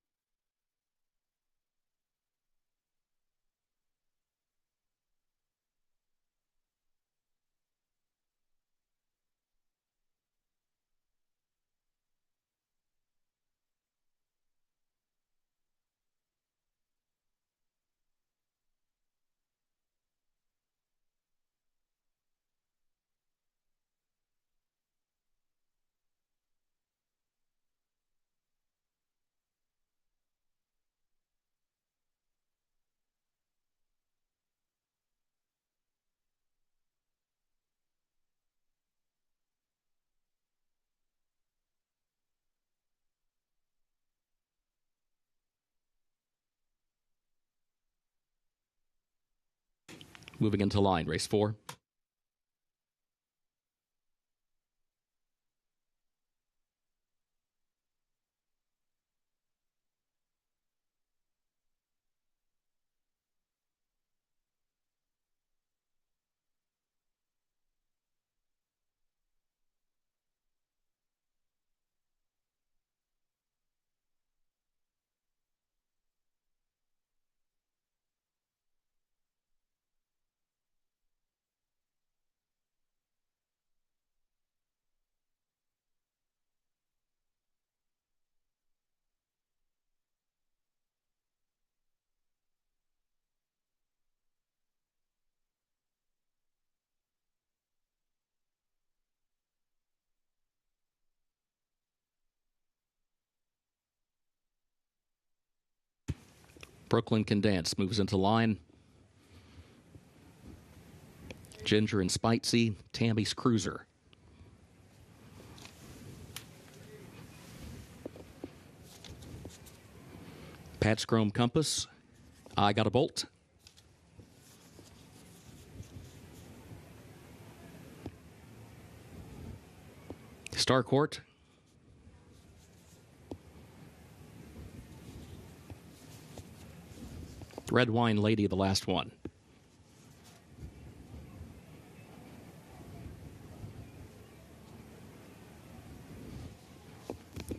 Moving into line, race 4. Brooklyn Can Dance moves into line. Ginger and Spicy, Tammy's Cruiser. Pat's Chrome Compass, I Got a Bolt. Starcourt. Red Wine Lady, the last one.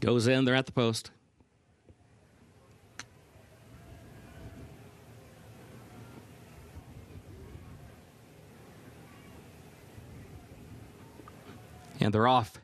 Goes in, they're at the post. And they're off.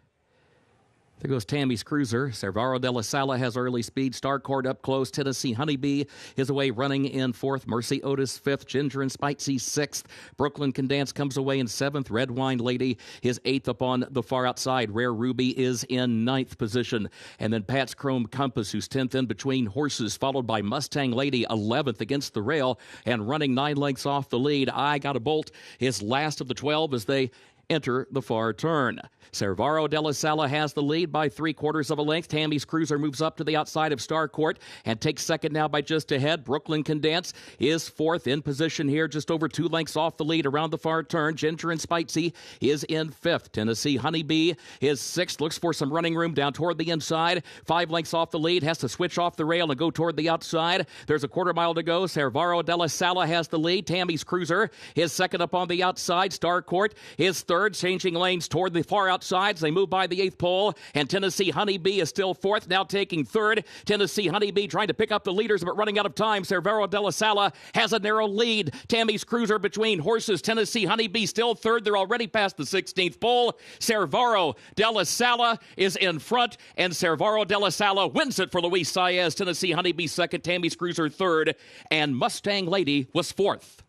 There goes Tammy's Cruiser. Cervaro de la Sala has early speed. Starcourt up close. Tennessee Honeybee is away running in 4th. Mercy Otis 5th. Ginger and Spicy 6th. Brooklyn Can Dance comes away in 7th. Red Wine Lady is 8th up on the far outside. Rare Ruby is in 9th position. And then Pat's Chrome Compass, who's 10th in between horses, followed by Mustang Lady 11th against the rail and running 9 lengths off the lead. I Got a Bolt is last of the 12 as they enter the far turn. Cervaro de la Sala has the lead by 3/4 of a length. Tammy's Cruiser moves up to the outside of Starcourt and takes second now by just ahead. Brooklyn Can Dance is 4th in position here, just over 2 lengths off the lead around the far turn. Ginger and Spicy is in 5th. Tennessee Honeybee is 6th. Looks for some running room down toward the inside. 5 lengths off the lead. Has to switch off the rail and go toward the outside. There's a 1/4 mile to go. Cervaro de la Sala has the lead. Tammy's Cruiser is second up on the outside. Starcourt is 3rd, changing lanes toward the far outside. They move by the 8th pole, and Tennessee Honeybee is still 4th, now taking 3rd. Tennessee Honeybee trying to pick up the leaders, but running out of time. Cervaro de la Sala has a narrow lead. Tammy's Cruiser between horses. Tennessee Honeybee still 3rd. They're already past the 16th pole. Cervaro de la Sala is in front, and Cervaro de la Sala wins it for Luis Saez. Tennessee Honeybee 2nd, Tammy's Cruiser 3rd, and Mustang Lady was 4th.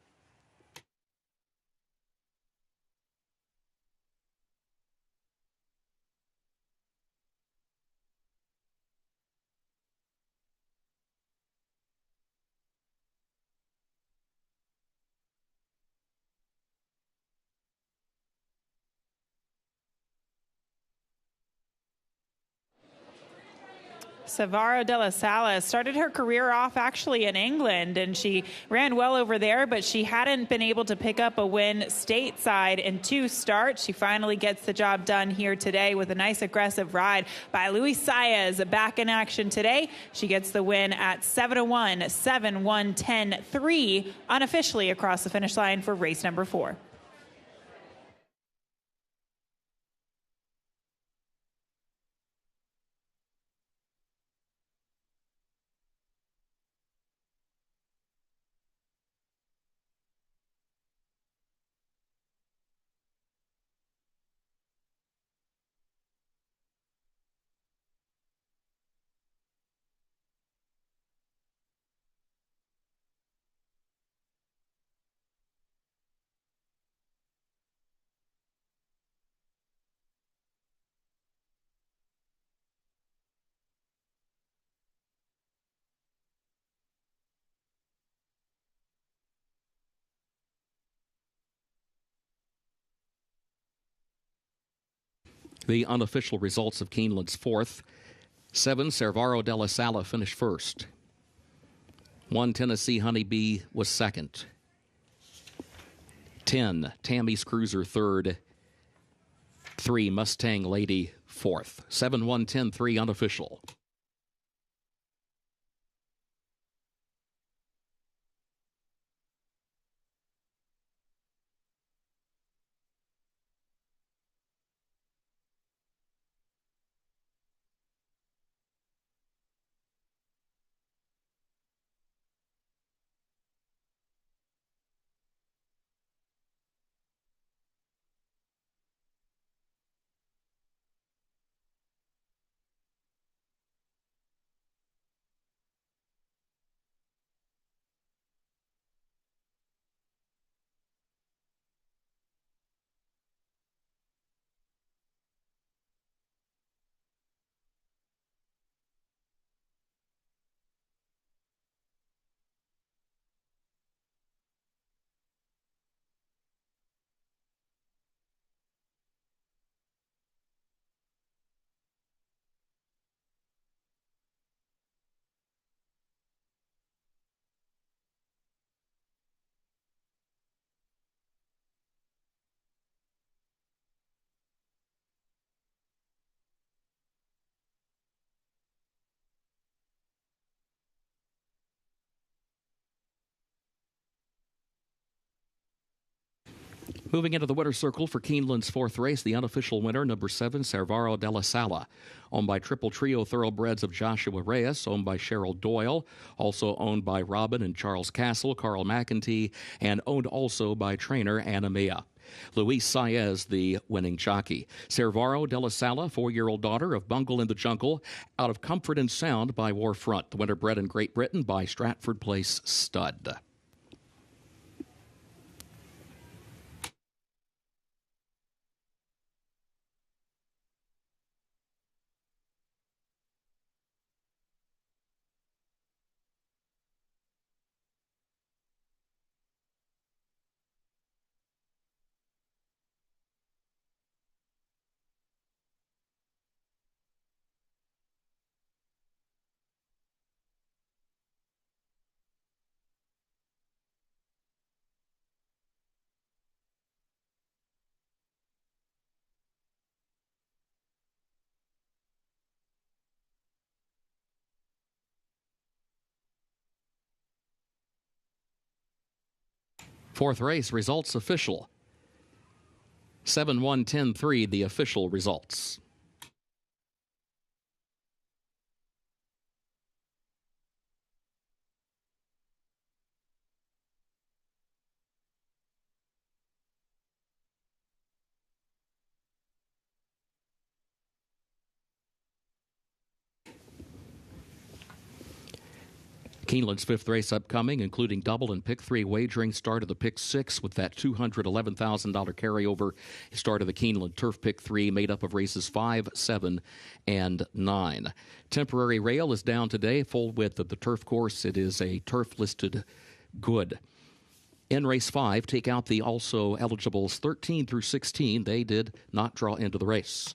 Cervaro de la Sala started her career off actually in England, and she ran well over there, but she hadn't been able to pick up a win stateside in 2 starts. She finally gets the job done here today with a nice aggressive ride by Luis Saez back in action today. She gets the win at 7-1, 7-1, 10-3 unofficially across the finish line for race number 4. The unofficial results of Keeneland's fourth. 7, Cervaro de la Sala finished first. 1, Tennessee Honeybee was second. 10, Tammy's Cruiser third. 3, Mustang Lady fourth. 7, 1, 10, 3 unofficial. Moving into the winner's circle for Keeneland's fourth race, the unofficial winner, number 7, Cervaro de la Sala, owned by Triple Trio Thoroughbreds of Joshua Reyes, owned by Cheryl Doyle, also owned by Robin and Charles Castle, Carl McEntee, and owned also by trainer Anna Mia. Luis Saez, the winning jockey. Cervaro de la Sala, 4-year-old daughter of Bungle in the Jungle, out of Comfort and Sound by Warfront. The winner bred in Great Britain by Stratford Place Stud. Fourth race, results official. 7, 1, 10, 3, the official results. Keeneland's fifth race upcoming, including double and pick 3 wagering. Start of the pick 6 with that $211,000 carryover. Start of the Keeneland Turf Pick 3 made up of races 5, 7, and 9. Temporary rail is down today. Full width of the turf course. It is a turf listed good. In race 5, take out the also eligibles 13 through 16. They did not draw into the race.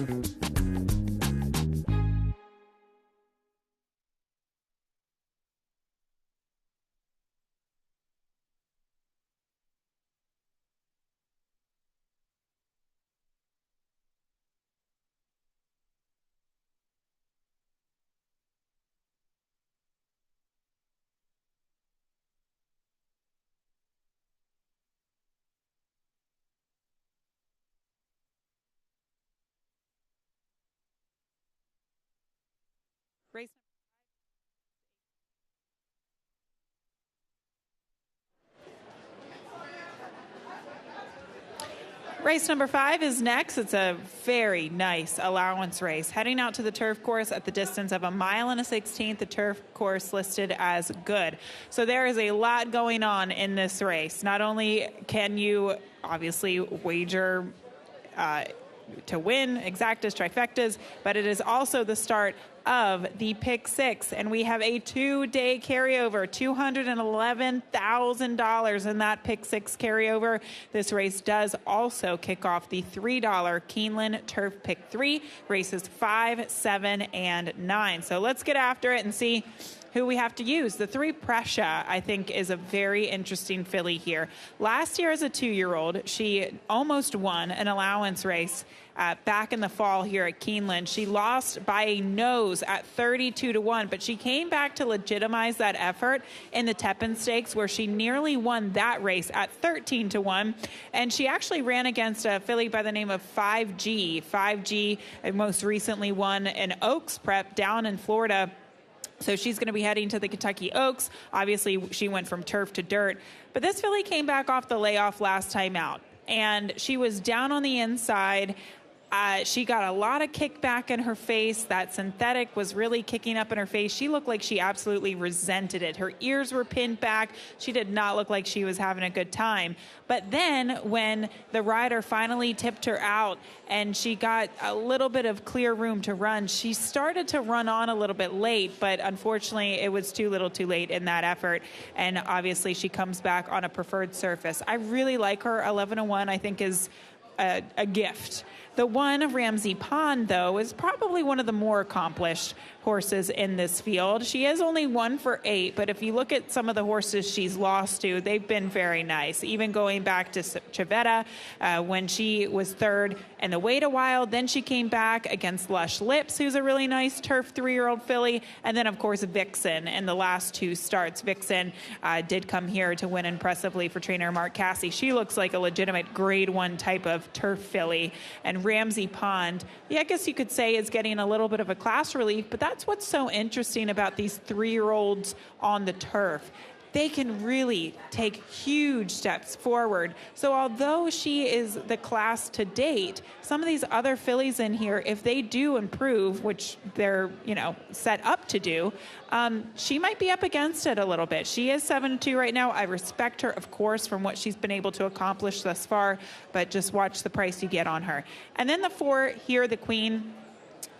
Race Race number 5 is next. It's a very nice allowance race. Heading out to the turf course at the distance of 1 1/16 miles, the turf course listed as good. So there is a lot going on in this race. Not only can you obviously wager to win exactas, trifectas, but it is also the start of the Pick 6, and we have a 2-day carryover, $211,000 in that Pick 6 carryover. This race does also kick off the $3 Keeneland Turf Pick 3, races 5, 7, and 9. So let's get after it and see who we have to use. The 3 Prussia, I think, is a very interesting filly here. Last year as a 2-year-old, she almost won an allowance race back in the fall here at Keeneland. She lost by a nose at 32-1, but she came back to legitimize that effort in the Tepin Stakes, where she nearly won that race at 13-1. And she actually ran against a filly by the name of 5G. 5G most recently won an Oaks Prep down in Florida. So she's going to be heading to the Kentucky Oaks. Obviously, she went from turf to dirt. But this filly came back off the layoff last time out, and she was down on the inside. She got a lot of kickback in her face. That synthetic was really kicking up in her face. She looked like she absolutely resented it. Her ears were pinned back. She did not look like she was having a good time. But then when the rider finally tipped her out and she got a little bit of clear room to run, she started to run on a little bit late, but unfortunately it was too little too late in that effort. And obviously she comes back on a preferred surface. I really like her. 11-1, I think, is a gift. The one, Ramsey Pond, though, is probably one of the more accomplished horses in this field. She is only 1 for 8, but if you look at some of the horses she's lost to, they've been very nice. Even going back to Chavetta when she was 3rd in the Wait a While. Then she came back against Lush Lips, who's a really nice turf 3-year-old filly. And then, of course, Vixen in the last 2 starts. Vixen did come here to win impressively for trainer Mark Casse. She looks like a legitimate grade 1 type of turf filly. And Ramsey Pond, I guess you could say, is getting a little bit of a class relief, but that's what's so interesting about these 3-year-olds on the turf. They can really take huge steps forward. So although she is the class to date, some of these other fillies in here, if they do improve, which they're, set up to do, she might be up against it a little bit. She is 7-2 right now. I respect her, of course, from what she's been able to accomplish thus far, but just watch the price you get on her. And then the 4 here, the Queen,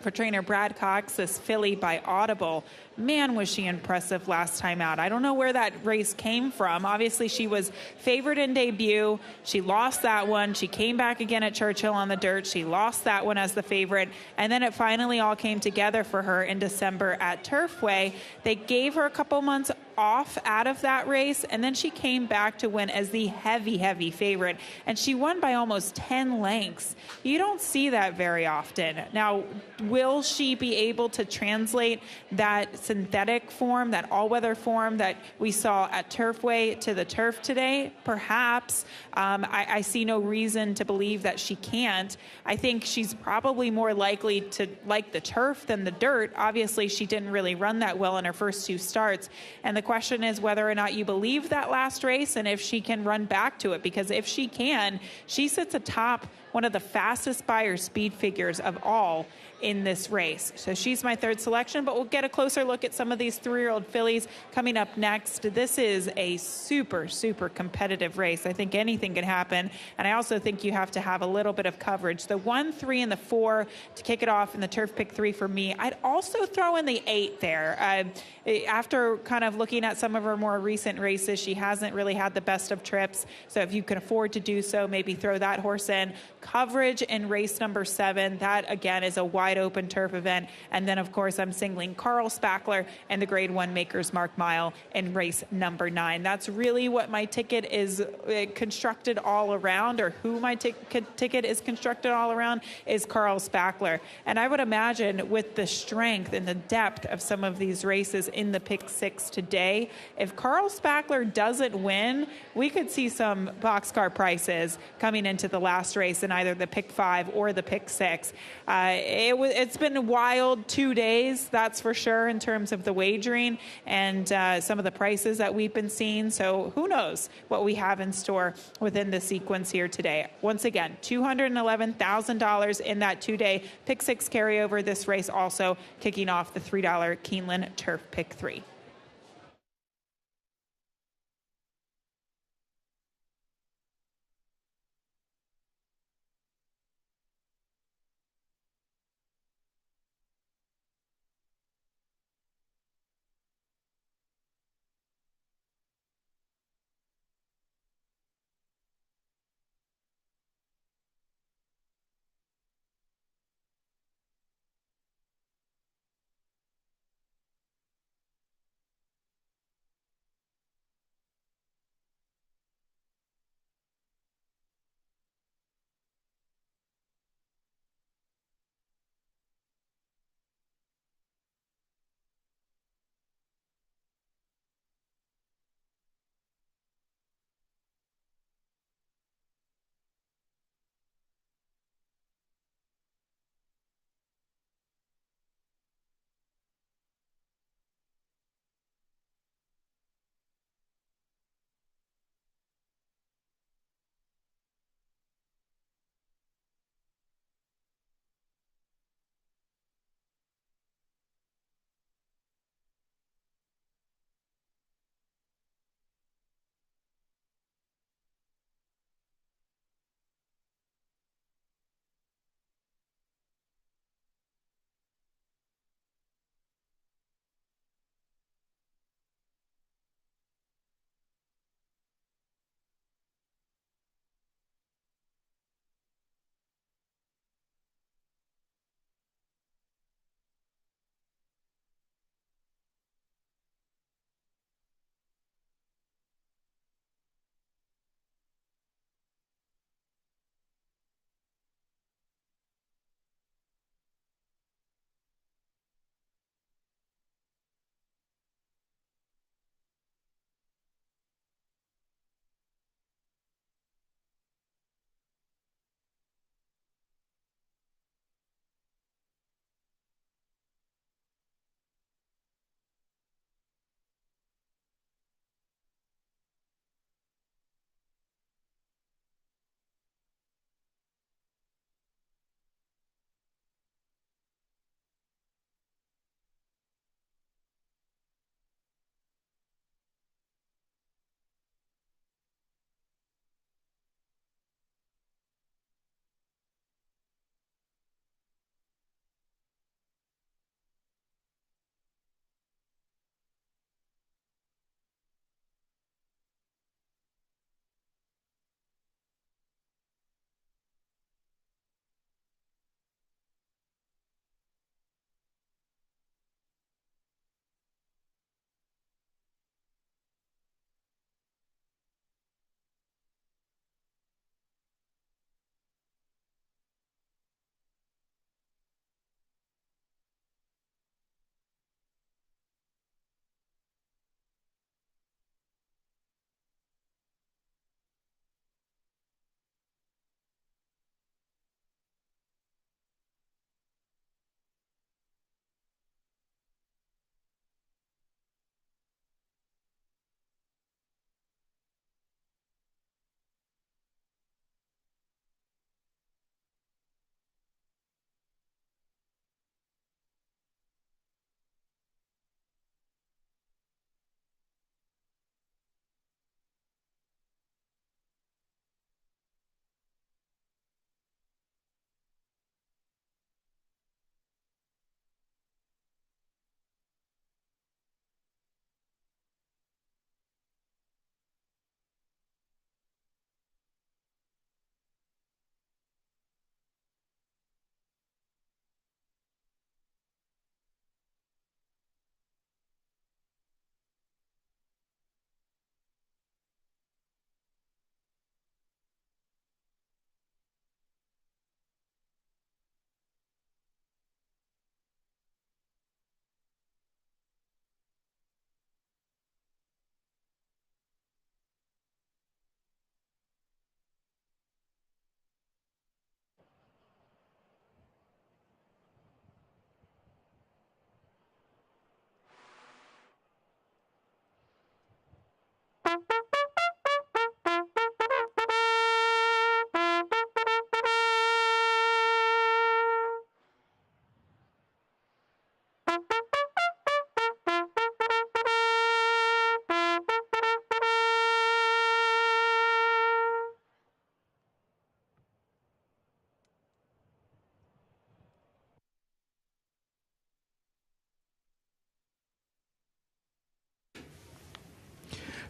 for trainer Brad Cox, this filly by Audible. Man, was she impressive last time out. I don't know where that race came from. Obviously, she was favored in debut. She lost that one. She came back again at Churchill on the dirt. She lost that one as the favorite. And then it finally all came together for her in December at Turfway. They gave her a couple months off out of that race, and then she came back to win as the heavy favorite, and she won by almost 10 lengths. You don't see that very often. Now, will she be able to translate that synthetic form, that all-weather form that we saw at Turfway to the turf today? Perhaps. I see no reason to believe that she can't. I think she's probably more likely to like the turf than the dirt. Obviously, she didn't really run that well in her first 2 starts, and the question is whether or not you believe that last race and if she can run back to it, because if she can, she sits atop one of the fastest Beyer speed figures of all in this race. So she's my 3rd selection, but we'll get a closer look at some of these 3-year-old fillies coming up next. This is a super competitive race. I think anything can happen, and I also think you have to have a little bit of coverage. The 1, 3, and the 4 to kick it off in the Turf Pick 3 for me. I'd also throw in the 8 there. After kind of looking at some of her more recent races, she hasn't really had the best of trips, so if you can afford to do so, maybe throw that horse in. coverage in race number 7. That, again, is a wide open turf event. And then, of course, I'm singling Carl Spackler and the Grade 1 Maker's Mark Mile in race number 9. That's really what my ticket is constructed all around, or who my ticket is constructed all around, is Carl Spackler. And I would imagine with the strength and the depth of some of these races in the pick 6 today, if Carl Spackler doesn't win, we could see some boxcar prices coming into the last race in either the pick 5 or the pick 6. It's been a wild 2 days, that's for sure, in terms of the wagering and some of the prices that we've been seeing. So who knows what we have in store within the sequence here today. Once again, $211,000 in that 2-day pick 6 carryover. This race also kicking off the $3 Keeneland Turf Pick 3.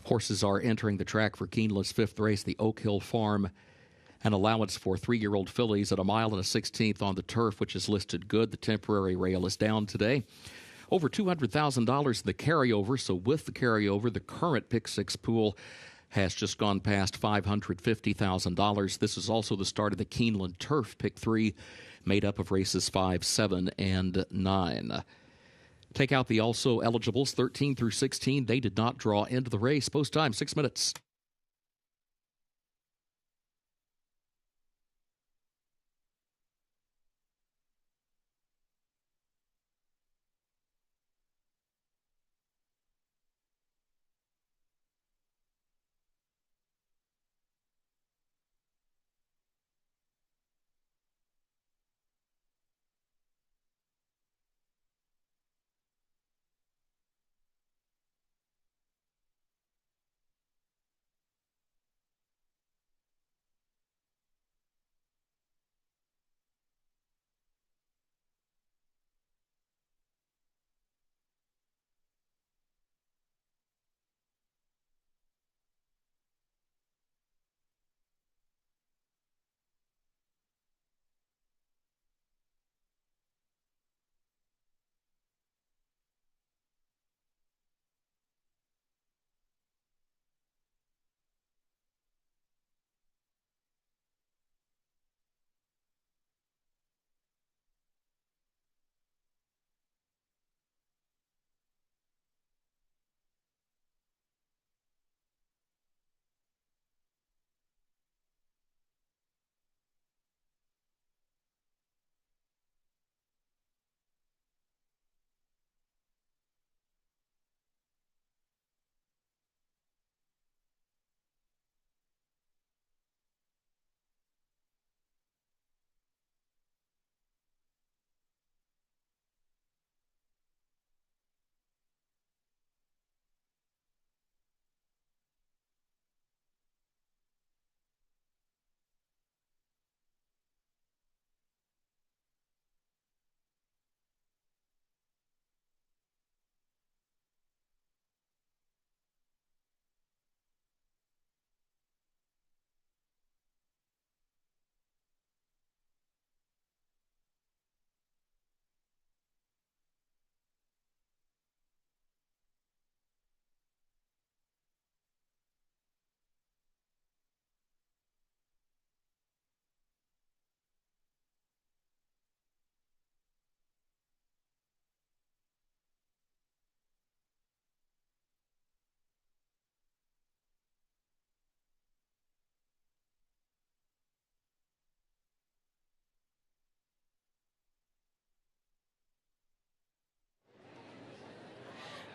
Horses are entering the track for Keeneland's 5th race, the Oak Hill Farm. An allowance for 3-year-old fillies at 1 1/16 on the turf, which is listed good. The temporary rail is down today. Over $200,000 in the carryover, so with the carryover, the current Pick 6 pool has just gone past $550,000. This is also the start of the Keeneland Turf Pick 3, made up of races 5, 7, and 9. Take out the also eligibles, 13 through 16. They did not draw into the race. Post time, 6 minutes.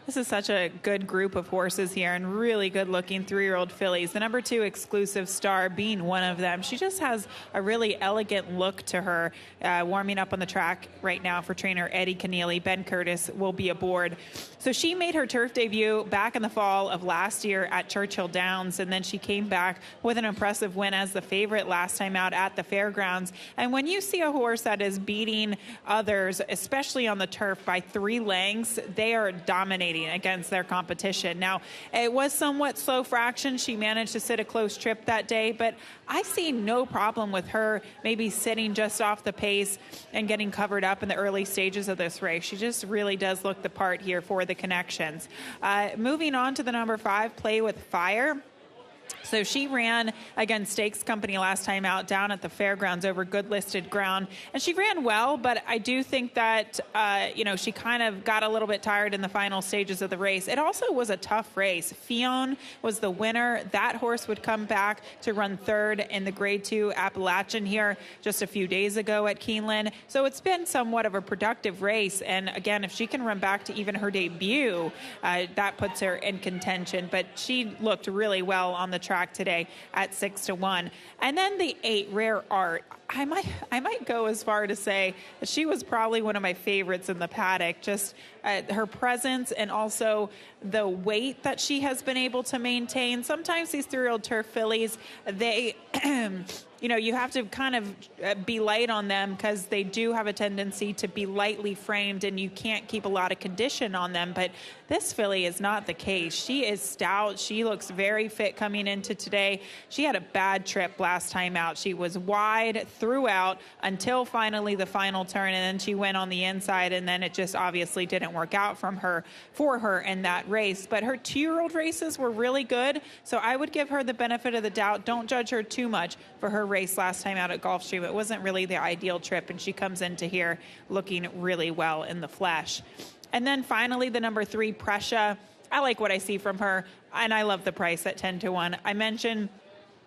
This is such a good group of horses here and really good-looking 3-year-old fillies. The number 2 Exclusive Star being one of them. She just has a really elegant look to her. Warming up on the track right now for trainer Eddie Keneally. Ben Curtis will be aboard. So she made her turf debut back in the fall of last year at Churchill Downs, and then she came back with an impressive win as the favorite last time out at the fairgrounds. And when you see a horse that is beating others, especially on the turf, by 3 lengths, they are dominating against their competition. Now, it was somewhat slow for action. She managed to sit a close trip that day, but I see no problem with her maybe sitting just off the pace and getting covered up in the early stages of this race. She just really does look the part here for the Connections. Moving on to the number 5, Play with Fire. So she ran against Stakes Company last time out down at the fairgrounds over good listed ground. And she ran well, but I do think that, she kind of got a little bit tired in the final stages of the race. It also was a tough race. Fionn was the winner. That horse would come back to run 3rd in the Grade 2 Appalachian here just a few days ago at Keeneland. So it's been somewhat of a productive race. And again, if she can run back to even her debut, that puts her in contention. But she looked really well on the track today at 6-1. And then the 8, Rare Art. I might go as far to say that she was probably one of my favorites in the paddock. Just her presence and also the weight that she has been able to maintain. Sometimes these 3-year-old turf fillies, they you have to kind of be light on them because they do have a tendency to be lightly framed and you can't keep a lot of condition on them. But this filly is not the case. She is stout. She looks very fit coming into today. She had a bad trip last time out. She was wide throughout until finally the final turn, and then she went on the inside, and then it just obviously didn't work out for her in that race. But her 2-year-old races were really good, so I would give her the benefit of the doubt. Don't judge her too much for her race last time out at Gulfstream. It wasn't really the ideal trip, and she comes into here looking really well in the flesh. And then finally, the number 3, Pressure. I like what I see from her, and I love the price at 10-1. I mentioned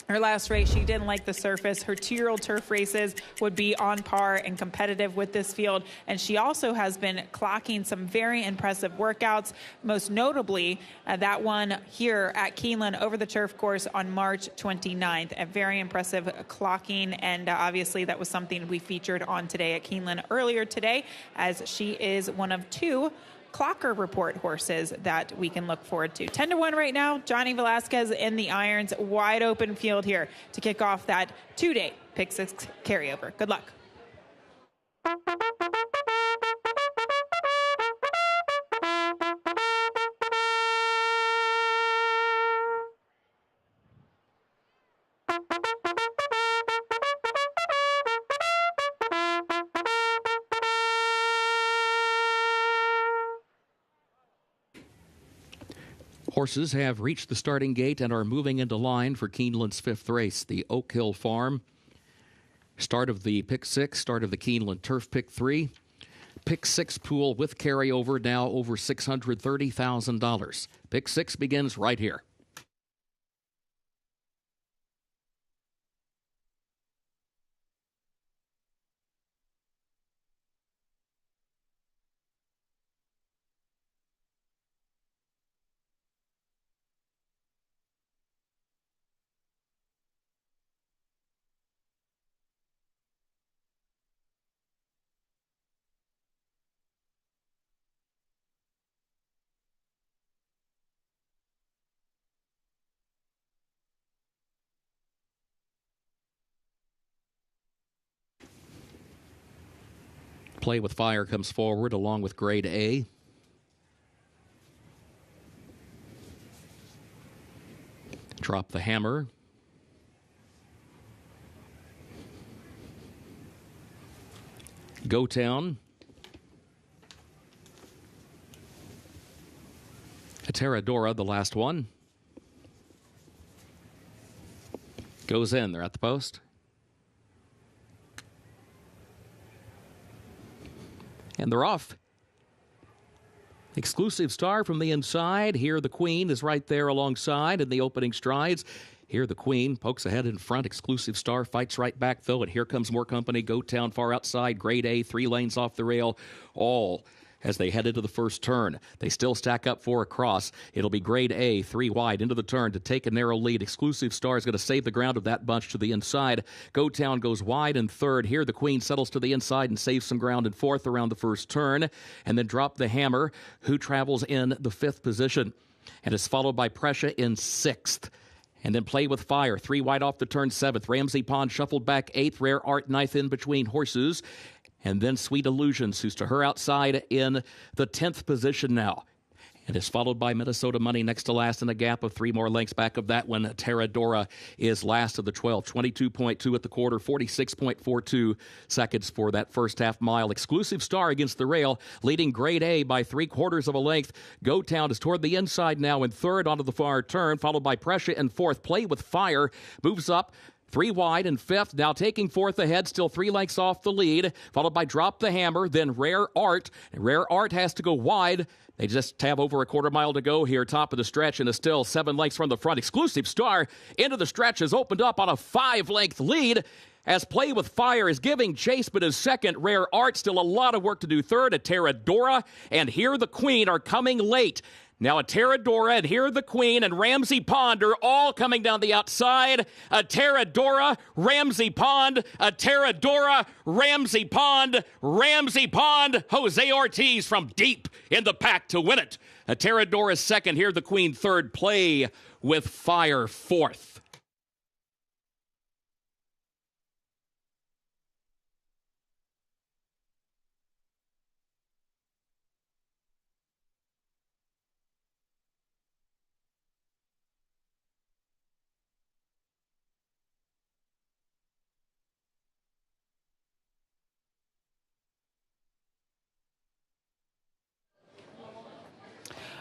her last race, she didn't like the surface. Her 2-year-old turf races would be on par and competitive with this field. And she also has been clocking some very impressive workouts, most notably that one here at Keeneland over the turf course on March 29th. A very impressive clocking, and obviously that was something we featured on Today at Keeneland earlier today, as she is one of 2 Clocker Report horses that we can look forward to. 10-1 right now. Johnny Velasquez in the irons. Wide open field here to kick off that 2-day Pick 6 carryover. Good luck. Horses have reached the starting gate and are moving into line for Keeneland's 5th race, the Oak Hill Farm. Start of the Pick 6, start of the Keeneland Turf Pick 3. Pick 6 pool with carryover now over $630,000. Pick 6 begins right here. Play with Fire comes forward along with Grade A. Drop the Hammer. Go Town. Terradora, the last one. Goes in. They're at the post. And they're off. Exclusive Star from the inside. Here the Queen is right there alongside in the opening strides. Here the Queen pokes ahead in front. Exclusive Star fights right back, though, and here comes more company. Go Town far outside. Grade A, 3 lanes off the rail. All as they head into the first turn. They still stack up 4 across. It'll be Grade A, 3 wide into the turn to take a narrow lead. Exclusive Star is going to save the ground of that bunch to the inside. Go Town goes wide in 3rd. Here the Queen settles to the inside and saves some ground in 4th around the first turn. And then Drop the Hammer, who travels in the 5th position and is followed by Pressure in 6th. And then Play with Fire, 3 wide off the turn, 7th. Ramsey Pond shuffled back 8th. Rare Art 9th in between horses. And then Sweet Illusions, who's to her outside in the 10th position now. And is followed by Minnesota Money next to last in a gap of 3 more lengths back of that one. Terradora is last of the 12. 22.2 at the quarter, 46.42 seconds for that first half mile. Exclusive Star against the rail, leading Grade A by 3/4 of a length. Go Town is toward the inside now in 3rd onto the far turn, followed by Pressure in 4th. Play with Fire moves up 3 wide and 5th, now taking 4th ahead, still 3 lengths off the lead, followed by Drop the Hammer, then Rare Art. And Rare Art has to go wide. They just have over a 1/4 mile to go here, top of the stretch, and is still 7 lengths from the front. Exclusive Star into the stretch has opened up on a 5-length lead. as Play with Fire is giving chase but is second. Rare Art still a lot of work to do third. Ateradora and Here the Queen are coming late. Now Ateradora and Here the Queen and Ramsey Pond are all coming down the outside. Ateradora, Ramsey Pond, Ateradora, Ramsey Pond, Ramsey Pond. Jose Ortiz from deep in the pack to win it. Ateradora second, Here the Queen third, Play with Fire fourth.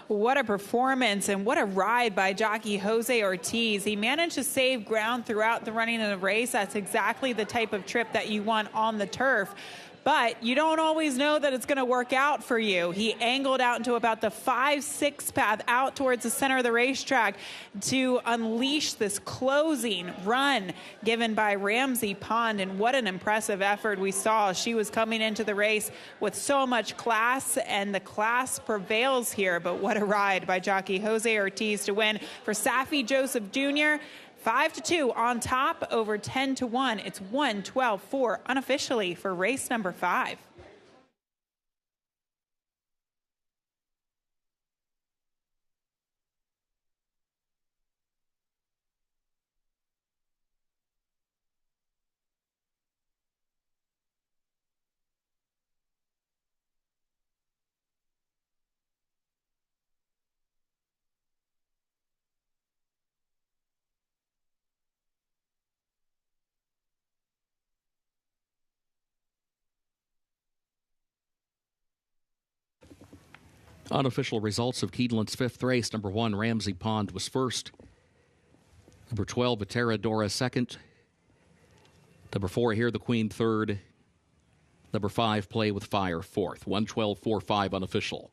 What a performance and what a ride by jockey Jose Ortiz. He managed to save ground throughout the running of the race. That's exactly the type of trip that you want on the turf. But you don't always know that it's going to work out for you. He angled out into about the 5-6 path out towards the center of the racetrack to unleash this closing run given by Ramsey Pond. And what an impressive effort we saw. She was coming into the race with so much class, and the class prevails here. But what a ride by jockey Jose Ortiz to win for Safi Joseph Jr. 5-2 on top over 10-1. It's 1-12-4 unofficially for race number 5. Unofficial results of Keeneland's fifth race. Number 1, Ramsey Pond was first. Number 12, Ateradora second. Number 4, Here the Queen third. Number 5, Play with Fire fourth. 1-12-4-5 unofficial.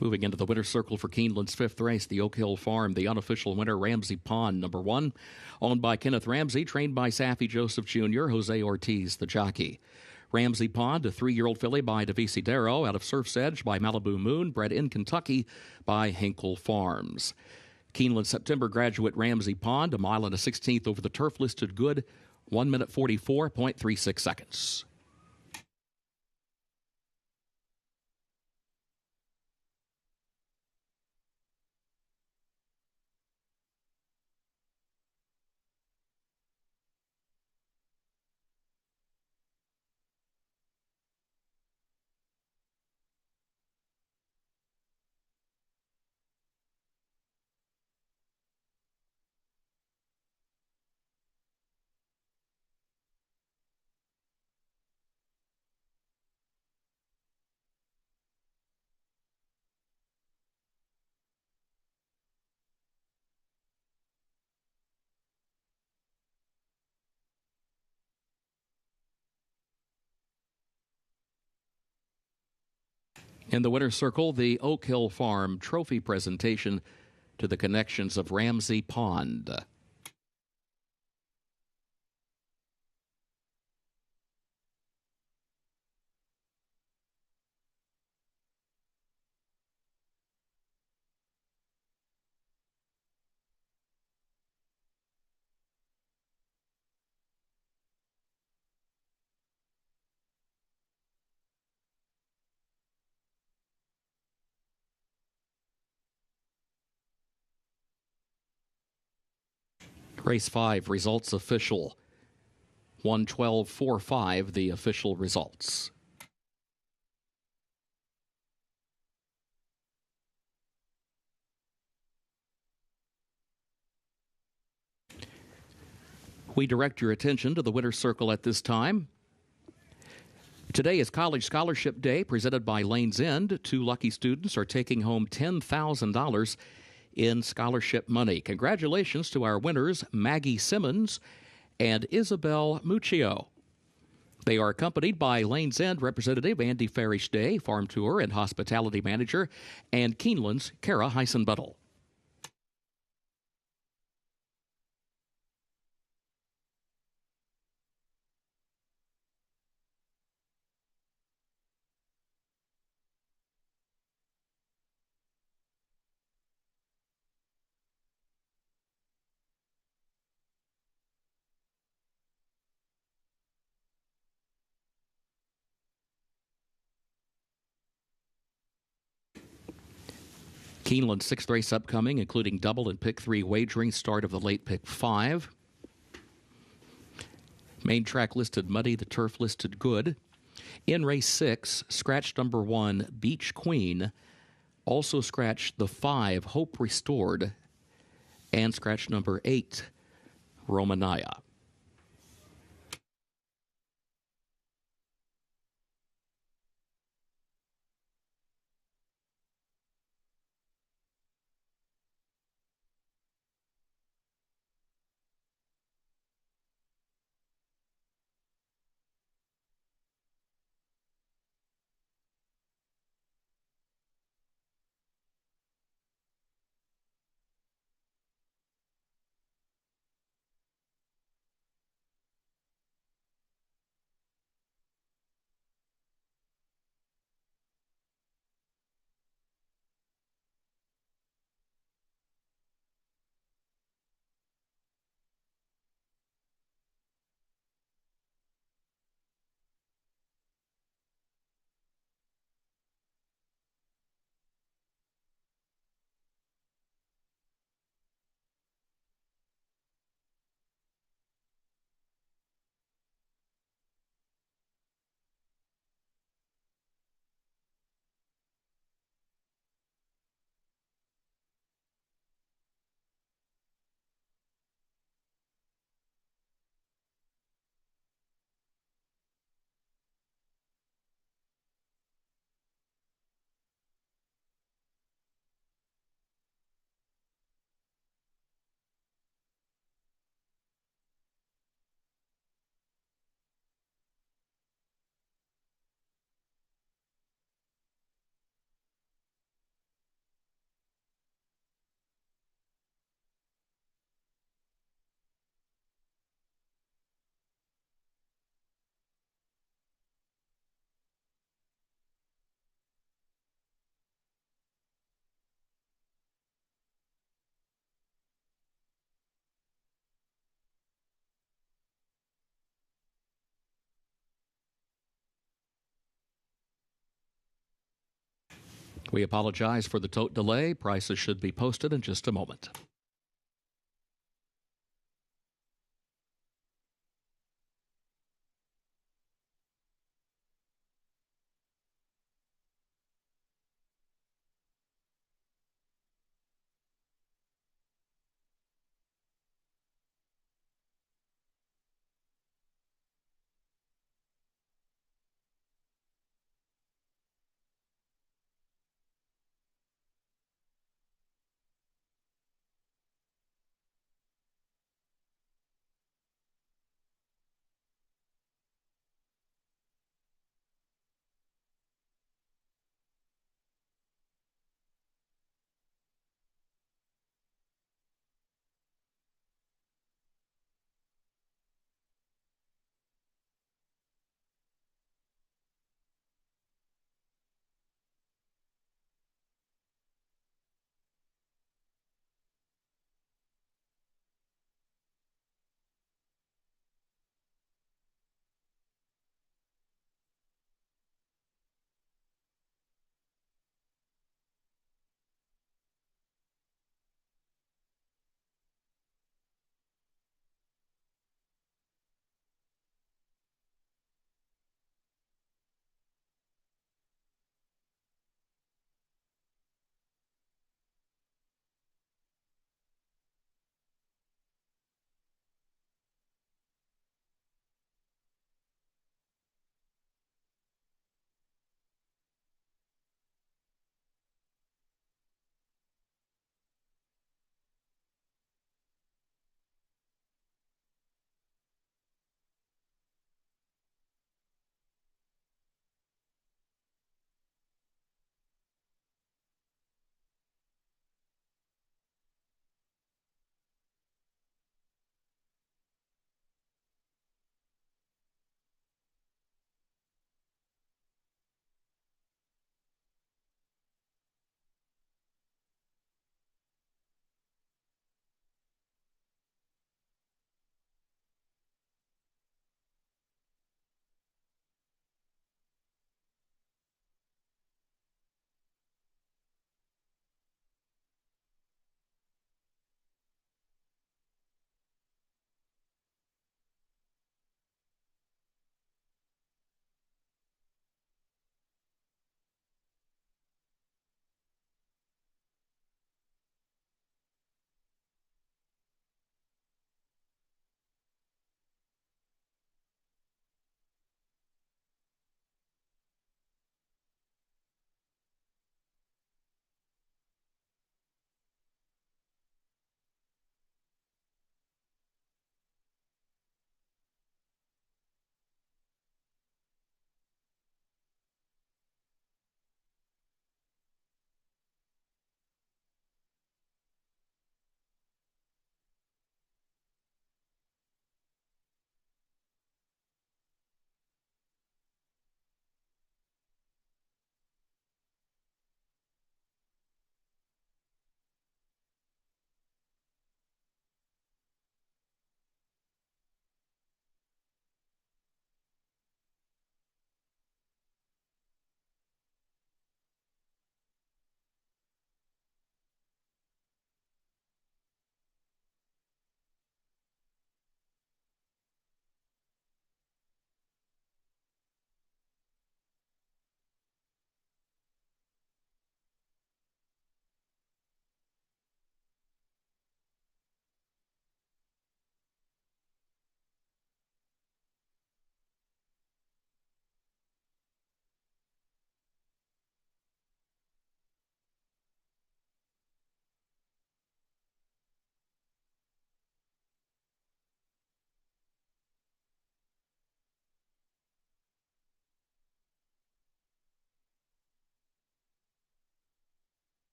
Moving into the winner's circle for Keeneland's fifth race, the Oak Hill Farm, the unofficial winner, Ramsey Pond, number 1, owned by Kenneth Ramsey, trained by Safi Joseph Jr., Jose Ortiz, the jockey. Ramsey Pond, a 3-year-old filly by Davisi Darrow, out of Surf's Edge by Malibu Moon, bred in Kentucky by Hinkle Farms. Keeneland September graduate Ramsey Pond, a mile and a 16th over the turf, listed good, 1 minute 44.36 seconds. In the winner's circle, the Oak Hill Farm trophy presentation to the connections of Ramsey Pond. Race 5 results official. 112.45 the official results. We direct your attention to the winner's circle at this time. Today is College Scholarship Day, presented by Lane's End. 2 lucky students are taking home $10,000 in scholarship money. Congratulations to our winners, Maggie Simmons and Isabel Muccio. They are accompanied by Lane's End representative Andy Farish Day, Farm Tour and Hospitality Manager, and Keeneland's Kara Heisenbuttel. Keeneland 6th race upcoming, including double and pick 3 wagering, start of the late pick 5. Main track listed muddy, the turf listed good. In race 6, scratch number 1, Beach Queen. Also scratch the 5, Hope Restored. And scratch number 8, Romania. We apologize for the tote delay. Prices should be posted in just a moment.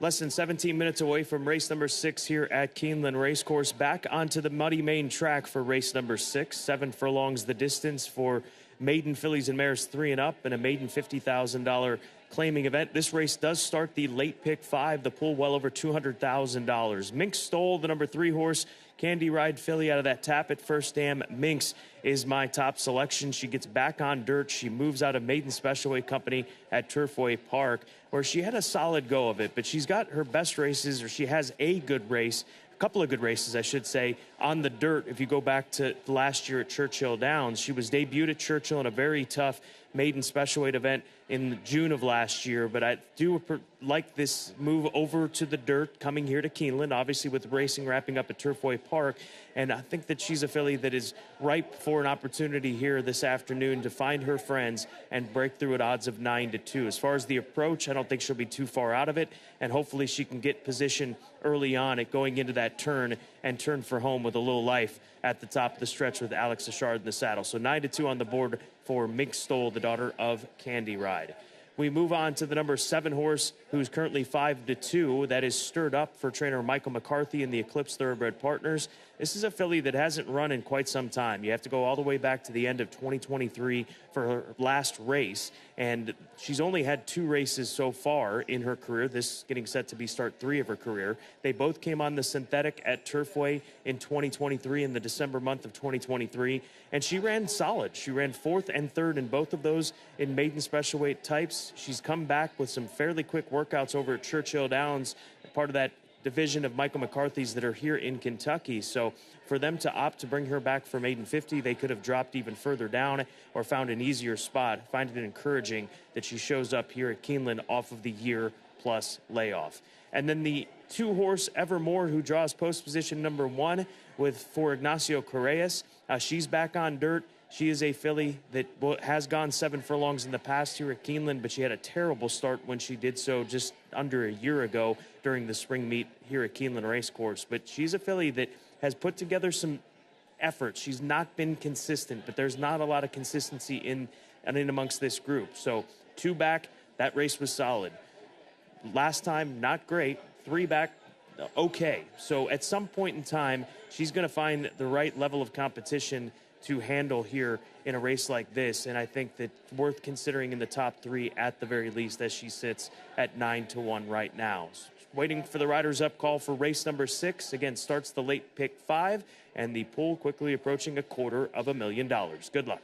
Less than 17 minutes away from race number 6 here at Keeneland Racecourse. Back onto the muddy main track for race number 6. 7 furlongs the distance for maiden fillies and mares 3 and up, and a maiden $50,000 claiming event. This race does start the late pick 5, the pool well over $200,000. Minx stole the number 3 horse, Candy Ride filly out of that tap at First Dam. Minx is my top selection. She gets back on dirt. She moves out of Maiden Special Weight Company at Turfway Park, where she had a solid go of it, but she's got her best races, or she has a good race, a couple of good races, I should say, on the dirt. If you go back to last year at Churchill Downs, she was debuted at Churchill in a very tough Maiden Special Weight event in June of last year, but I do like this move over to the dirt, coming here to Keeneland, obviously with racing wrapping up at Turfway Park, and I think that she's a filly that is ripe for an opportunity here this afternoon to find her friends and break through at odds of 9-2. As far as the approach, I don't think she'll be too far out of it, and hopefully she can get position early on at going into that turn and turn for home with a little life at the top of the stretch with Alex Achard in the saddle. So 9-2 on the board for Minx Stoll, the daughter of Candy Ride. We move on to the number 7 horse, who's currently 5-2. That is Stirred Up for trainer Michael McCarthy and the Eclipse Thoroughbred Partners. This is a filly that hasn't run in quite some time. You have to go all the way back to the end of 2023 for her last race, and she's only had 2 races so far in her career, this getting set to be start 3 of her career. They both came on the synthetic at Turfway in 2023, in the December month of 2023, and she ran solid. She ran 4th and 3rd in both of those in maiden special weight types. She's come back with some fairly quick workouts over at Churchill Downs, part of that division of Michael McCarthy's that are here in Kentucky. So for them to opt to bring her back for maiden 50, they could have dropped even further down or found an easier spot. I find it encouraging that she shows up here at Keeneland off of the year-plus layoff. And then the 2-horse Evermore, who draws post position number 1 for Ignacio Correas. She's back on dirt. She is a filly that has gone 7 furlongs in the past here at Keeneland, but she had a terrible start when she did so just under a year ago during the spring meet here at Keeneland Racecourse. But she's a filly that has put together some effort. She's not been consistent, but there's not a lot of consistency in amongst this group. So 2 back, that race was solid. Last time, not great. 3 back, okay. So at some point in time, she's going to find the right level of competition to handle here in a race like this, and I think that worth considering in the top 3 at the very least, as she sits at 9-1 right now. Waiting for the riders up call for race number 6. Again, starts the late pick 5, and the pool quickly approaching $250,000. Good luck.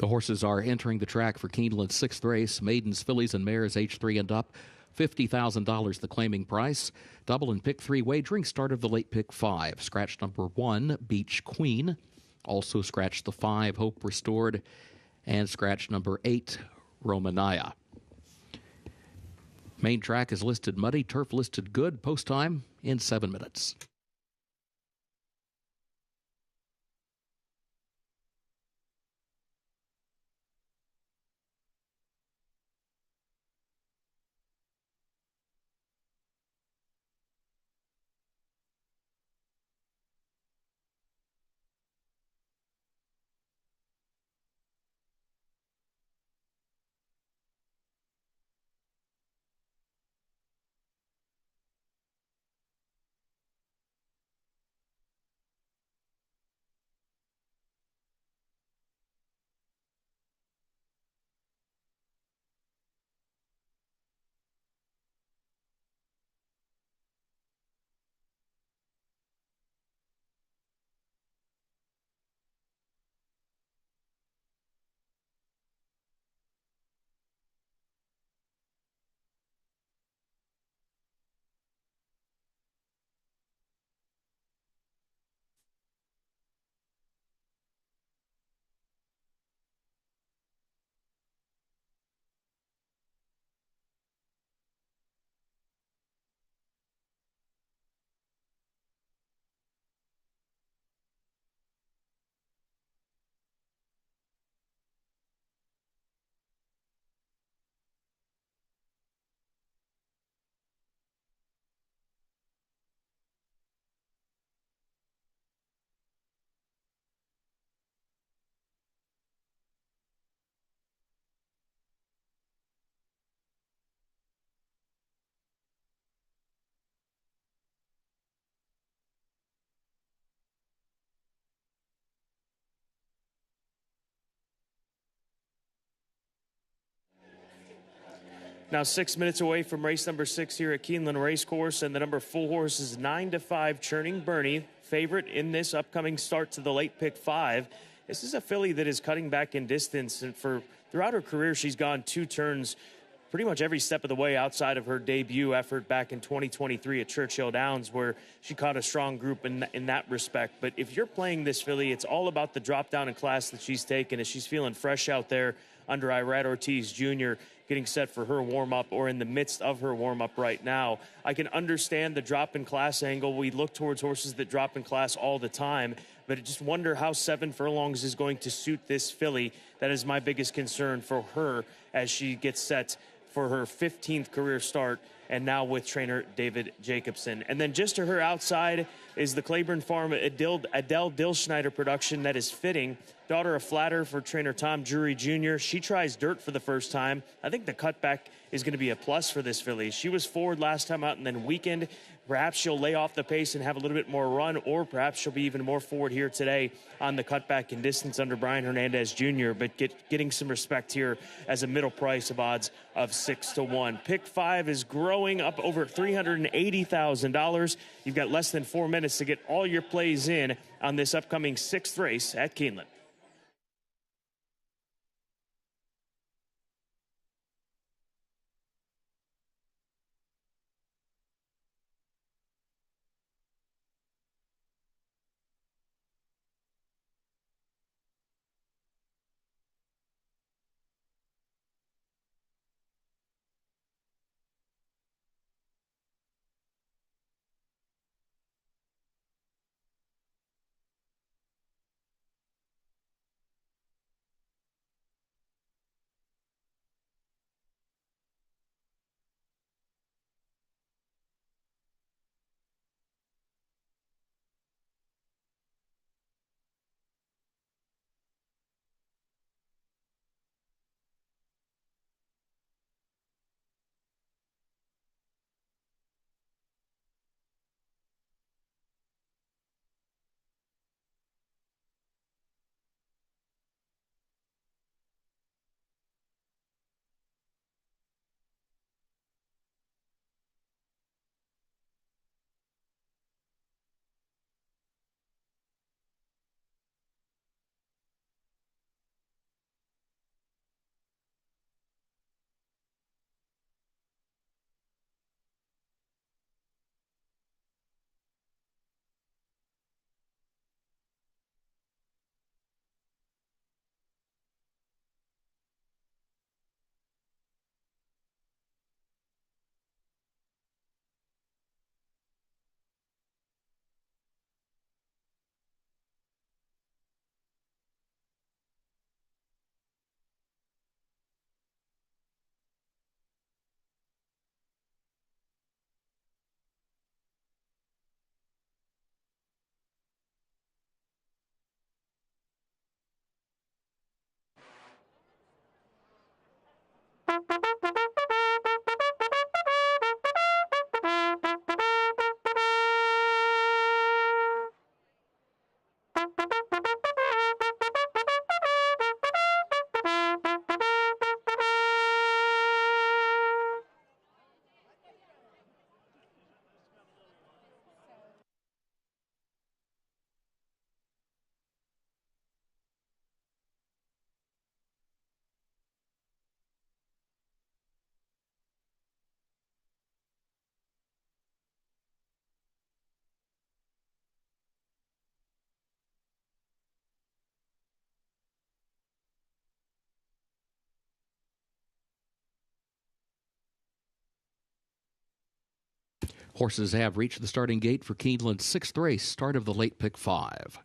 The horses are entering the track for Keeneland's 6th race. Maidens, fillies, and mares age 3 and up. $50,000 the claiming price. Double and pick 3 wagering start of the late pick 5. Scratch number 1, Beach Queen. Also scratch the 5, Hope Restored. And scratch number 8, Romania. Main track is listed muddy, turf listed good. Post time in 7 minutes. Now 6 minutes away from race number 6 here at Keeneland Racecourse, and the number 4 horse is 9-5 Churning Bernie, favorite in this upcoming start to the late pick 5. This is a filly that is cutting back in distance, and throughout her career, she's gone 2 turns pretty much every step of the way outside of her debut effort back in 2023 at Churchill Downs, where she caught a strong group in that respect. But if you're playing this filly, it's all about the drop down in class that she's taken as she's feeling fresh out there under Irad Ortiz Jr., getting set for her warm-up or in the midst of her warm-up right now. I can understand the drop in class angle. We look towards horses that drop in class all the time, but I just wonder how 7 furlongs is going to suit this filly. That is my biggest concern for her as she gets set for her 15th career start, and now with trainer David Jacobson. And then just to her outside is the Claiborne Farm Adele Dillschneider production that is fitting. Daughter of Flatter for trainer Tom Drury Jr. She tries dirt for the first time. I think the cutback is going to be a plus for this filly. She was forward last time out and then weakened. Perhaps she'll lay off the pace and have a little bit more run, or perhaps she'll be even more forward here today on the cutback in distance under Brian Hernandez Jr., but getting some respect here as a middle price of odds of 6-1. Pick 5 is growing up over $380,000. You've got less than 4 minutes to get all your plays in on this upcoming 6th race at Keeneland. Horses have reached the starting gate for Keeneland's 6th race, start of the late pick 5.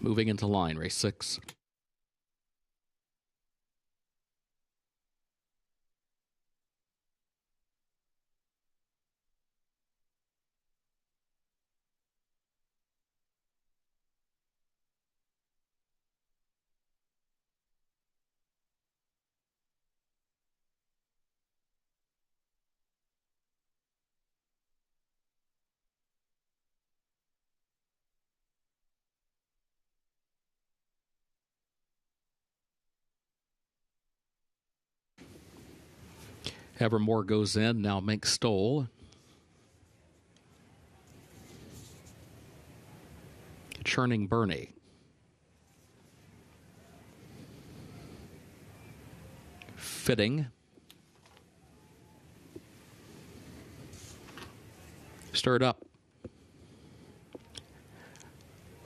Moving into line, race 6. Evermore goes in, now makes Stoll. Churning Bernie. Fitting. Stirred Up.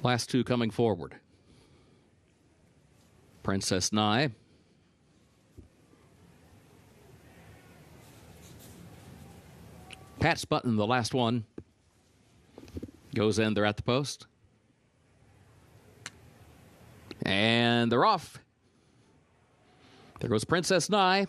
Last two coming forward. Princess Nye. Pat's Button, the last one. Goes in, they're at the post. And they're off. There goes Princess Nye.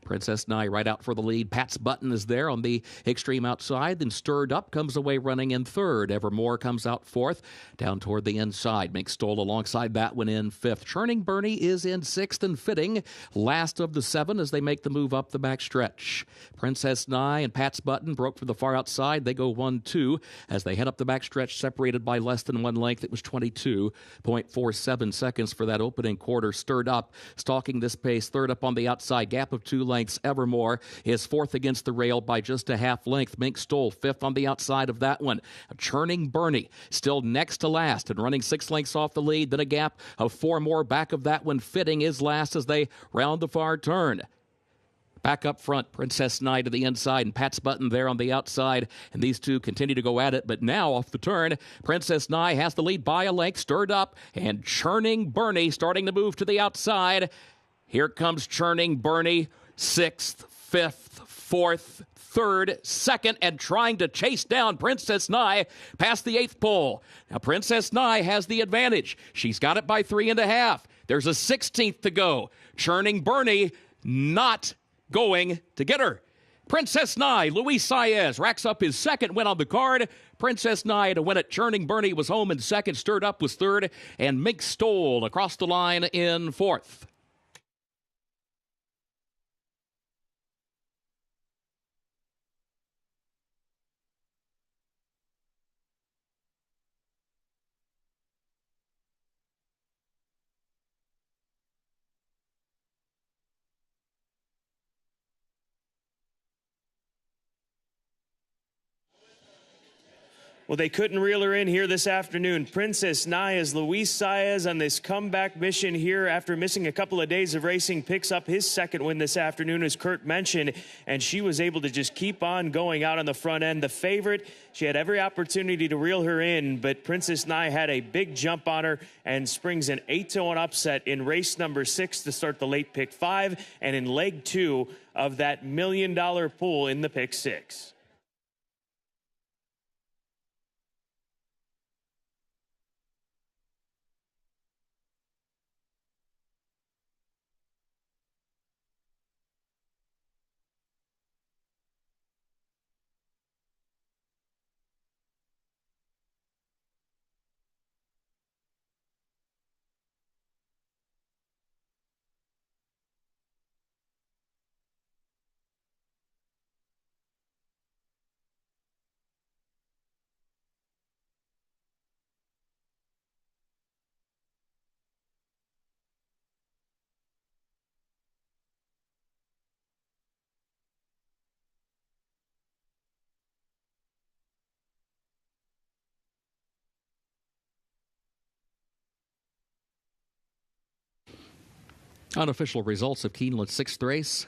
Princess Nye right out for the lead. Pat's Button is there on the extreme outside. Then Stirred Up comes away running in third. Evermore comes out fourth. Down toward the inside. Makes Stoll alongside that one in fifth. Churning Bernie is in sixth and Fitting. Last of the 7 as they make the move up the back stretch. Princess Nye and Pat's Button broke for the far outside. They go 1-2 as they head up the back stretch, separated by less than 1 length. It was 22.47 seconds for that opening quarter. Stirred Up stalking this pace. Third up on the outside. Gap of 2 lengths. Evermore is fourth against the rail by just a half length. Mink Stoll fifth on the outside of that one. Churning Bernie still next to last and running 6 lengths off the lead. Then a gap of 4 more back of that one. Fitting is last as they round the far turn. Back up front, Princess Nye to the inside and Pat's Button there on the outside. And these two continue to go at it, but now off the turn, Princess Nye has the lead by a length. Stirred Up and Churning Bernie starting to move to the outside. Here comes Churning Bernie. 6th, 5th, 4th, 3rd, 2nd, and trying to chase down Princess Nye past the 8th pole. Now, Princess Nye has the advantage. She's got it by 3.5. There's a 16th to go. Churning Bernie not going to get her. Princess Nye, Luis Saez racks up his 2nd win on the card. Princess Nye to win it. Churning Bernie was home in 2nd. Stirred Up was 3rd. And Mink Stoll across the line in 4th. Well, they couldn't reel her in here this afternoon. Princess Nye, as Luis Saez on this comeback mission here after missing a couple of days of racing, picks up his 2nd win this afternoon, as Kurt mentioned, and she was able to just keep on going out on the front end. The favorite, she had every opportunity to reel her in, but Princess Nye had a big jump on her and springs an 8-1 upset in race number 6 to start the late pick 5 and in leg 2 of that $1 million pool in the pick 6. Unofficial results of Keeneland's sixth race.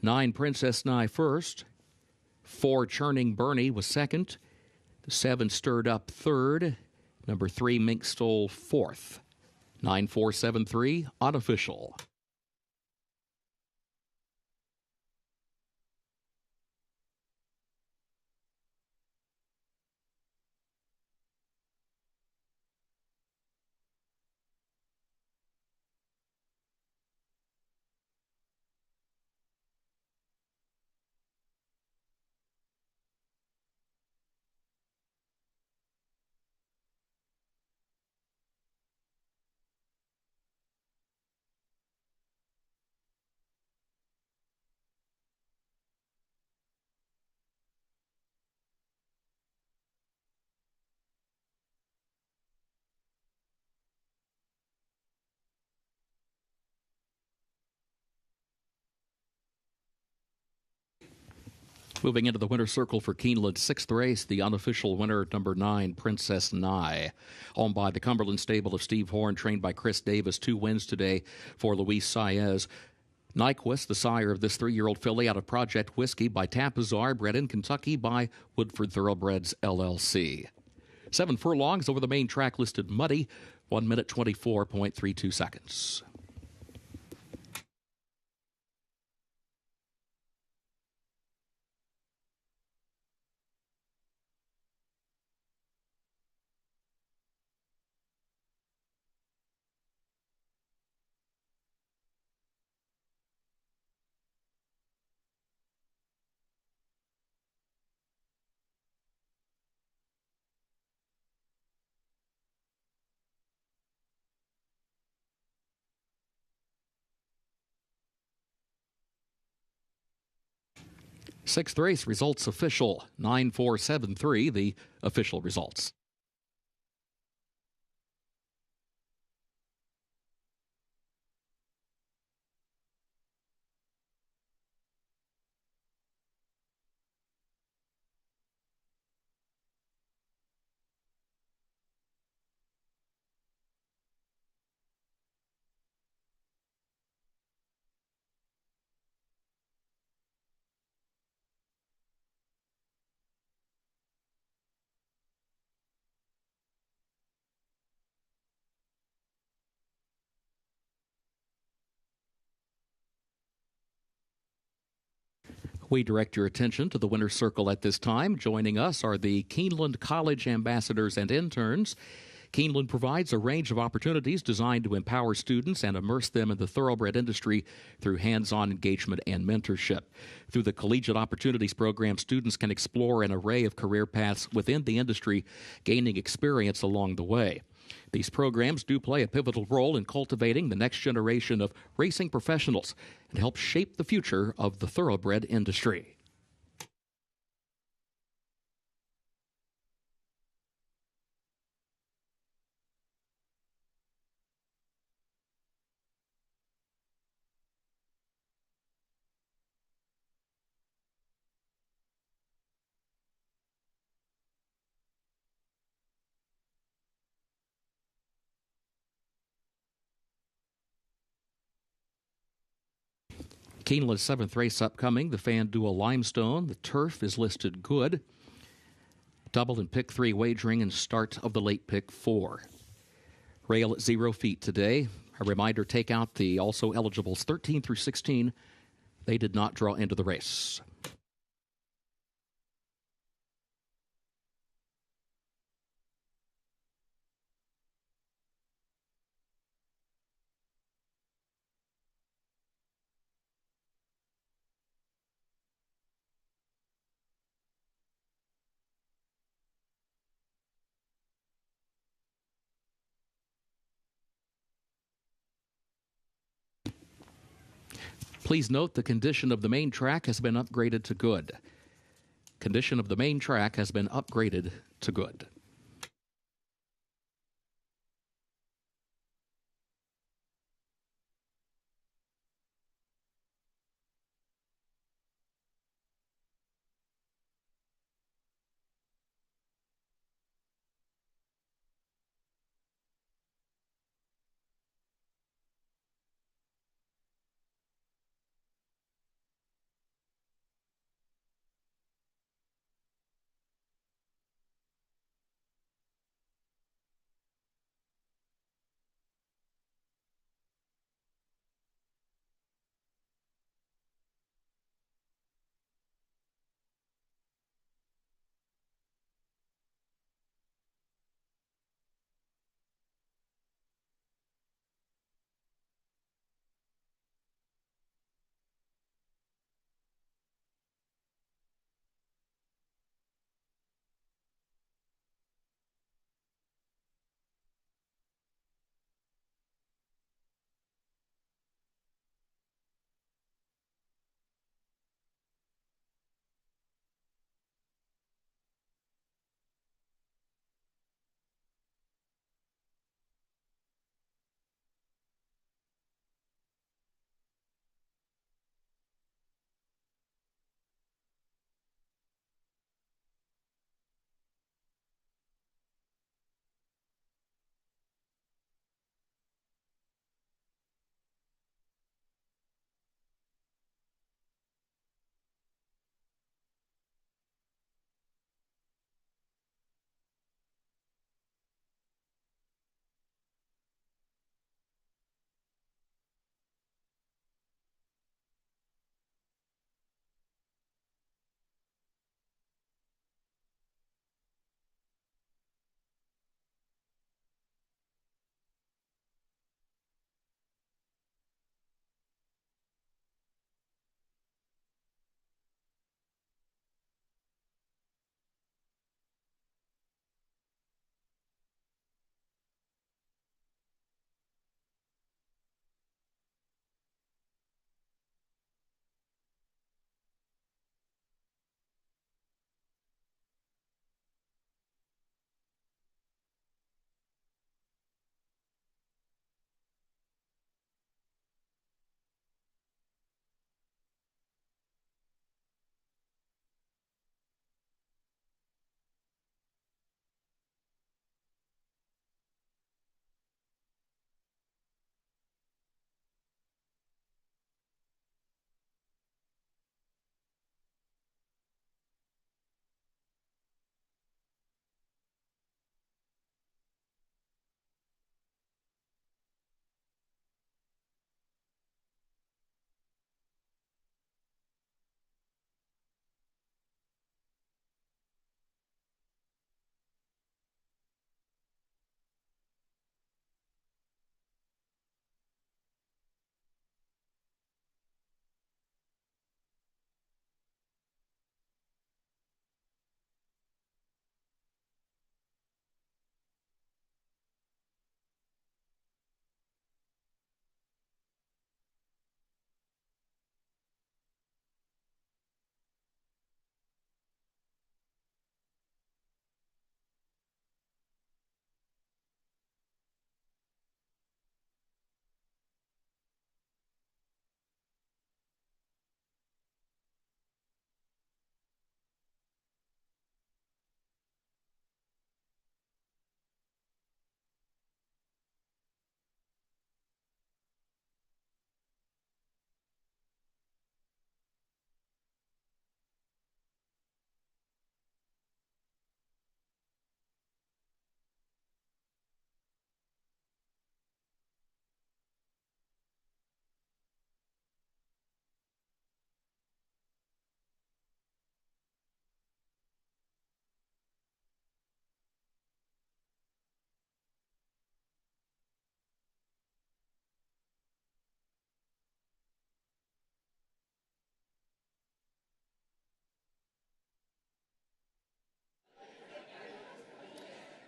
9 Princess Nye first. 4 Churning Bernie was second. 7 Stirred Up third. Number 3 Mink Stole fourth. 9473 unofficial. Moving into the winner's circle for Keeneland's sixth race, the unofficial winner, number 9, Princess Nye. Owned by the Cumberland stable of Steve Horn, trained by Chris Davis. 2 wins today for Luis Saez. Nyquist, the sire of this 3-year-old filly out of Project Whiskey by Tapazar, bred in Kentucky by Woodford Thoroughbreds, LLC. 7 furlongs over the main track listed muddy, 1 minute 24.32 seconds. Sixth race results official, 9473, the official results. We direct your attention to the winner's circle at this time. Joining us are the Keeneland College ambassadors and interns. Keeneland provides a range of opportunities designed to empower students and immerse them in the thoroughbred industry through hands-on engagement and mentorship. Through the Collegiate Opportunities Program, students can explore an array of career paths within the industry, gaining experience along the way. These programs do play a pivotal role in cultivating the next generation of racing professionals and help shape the future of the thoroughbred industry. Keeneland's 7th race upcoming, the Fan Duel Limestone. The turf is listed good. Double and pick 3 wagering and start of the late pick 4. Rail at 0 feet today. A reminder, take out the also eligibles 13 through 16. They did not draw into the race. Please note the condition of the main track has been upgraded to good. Condition of the main track has been upgraded to good.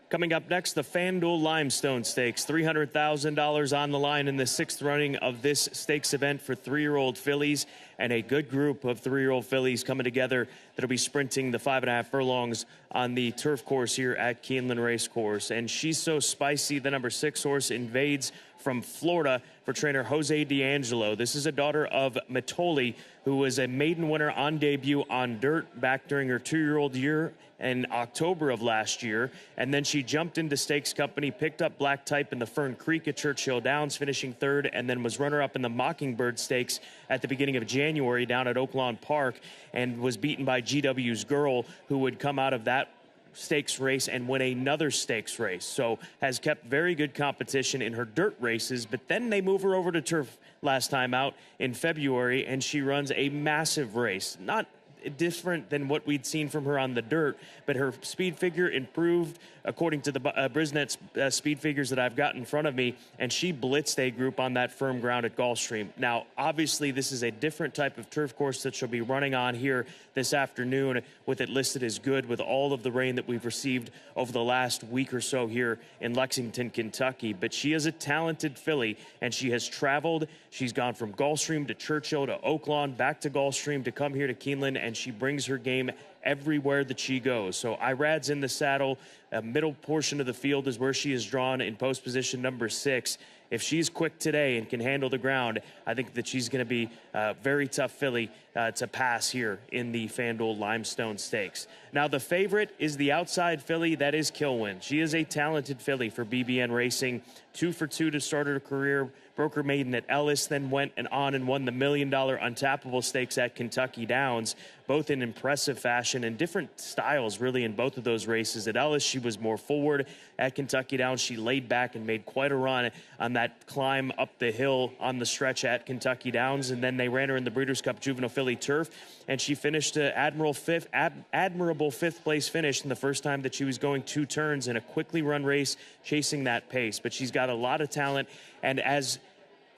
Coming up next, the FanDuel Limestone Stakes. $300,000 on the line in the 6th running of this stakes event for 3-year-old fillies, and a good group of 3-year-old fillies coming together that'll be sprinting the 5.5 furlongs on the turf course here at Keeneland Racecourse. And She's So Spicy, the number 6 horse, invades from Florida for trainer Jose D'Angelo. This is a daughter of Matoli, who was a maiden winner on debut on dirt back during her 2-year-old year in October of last year. And then she jumped into stakes company, picked up black type in the Fern Creek at Churchill Downs, finishing 3rd, and then was runner-up in the Mockingbird Stakes at the beginning of January down at Oaklawn Park, and was beaten by GW's Girl, who would come out of that stakes race and win another stakes race. So has kept very good competition in her dirt races, but then they move her over to turf last time out in February, and she runs a massive race. Not different than what we'd seen from her on the dirt, but her speed figure improved according to the Brisnet's speed figures that I've got in front of me, and she blitzed a group on that firm ground at Gulfstream. Now, obviously, this is a different type of turf course that she'll be running on here this afternoon, with it listed as good with all of the rain that we've received over the last week or so here in Lexington, Kentucky. But she is a talented filly, and she has traveled. She's gone from Gulfstream to Churchill to Oaklawn, back to Gulfstream to come here to Keeneland, and she brings her game everywhere that she goes. So Irad's in the saddle. Middle portion of the field is where she is drawn in post position number 6. If she's quick today and can handle the ground, I think that she's going to be a very tough filly to pass here in the FanDuel Limestone Stakes. Now, the favorite is the outside filly, that is Kilwin. She is a talented filly for BBN Racing. 2 for 2 to start her career. Broke her maiden at Ellis, then went and on and won the $1 Million Untappable Stakes at Kentucky Downs, both in impressive fashion and different styles, really, in both of those races. At Ellis, she was more forward. At Kentucky Downs, she laid back and made quite a run on that climb up the hill on the stretch at Kentucky Downs, and then they ran her in the Breeders' Cup Juvenile Filly Turf, and she finished an admirable 5th place finish in the first time that she was going 2 turns in a quickly run race, chasing that pace. But she's got a lot of talent, and as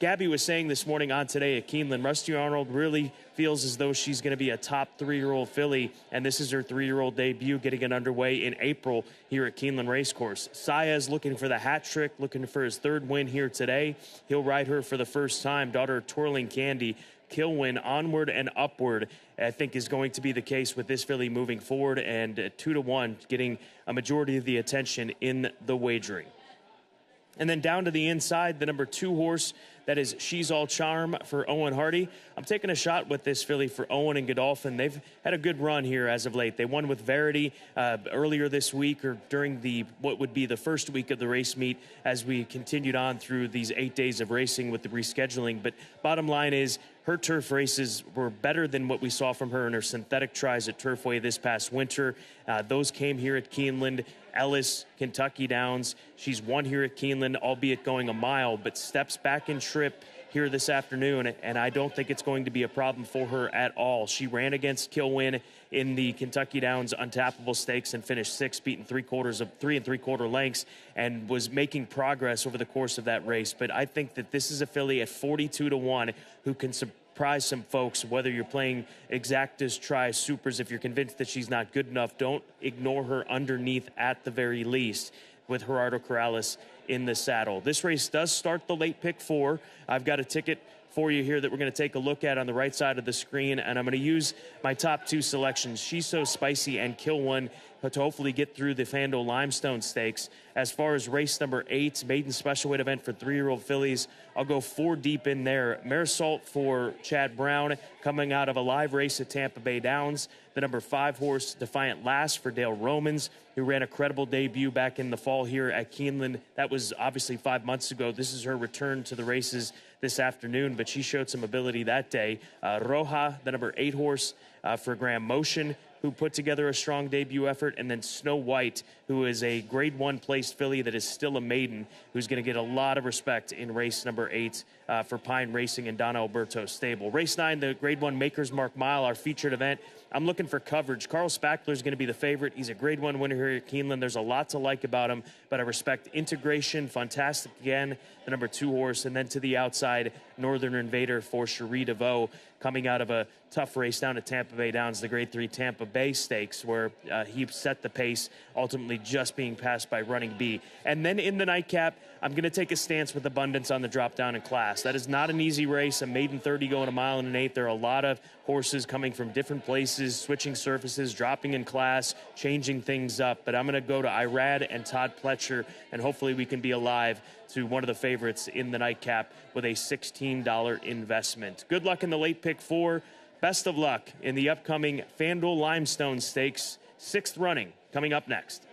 Gabby was saying this morning on Today at Keeneland, Rusty Arnold really feels as though she's going to be a top 3-year-old filly, and this is her 3-year-old debut, getting it underway in April here at Keeneland Racecourse. Saez looking for the hat trick, looking for his 3rd win here today. He'll ride her for the first time. Daughter Twirling Candy. Kilwin, onward and upward, I think is going to be the case with this filly moving forward, and 2-1 getting a majority of the attention in the wagering. And then down to the inside, the number 2 horse, that is She's All Charm for Owen Hardy. I'm taking a shot with this filly for Owen and Godolphin. They've had a good run here as of late. They won with Verity earlier this week, or during what would be the first week of the race meet, as we continued on through these 8 days of racing with the rescheduling. But bottom line is, her turf races were better than what we saw from her in her synthetic tries at Turfway this past winter. Those came here at Keeneland, Ellis, Kentucky Downs. She's won here at Keeneland, albeit going a mile, but steps back in trip here this afternoon, and I don't think it's going to be a problem for her at all. She ran against Kilwin in the Kentucky Downs Untappable Stakes and finished 6th, beaten 3 3/4 lengths, and was making progress over the course of that race. But I think that this is a filly at 42-1 who can surprise some folks, whether you're playing exactas, tries, supers. If you're convinced that she's not good enough, don't ignore her underneath at the very least, with Gerardo Corrales in the saddle. This race does start the late pick 4. I've got a ticket for you here that we're going to take a look at on the right side of the screen, and I'm going to use my top 2 selections, She's So Spicy and Kilwin, to hopefully get through the FanDuel Limestone Stakes. As far as race number 8, maiden special weight event for 3-year-old fillies, I'll go 4 deep in there. Marisol for Chad Brown, coming out of a live race at Tampa Bay Downs. The number 5 horse, Defiant Last, for Dale Romans, who ran a credible debut back in the fall here at Keeneland. That was obviously 5 months ago. This is her return to the races this afternoon, but she showed some ability that day. Roja, the number 8 horse, for Graham Motion, who put together a strong debut effort, and then Snow White, who is a grade 1 placed filly that is still a maiden, who's going to get a lot of respect in race number 8 for Pine Racing and Donna Alberto's stable. Race 9, the grade 1 Maker's Mark Mile, our featured event. I'm looking for coverage. Carl Spackler is going to be the favorite. He's a grade 1 winner here at Keeneland. There's a lot to like about him, but I respect Integration, Fantastic Again, the number 2 horse, and then to the outside, Northern Invader for Cherie DeVoe. coming out of a tough race down at Tampa Bay Downs, the Grade 3 Tampa Bay Stakes, where he set the pace, ultimately just being passed by Running B. And then in the nightcap, I'm going to take a stance with Abundance on the drop down in class. That is not an easy race. A maiden 30 going a mile and an eighth. There are a lot of horses coming from different places, switching surfaces, dropping in class, changing things up. But I'm going to go to Irad and Todd Pletcher, and hopefully we can be alive to one of the favorites in the nightcap with a $16 investment. Good luck in the late pick 4. Best of luck in the upcoming FanDuel Limestone Stakes, 6th running, coming up next.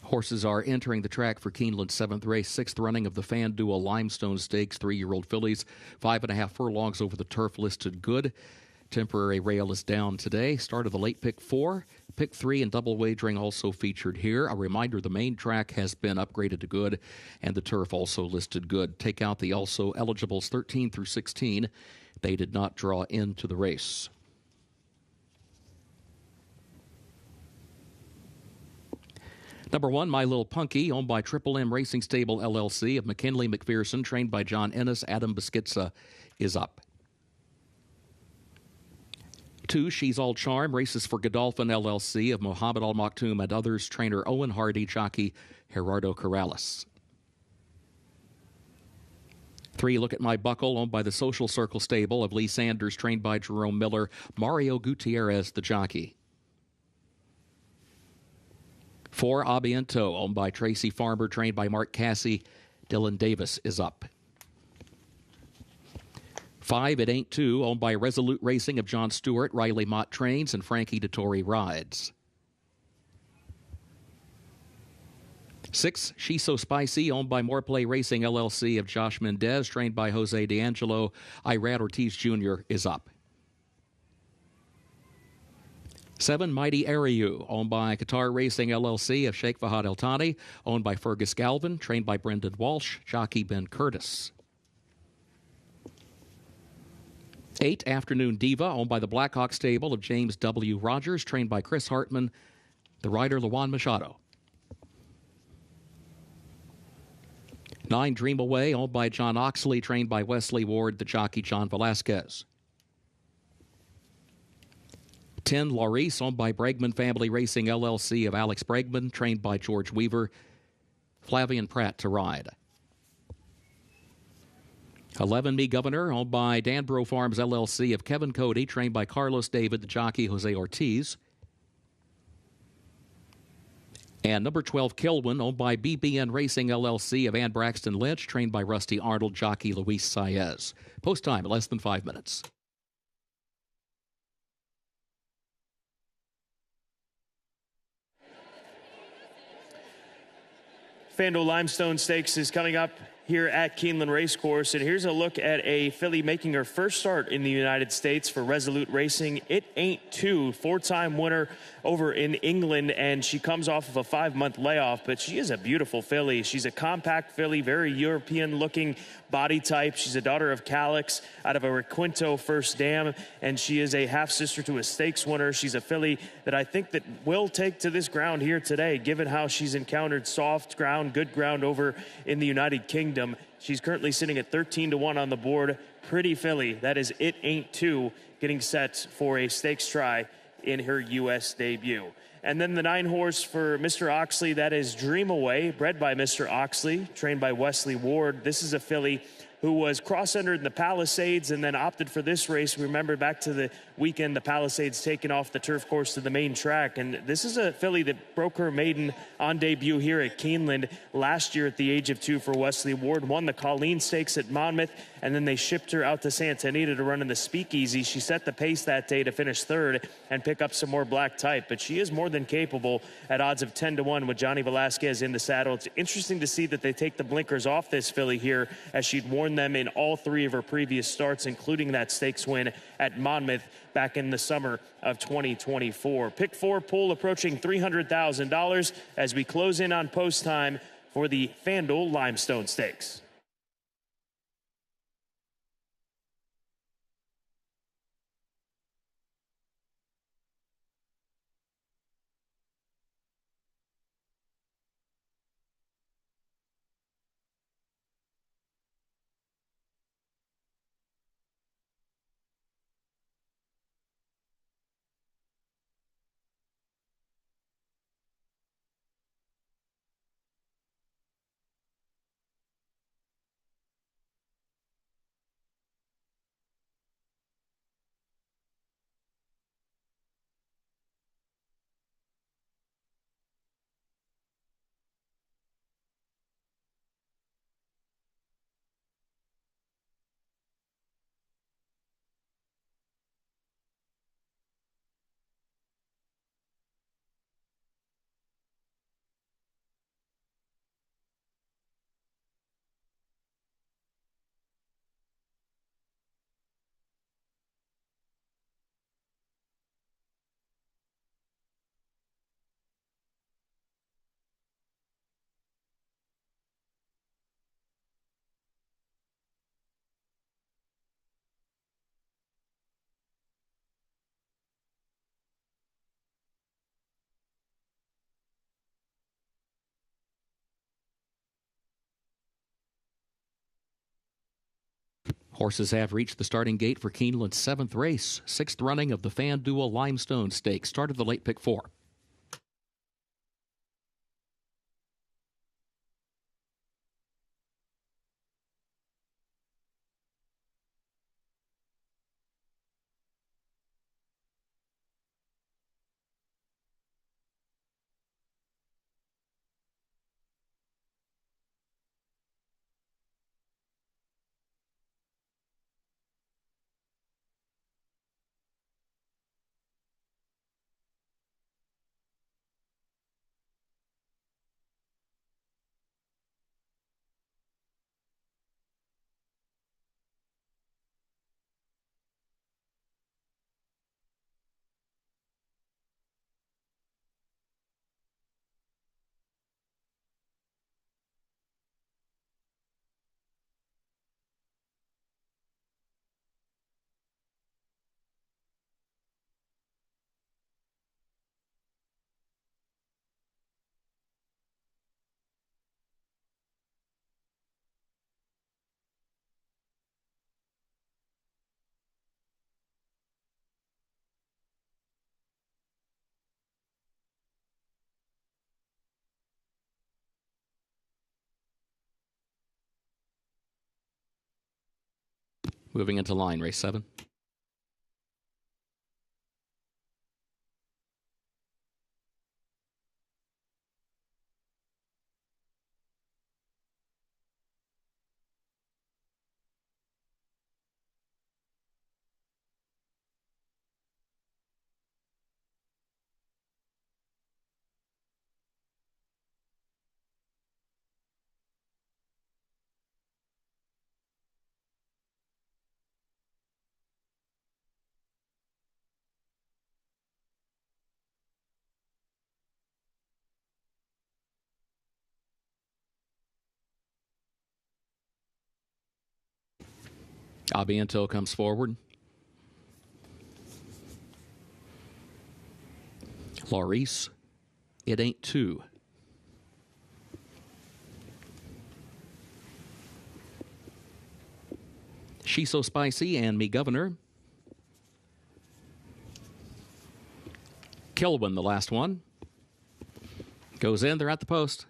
Horses are entering the track for Keeneland's 7th race, 6th running of the FanDuel Limestone Stakes. 3-year-old fillies, 5.5 furlongs over the turf, listed good. Temporary rail is down today. Start of the late pick 4. Pick 3 and double wagering also featured here. A reminder, the main track has been upgraded to good, and the turf also listed good. Take out the also eligibles 13 through 16. They did not draw into the race. Number 1, My Little Punky, owned by Triple M Racing Stable LLC of McKinley McPherson, trained by John Ennis. Adam Beskitza is up. 2, She's All Charm, races for Godolphin LLC of Mohammed Al Maktoum and others. Trainer Owen Hardy, jockey Gerardo Corrales. 3, Look at My Buckle, owned by the Social Circle Stable of Lee Sanders, trained by Jerome Miller. Mario Gutierrez, the jockey. 4, Abiento, owned by Tracy Farmer, trained by Mark Cassie. Dylan Davis is up. 5, It Ain't 2, owned by Resolute Racing of John Stewart. Riley Mott trains and Frankie Dettori rides. 6, She's So Spicy, owned by Moreplay Racing LLC of Josh Mendez, trained by Jose D'Angelo. Irad Ortiz Jr. is up. 7, Mighty Ariu, owned by Qatar Racing LLC of Sheikh Fahad El Thani, owned by Fergus Galvin, trained by Brendan Walsh, jockey Ben Curtis. 8, Afternoon Diva, owned by the Blackhawk stable of James W. Rogers, trained by Chris Hartman, the rider Luan Machado. 9, Dream Away, owned by John Oxley, trained by Wesley Ward, the jockey John Velasquez. 10, Laurice, owned by Bregman Family Racing LLC of Alex Bregman, trained by George Weaver. Flavian Pratt to ride. 11, Me Governor, owned by Danbro Farms LLC of Kevin Cody, trained by Carlos David, the jockey Jose Ortiz. And number 12, Kilwin, owned by BBN Racing LLC of Ann Braxton Lynch, trained by Rusty Arnold, jockey Luis Saez. Post time, less than 5 minutes. FanDuel Limestone Stakes is coming up here at Keeneland Racecourse, and here's a look at a filly making her first start in the United States for Resolute Racing. It Ain't 2, 4-time winner over in England, and she comes off of a 5-month layoff, but she is a beautiful filly. She's a compact filly, very European-looking body type. She's a daughter of Calix out of a Requinto First Dam, and she is a half-sister to a stakes winner. She's a filly that I think that will take to this ground here today, given how she's encountered soft ground, good ground over in the United Kingdom. She's currently sitting at 13-1 on the board. Pretty filly. That is It Ain't 2, getting set for a stakes try in her U.S. debut. And then the 9-horse for Mr. Oxley, that is Dream Away, bred by Mr. Oxley, trained by Wesley Ward. This is a filly who was cross-entered in the Palisades and then opted for this race. Remember back to the weekend, the Palisades taking off the turf course to the main track. And this is a filly that broke her maiden on debut here at Keeneland last year at the age of 2 for Wesley Ward. Won the Colleen Stakes at Monmouth, and then they shipped her out to Santa Anita to run in the Speakeasy. She set the pace that day to finish 3rd and pick up some more black type. But she is more than capable at odds of 10-1 with Johnny Velasquez in the saddle. It's interesting to see that they take the blinkers off this filly here, as she'd worn them in all 3 of her previous starts, including that stakes win at Monmouth back in the summer of 2024. Pick 4 pool approaching $300,000 as we close in on post time for the FanDuel Limestone Stakes. Horses have reached the starting gate for Keeneland's 7th race, 6th running of the FanDuel Limestone Stakes. Start of the late pick 4. Moving into line, race 7. Abiento comes forward. Laurice, It Ain't Two. She's So Spicy and Me Governor. Kilwin, the last one. Goes in, they're at the post.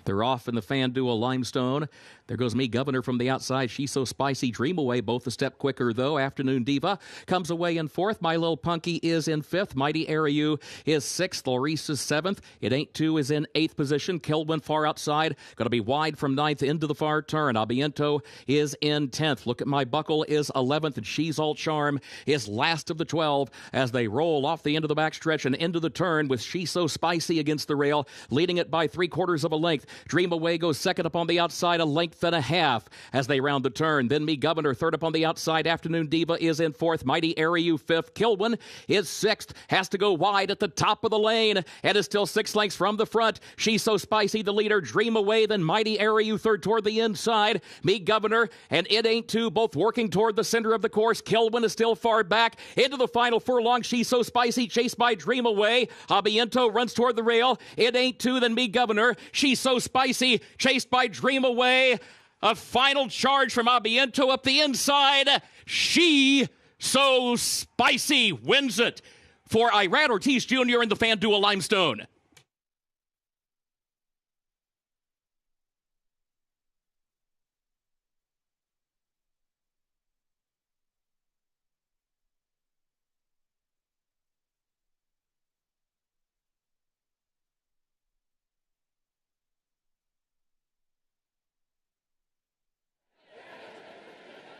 They're off in the fan duel Limestone. There goes Me Governor from the outside. She's So Spicy, Dream Away, both a step quicker, though. Afternoon Diva comes away in 4th. My Little Punky is in 5th. Mighty Ariu is 6th. Laurice is 7th. It Ain't Two is in 8th position. Kilwin far outside. Going to be wide from 9th into the far turn. Abiento is in 10th. Look at My Buckle is 11th. And She's All Charm is last of the 12 as they roll off the end of the backstretch and into the turn with She's So Spicy against the rail, leading it by 3/4 of a length. Dream Away goes second up on the outside, a length and a half as they round the turn. Then Me Governor third up on the outside. Afternoon Diva is in 4th. Mighty Ariu 5th. Kilwin is 6th. Has to go wide at the top of the lane and is still 6 lengths from the front. She's So Spicy, the leader. Dream Away, then Mighty Ariu third toward the inside. Me Governor and It Ain't Two both working toward the center of the course. Kilwin is still far back into the final furlong. She's So Spicy, chased by Dream Away. Abiento runs toward the rail. It Ain't Two, then Me Governor. She's So Spicy, chased by Dream Away. A final charge from Abiento up the inside. She So Spicy wins it for Irad Ortiz Jr. in the fan duel Limestone.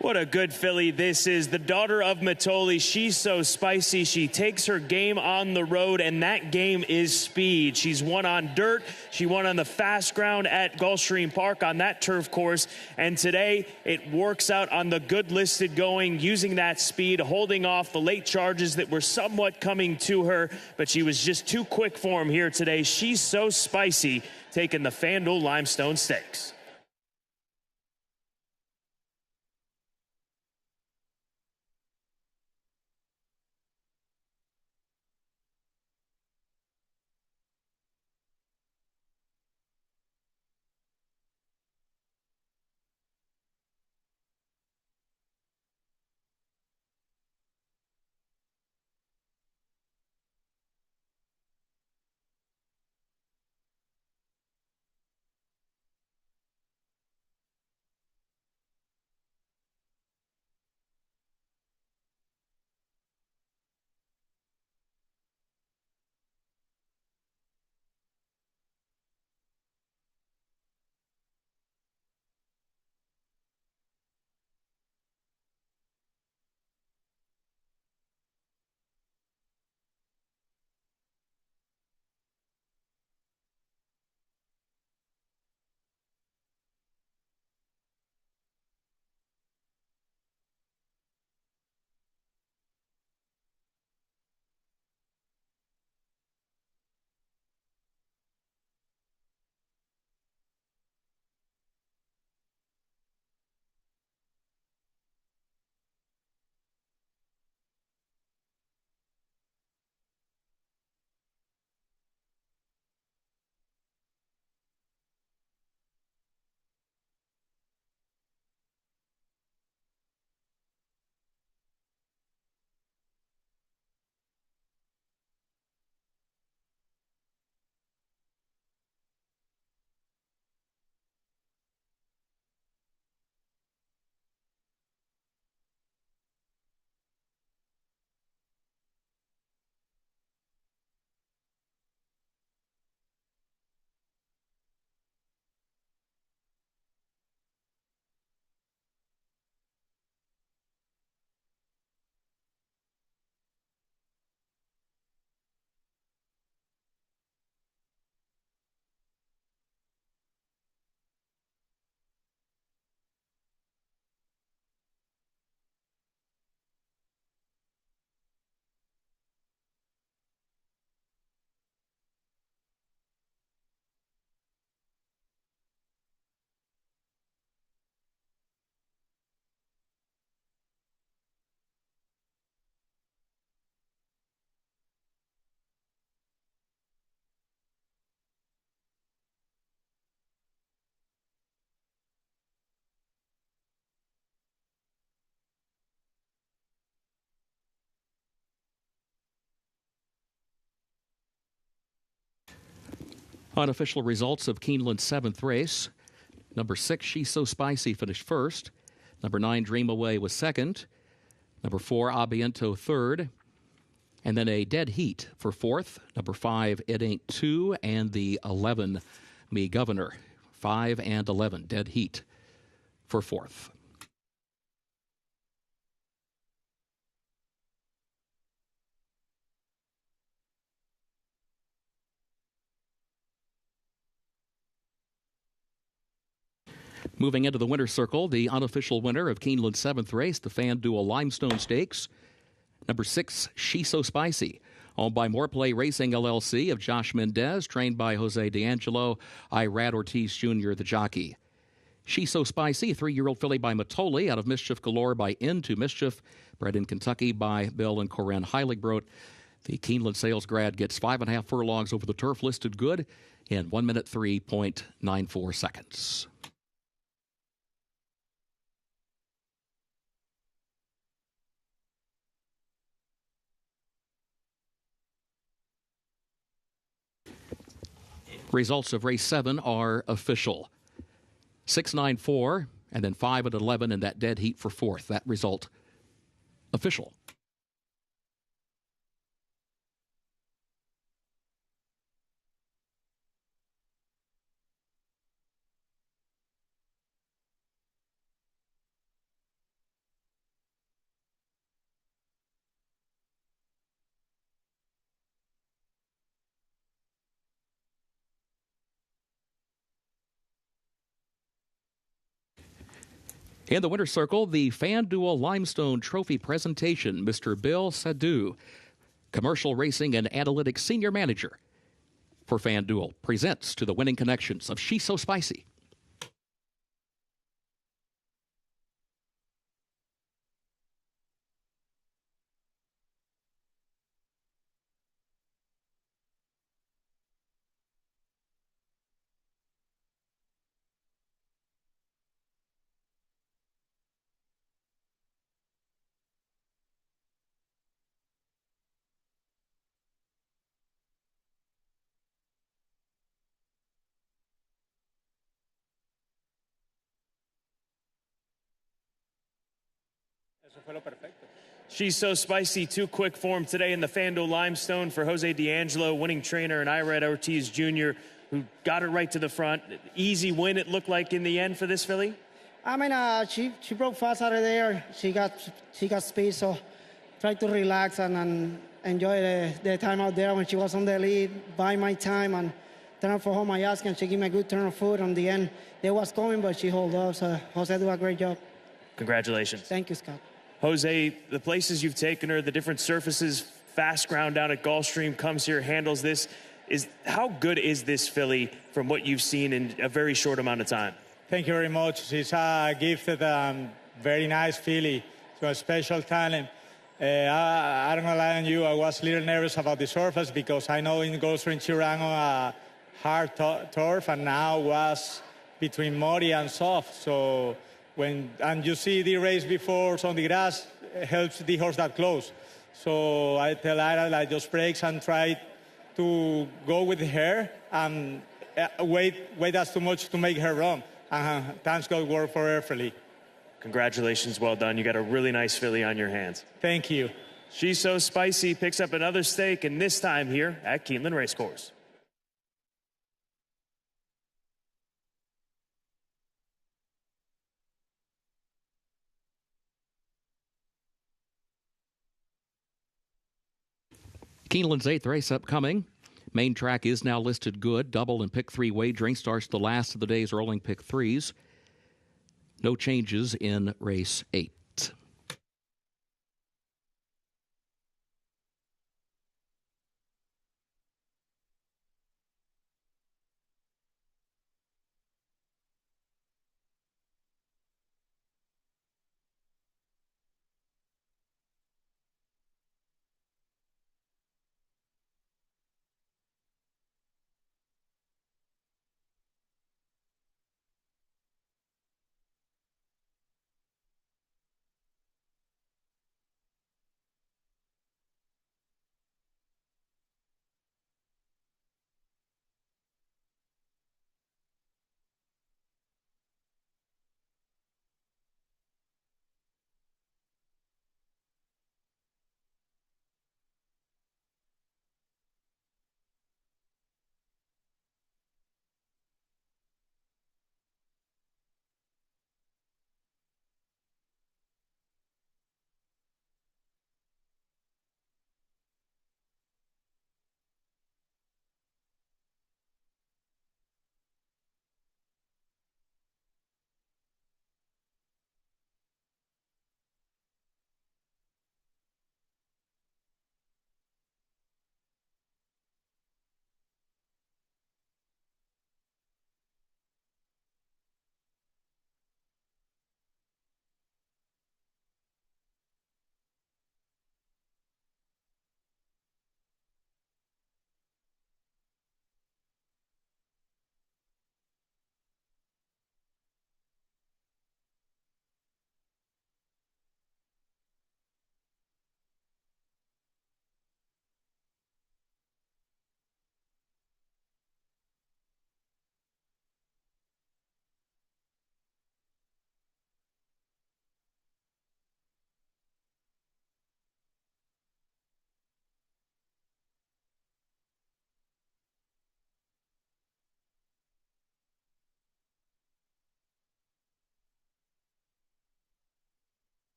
What a good filly this is. The daughter of Matoli. She's So Spicy. She takes her game on the road, and that game is speed. She's won on dirt. She won on the fast ground at Gulfstream Park on that turf course. And today it works out on the good listed going, using that speed, holding off the late charges that were somewhat coming to her. But she was just too quick for him here today. She's So Spicy, taking the FanDuel Limestone Stakes. Unofficial results of Keeneland's 7th race. Number 6, She's So Spicy, finished first. Number 9, Dream Away, was second. Number 4, Abiento, third. And then a dead heat for fourth. Number 5, It Ain't 2. And the 11, Me Governor. 5 and 11, dead heat for fourth. Moving into the winner's circle, the unofficial winner of Keeneland's 7th race, the FanDuel Limestone Stakes. Number 6, She's So Spicy, owned by Moreplay Racing LLC of Josh Mendez, trained by Jose D'Angelo, Irad Ortiz Jr., the jockey. She's So Spicy, 3-year-old filly by Matoli, out of Mischief Galore by Into Mischief, bred in Kentucky by Bill and Corinne Heiligbrodt. The Keeneland sales grad gets 5.5 furlongs over the turf, listed good in 1 minute 3.94 seconds. Results of race 7 are official. 6, 9, 4, and then 5 and 11 in that dead heat for fourth. That result official. In the winner's circle, the FanDuel Limestone Trophy presentation, Mr. Bill Sadu, Commercial Racing and Analytics Senior Manager for FanDuel, presents to the winning connections of She's So Spicy. She's So Spicy, 2 quick form today in the FanDuel Limestone for Jose D'Angelo, winning trainer, and Irad Ortiz Jr., who got it right to the front. Easy win, it looked like, in the end for this filly? I mean, she broke fast out of there. She got speed, so tried to relax and enjoy the time out there when she was on the lead, buy my time, and turn for home I asked, and she gave me a good turn of foot. On the end, they was going, but she held up, so Jose did a great job. Congratulations. Thank you, Scott. Jose, the places you've taken her, the different surfaces, fast ground down at Gulfstream, comes here, handles this. How good is this filly from what you've seen in a very short amount of time? Thank you very much. She's a gifted, very nice filly. She's got special talent. I don't know lie on you, I was a little nervous about the surface because I know in Gulfstream she ran on a hard turf and now was between muddy and soft. So and you see the race before on the grass, helps the horse that close. So I tell Ira I just brakes and try to go with her and wait as too much to make her run. Thanks God work for her filly. Congratulations, well done. You got a really nice filly on your hands. Thank you. She's So Spicy picks up another stake, and this time here at Keeneland Racecourse. Keeneland's 8th race upcoming. Main track is now listed good. Double and pick 3 wagering starts the last of the day's rolling pick 3s. No changes in race 8.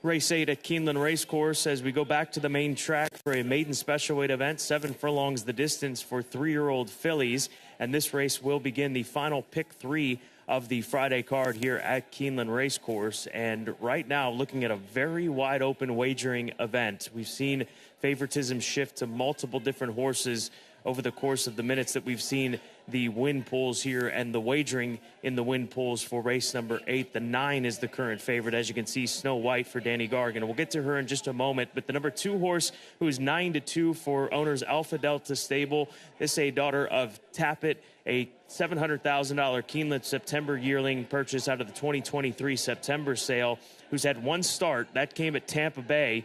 Race 8 at Keeneland Racecourse as we go back to the main track for a maiden special weight event. 7 furlongs the distance for 3-year-old fillies. And this race will begin the final pick 3 of the Friday card here at Keeneland Racecourse. And right now, looking at a very wide open wagering event. We've seen favoritism shift to multiple different horses over the course of the minutes that we've seen the win pools here and the wagering in the win pools for race number 8. The 9 is the current favorite, as you can see, Snow White for Danny Gargan. We'll get to her in just a moment, but the number 2 horse, who is 9-2 for owners Alpha Delta Stable. This is a daughter of Tappet, a $700,000 Keeneland September yearling purchase out of the 2023 September sale, who's had one start. That came at Tampa Bay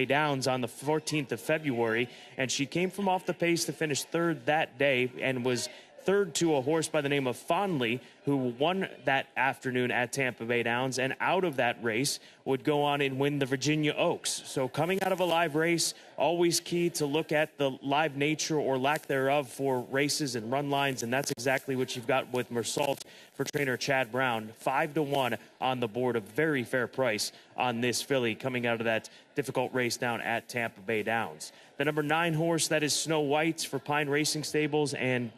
Downs on the 14th of February, and she came from off the pace to finish 3rd that day and was 3rd to a horse by the name of Fondly, who won that afternoon at Tampa Bay Downs, and out of that race would go on and win the Virginia Oaks. So coming out of a live race, always key to look at the live nature or lack thereof for races and run lines, and that's exactly what you've got with Mersault for trainer Chad Brown. 5-1 on the board, a very fair price on this filly coming out of that difficult race down at Tampa Bay Downs. The number 9 horse, that is Snow White for Pine Racing Stables and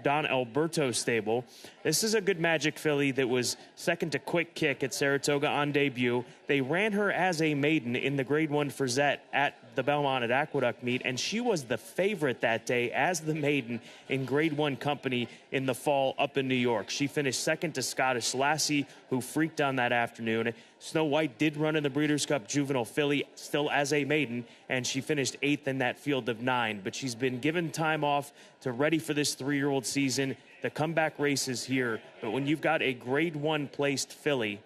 Don Alberto Stable. This is a good magic filly that was second to Quick Kick at Saratoga on debut. They ran her as a maiden in the Grade 1 Frisette at the Belmont at Aqueduct meet, and she was the favorite that day as the maiden in Grade 1 company in the fall up in New York. She finished second to Scottish Lassie, who freaked on that afternoon. Snow White did run in the Breeders' Cup Juvenile Filly still as a maiden, and she finished 8th in that field of 9. But she's been given time off to ready for this 3-year-old season. The comeback race is here, but when you've got a Grade 1 placed filly,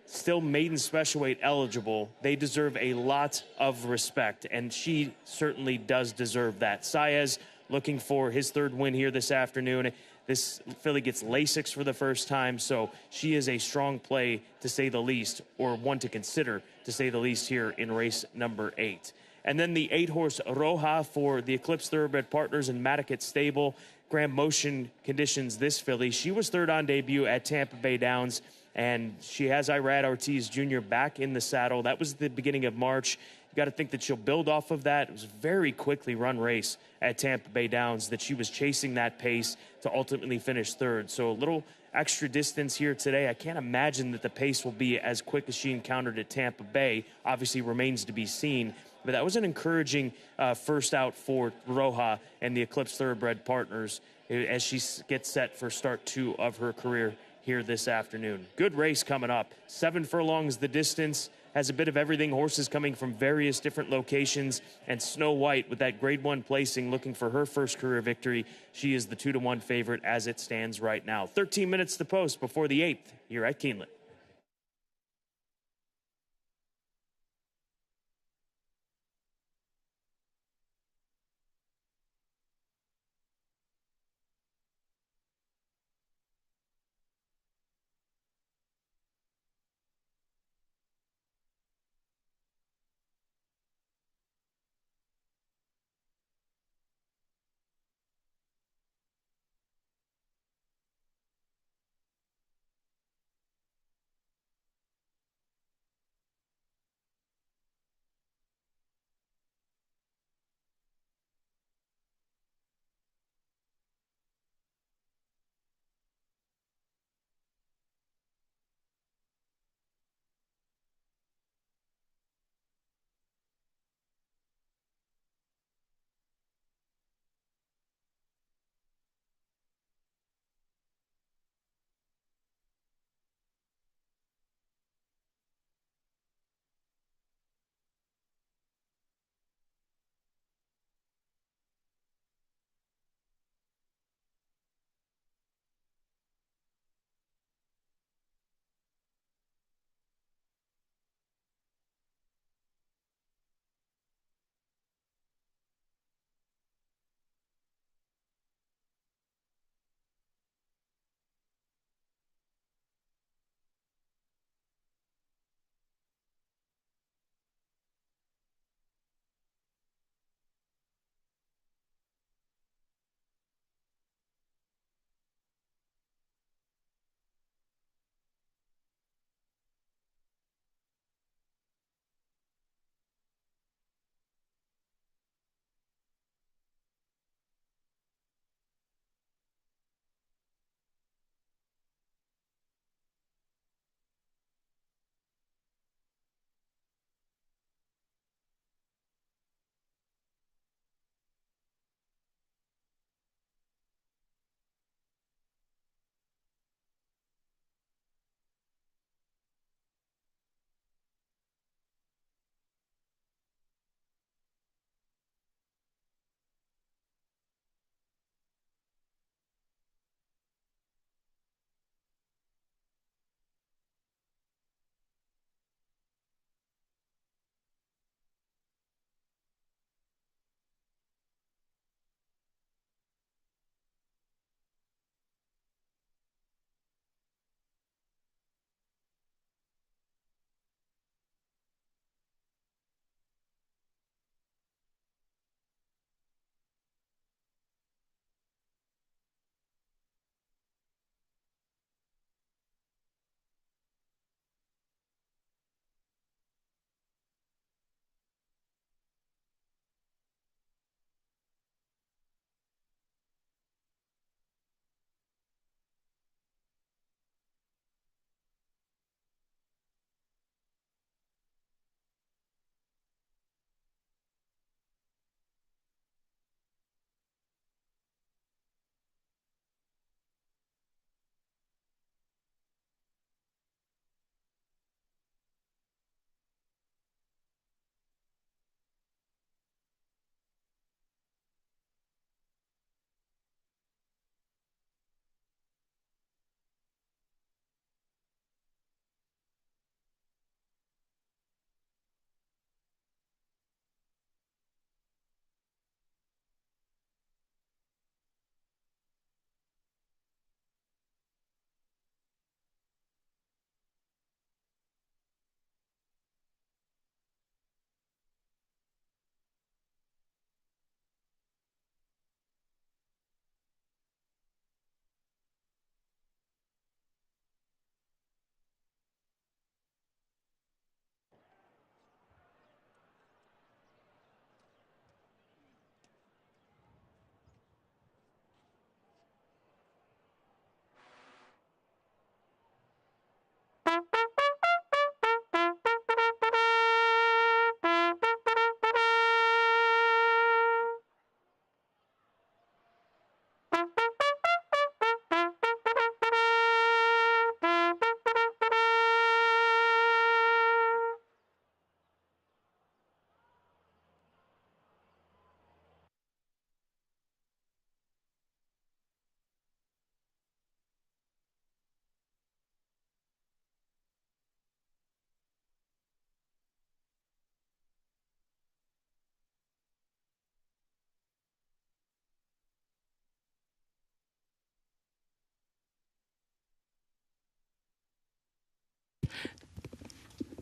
still maiden special weight eligible, they deserve a lot of respect, and she certainly does deserve that. Saez looking for his 3rd win here this afternoon. This filly gets Lasix for the first time, so she is a strong play, to say the least, or one to consider, to say the least, here in race number 8. And then the 8-horse Roja for the Eclipse Thoroughbred Partners in Matticat Stable. Graham Motion conditions this filly. She was 3rd on debut at Tampa Bay Downs, and she has Irad Ortiz Jr. back in the saddle. That was the beginning of March. You got to think that she'll build off of that. It was a very quickly run race at Tampa Bay Downs that she was chasing that pace to ultimately finish 3rd. So a little extra distance here today. I can't imagine that the pace will be as quick as she encountered at Tampa Bay. Obviously remains to be seen. But that was an encouraging first out for Roja and the Eclipse Thoroughbred Partners as she gets set for start 2 of her career here this afternoon. Good race coming up. 7 furlongs the distance. Has a bit of everything. Horses coming from various different locations. And Snow White with that Grade 1 placing looking for her first career victory. She is the 2-1 favorite as it stands right now. 13 minutes to post before the 8th here at Keeneland.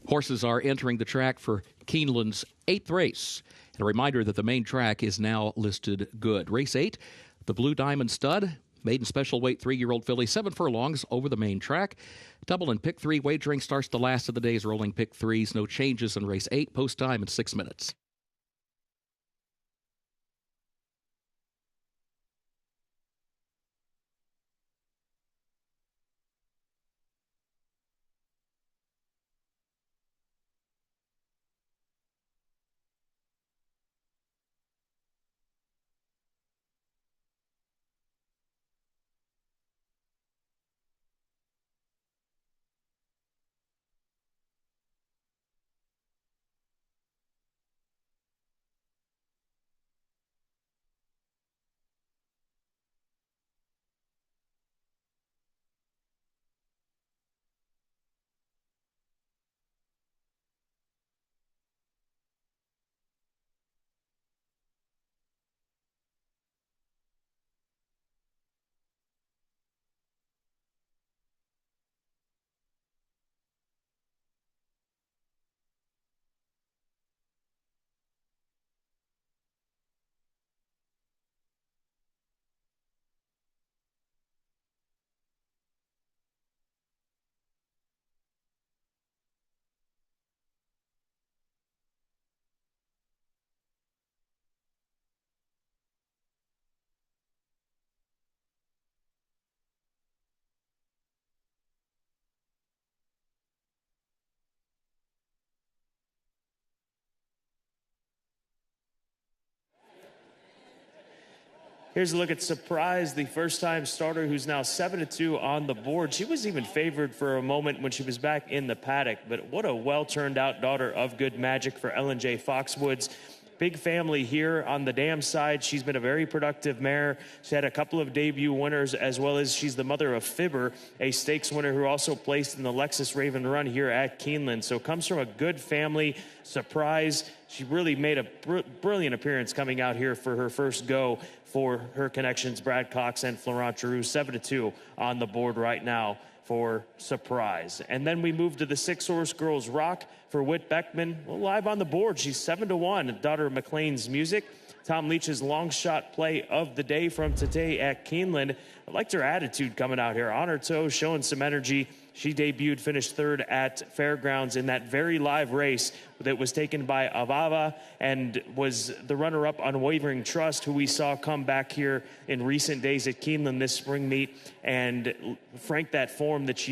Horses are entering the track for Keeneland's 8th race. And a reminder that the main track is now listed good. Race 8, the Blue Diamond Stud, maiden special weight 3-year-old filly, 7 furlongs over the main track. Double and pick 3 wagering starts the last of the day's rolling pick 3s. No changes in race 8. Post time in 6 minutes. Here's a look at Surprise, the first-time starter who's now 7-2 on the board. She was even favored for a moment when she was back in the paddock, but what a well-turned-out daughter of good magic for Ellen J. Foxwoods. Big family here on the dam side. She's been a very productive mare. She had a couple of debut winners, as well as she's the mother of Fibber, a stakes winner who also placed in the Lexus Raven Run here at Keeneland. So comes from a good family. Surprise. She really made a brilliant appearance coming out here for her first go for her connections, Brad Cox and Florent Giroux. 7-2 on the board right now for Surprise. And then we move to the 6-horse Girls Rock for Whit Beckman. Well, live on the board, she's 7-1, daughter of McLean's Music. Tom Leach's long shot play of the day from today at Keeneland. I liked her attitude coming out here, on her toes, showing some energy. She debuted, finished third at Fairgrounds in that very live race that was taken by Avava and was the runner-up on Wavering Trust, who we saw come back here in recent days at Keeneland this spring meet and frank that form that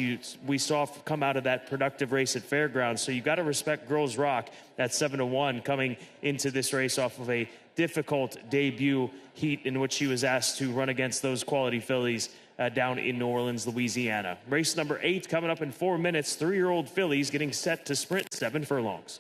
we saw come out of that productive race at Fairgrounds. So you got to respect Girls Rock at 7-1 coming into this race off of a difficult debut heat in which she was asked to run against those quality fillies down in New Orleans, Louisiana. Race number 8 coming up in 4 minutes. 3-year-old fillies getting set to sprint 7 furlongs.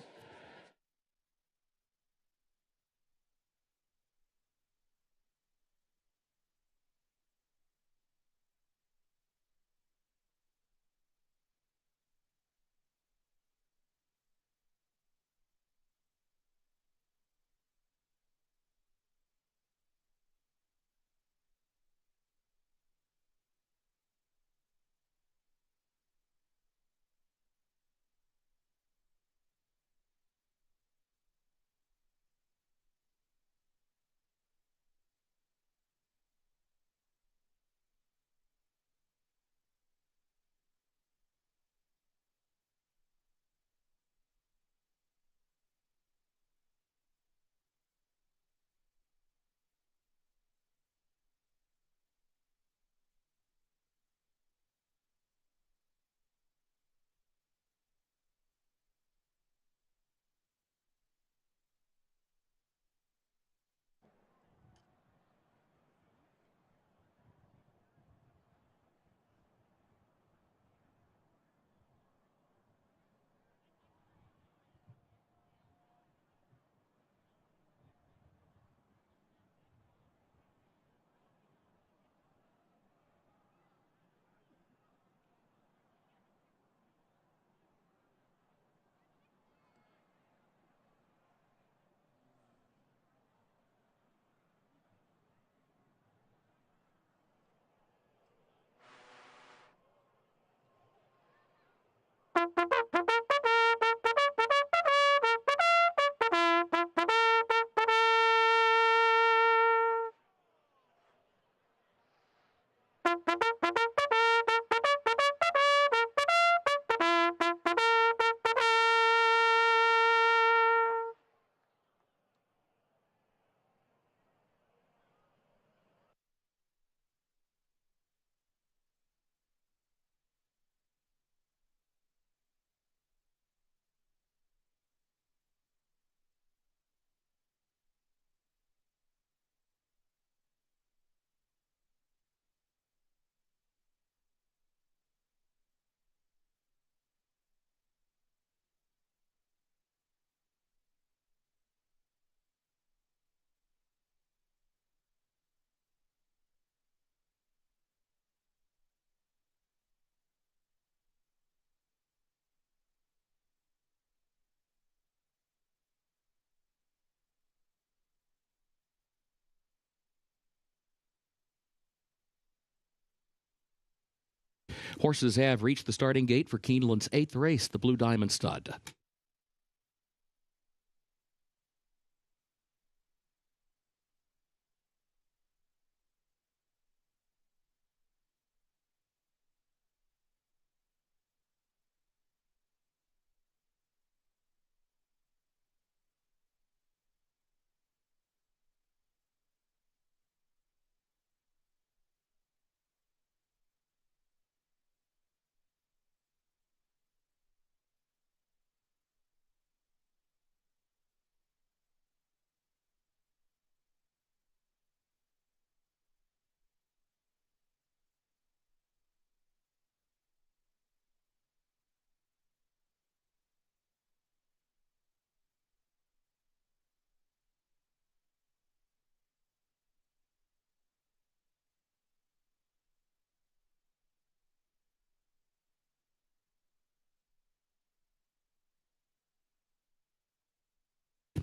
Horses have reached the starting gate for Keeneland's 8th race, the Blue Diamond Stud.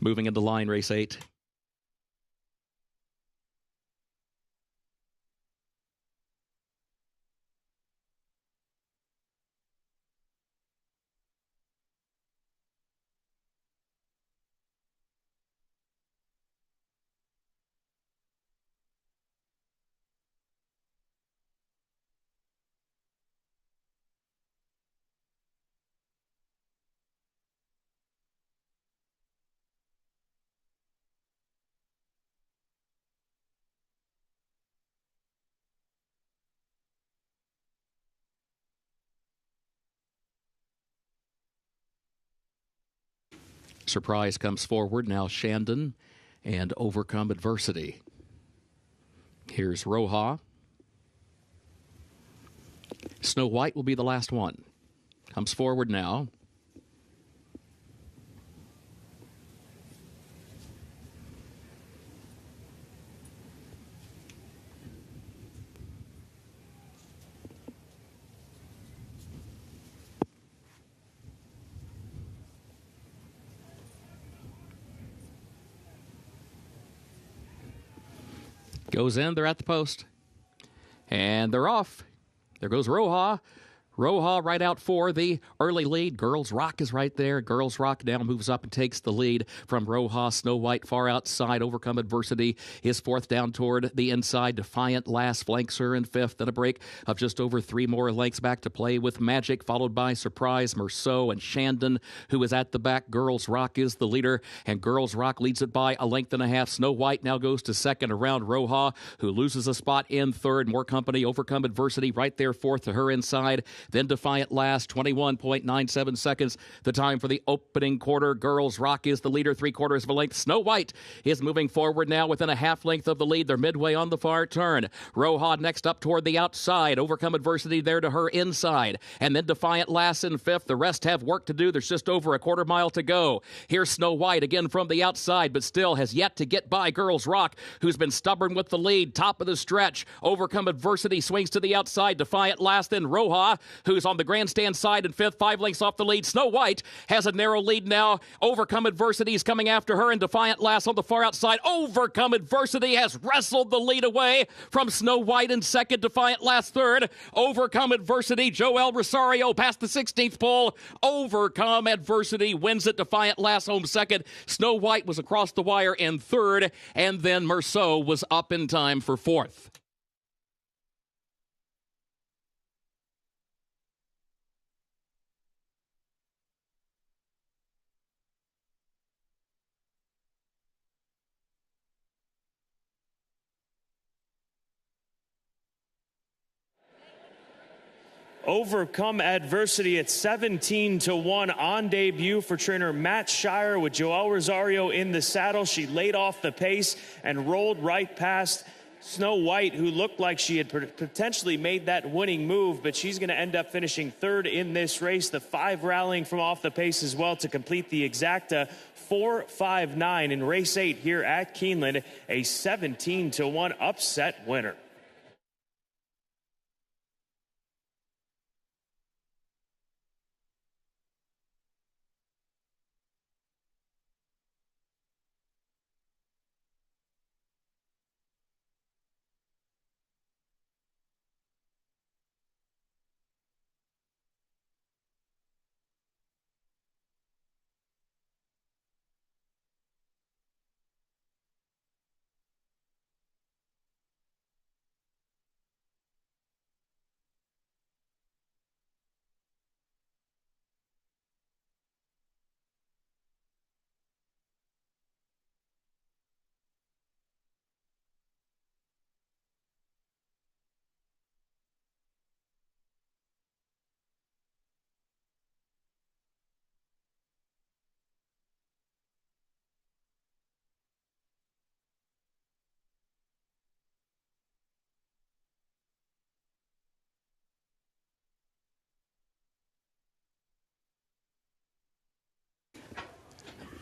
Moving into line, race 8. Surprise comes forward. Now Shandon and Overcome Adversity. Here's Roja. Snow White will be the last one. Comes forward now. Goes in, they're at the post. And they're off. There goes Roja. Roja right out for the early lead. Girls Rock is right there. Girls Rock now moves up and takes the lead from Roja. Snow White far outside. Overcome Adversity is fourth down toward the inside. Defiant last flanks her in fifth. Then a break of just over 3 more lengths back to play with Magic, followed by Surprise, Merceau, and Shandon, who is at the back. Girls Rock is the leader, and Girls Rock leads it by a length and a half. Snow White now goes to second around Roja, who loses a spot in third. More company. Overcome Adversity right there fourth to her inside. Then Defiant last, 21.97 seconds. The time for the opening quarter. Girls Rock is the leader, 3/4 of a length. Snow White is moving forward now within a half length of the lead. They're midway on the far turn. Roja next up toward the outside. Overcome Adversity there to her inside. And then Defiant last in fifth. The rest have work to do. There's just over a 1/4 mile to go. Here's Snow White again from the outside, but still has yet to get by Girls Rock, who's been stubborn with the lead. Top of the stretch. Overcome Adversity swings to the outside. Defiant last, then Roja, who's on the grandstand side in fifth, 5 lengths off the lead. Snow White has a narrow lead now. Overcome Adversity is coming after her, and Defiant last on the far outside. Overcome Adversity has wrestled the lead away from Snow White in second. Defiant last third. Overcome Adversity. Joel Rosario past the 16th pole. Overcome Adversity wins it. Defiant last home second. Snow White was across the wire in third, and then Merceau was up in time for fourth. Overcome Adversity at 17-1 on debut for trainer Matt Shire with Joel Rosario in the saddle. She laid off the pace and rolled right past Snow White, who looked like she had potentially made that winning move, but she's going to end up finishing third in this race. The 5 rallying from off the pace as well to complete the exacta 4.59 in race 8 here at Keeneland, a 17-1 upset winner.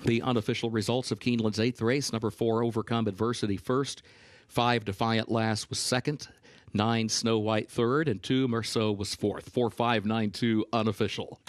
The unofficial results of Keeneland's 8th race: number 4, Overcome Adversity, first; 5, Defiant Lass, was second; 9, Snow White, third; and 2, Merceau, was fourth. 4-5-9-2 unofficial.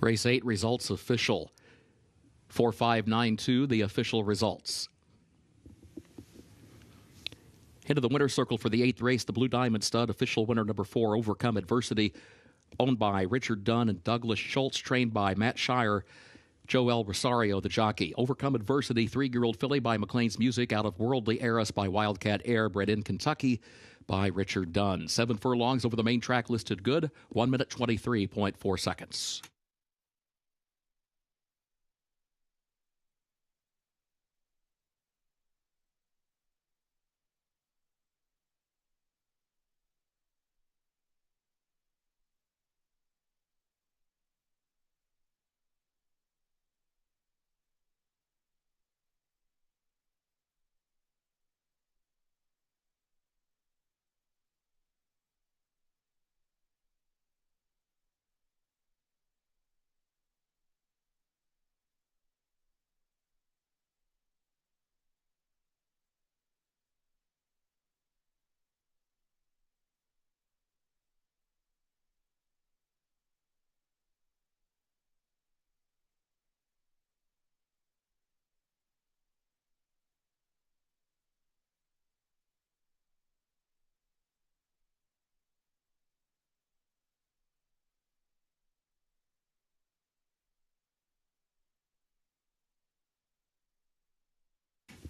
Race 8 results official. 4-5-9-2, the official results. Into the winner's circle for the 8th race, the Blue Diamond Stud, official winner number 4, Overcome Adversity, owned by Richard Dunn and Douglas Schultz, trained by Matt Shire. Joel Rosario, the jockey. Overcome Adversity, 3-year-old filly by McLean's Music, out of Worldly Heiress by Wildcat Air, bred in Kentucky by Richard Dunn. 7 furlongs over the main track, listed good, 1 minute 23.4 seconds.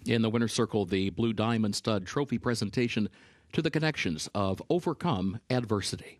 In the winner's circle, the Blue Diamond Stud trophy presentation to the connections of Overcome Adversity.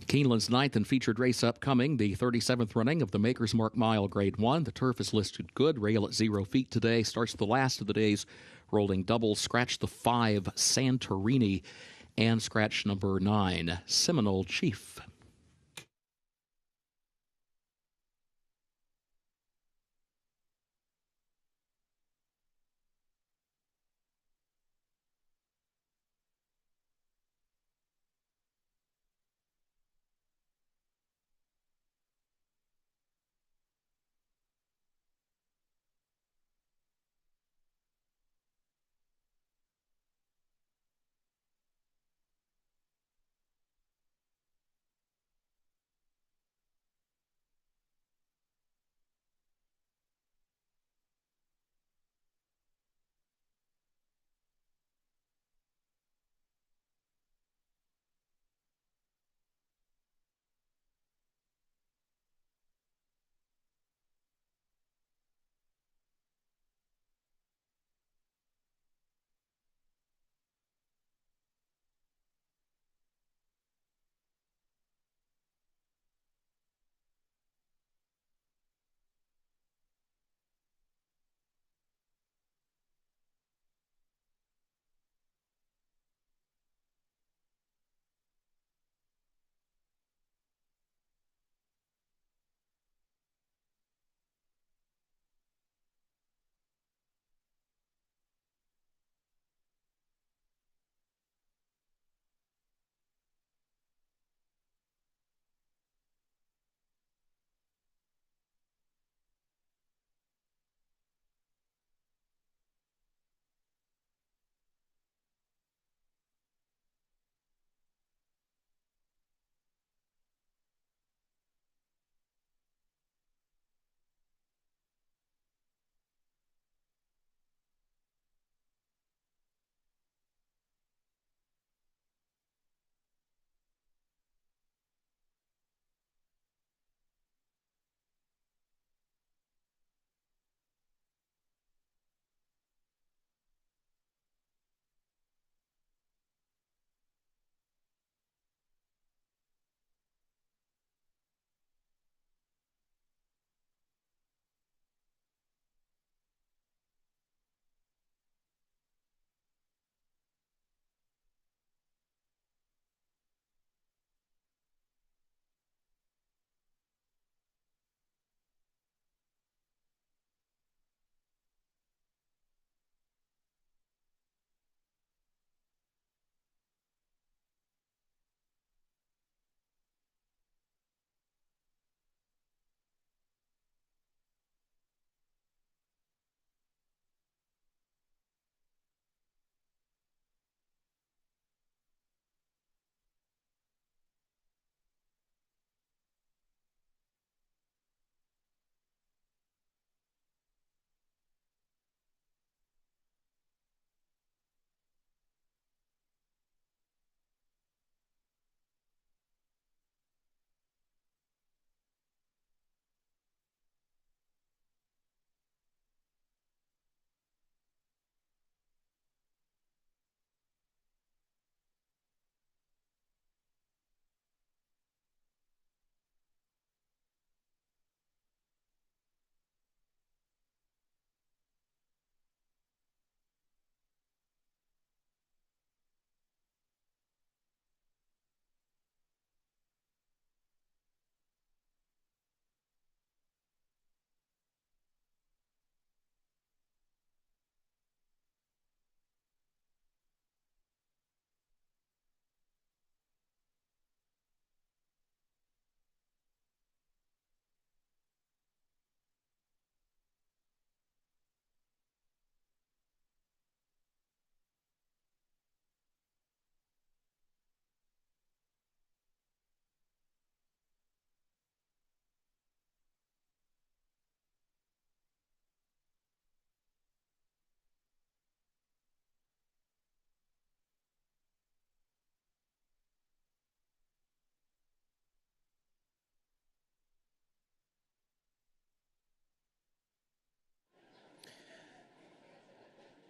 Keeneland's 9th and featured race upcoming, the 37th running of the Maker's Mark Mile Grade 1. The turf is listed good. Rail at 0 feet today. Starts the last of the day's rolling doubles. Scratch the 5, Santorini, and scratch number 9, Seminole Chief.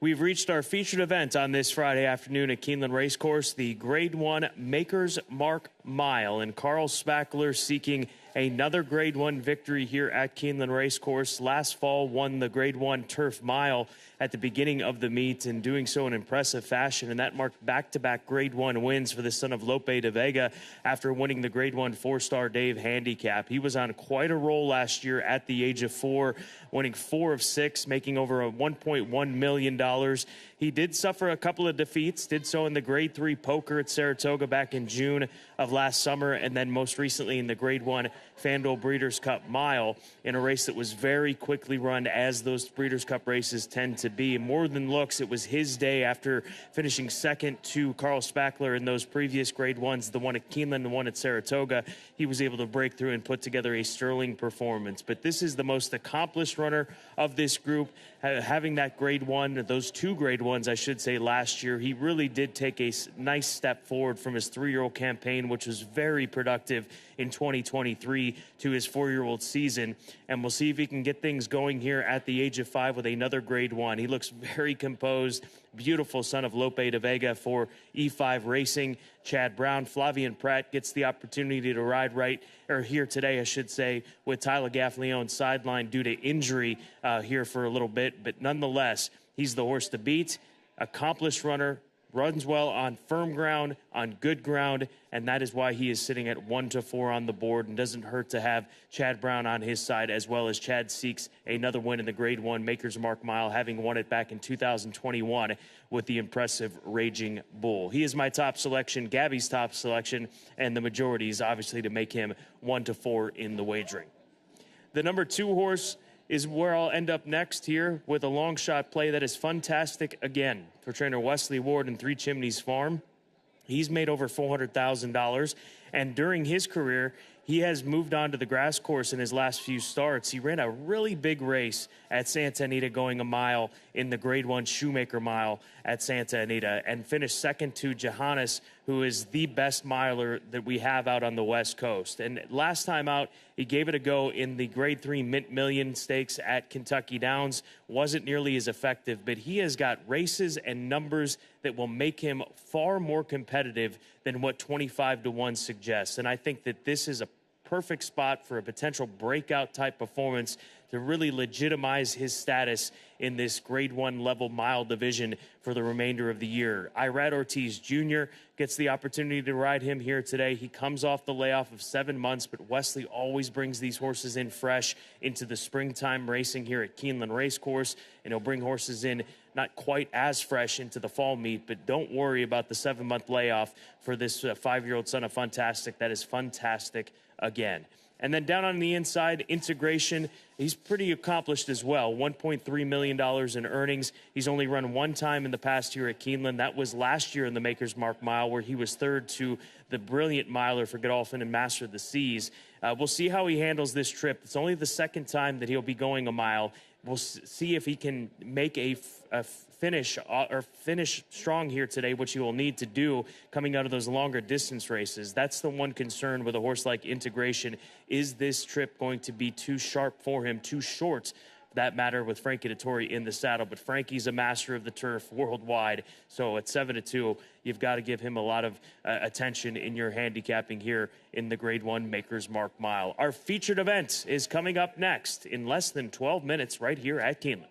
We've reached our featured event on this Friday afternoon at Keeneland Racecourse, the Grade 1 Maker's Mark Mile, and Carl Spackler seeking another Grade 1 victory here at Keeneland Racecourse. Last fall won the Grade 1 Turf Mile at the beginning of the meet, and doing so in impressive fashion, and that marked back-to-back Grade 1 wins for the son of Lope de Vega after winning the Grade 1 4-star Dave handicap. He was on quite a roll last year at the age of 4, winning 4 of 6, making over $1.1 million. He did suffer a couple of defeats, did so in the Grade 3 Poker at Saratoga back in June of last summer, and then most recently in the Grade 1 FanDuel Breeders' Cup Mile in a race that was very quickly run, as those Breeders' Cup races tend to be. More than looks, it was his day after finishing second to Carl Spackler in those previous Grade 1s, the one at Keeneland and the one at Saratoga. He was able to break through and put together a sterling performance. But this is the most accomplished runner of this group, having that Grade 1, those 2 Grade 1s, I should say, last year. He really did take a nice step forward from his 3-year-old campaign, which was very productive in 2023, to his 4-year-old season. And we'll see if he can get things going here at the age of 5 with another Grade 1. He looks very composed, beautiful son of Lope de Vega for E5 Racing. Chad Brown, Flavian Pratt gets the opportunity to ride here today, I should say, with Tyler Gaffleon sidelined due to injury here for a little bit. But nonetheless, he's the horse to beat. Accomplished runner, runs well on firm ground, on good ground, and that is why he is sitting at 1-4 on the board, and doesn't hurt to have Chad Brown on his side, as well as Chad seeks another win in the Grade 1 Maker's Mark Mile, having won it back in 2021 with the impressive Raging Bull. He is my top selection, Gabby's top selection, and the majority is obviously to make him 1-4 in the wagering. The number 2 horse is where I'll end up next here, with a long shot play that is fantastic again for trainer Wesley Ward and Three Chimneys Farm. He's made over $400,000, and during his career, he has moved on to the grass course in his last few starts. He ran a really big race at Santa Anita, going a mile in the Grade 1 Shoemaker Mile at Santa Anita, and finished second to Johannes, who is the best miler that we have out on the West Coast. And last time out, he gave it a go in the Grade 3 Mint Million Stakes at Kentucky Downs. Wasn't nearly as effective, but he has got races and numbers that will make him far more competitive than what 25-1 suggests. And I think that this is a perfect spot for a potential breakout type performance to really legitimize his status in this Grade 1 level mile division for the remainder of the year. Irad Ortiz Jr. gets the opportunity to ride him here today. He comes off the layoff of 7 months, but Wesley always brings these horses in fresh into the springtime racing here at Keeneland Racecourse, and he'll bring horses in not quite as fresh into the fall meet. But don't worry about the 7-month layoff for this 5-year-old son of Fantastic. That is fantastic again. And then down on the inside, Integration, he's pretty accomplished as well. $1.3 million in earnings. He's only run 1 time in the past year at Keeneland. That was last year in the Maker's Mark Mile, where he was third to the brilliant miler for Godolphin and Master of the Seas. We'll see how he handles this trip. It's only the second time that he'll be going a mile. We'll see if he can make a finish strong here today, which he will need to do coming out of those longer distance races. That's the one concern with a horse like Integration. Is this trip going to be too sharp for him, too short, for that matter, with Frankie Dettori in the saddle? But Frankie's a master of the turf worldwide, so at 7-2, you've got to give him a lot of attention in your handicapping here in the Grade 1 Maker's Mark Mile. Our featured event is coming up next in less than 12 minutes right here at Keeneland.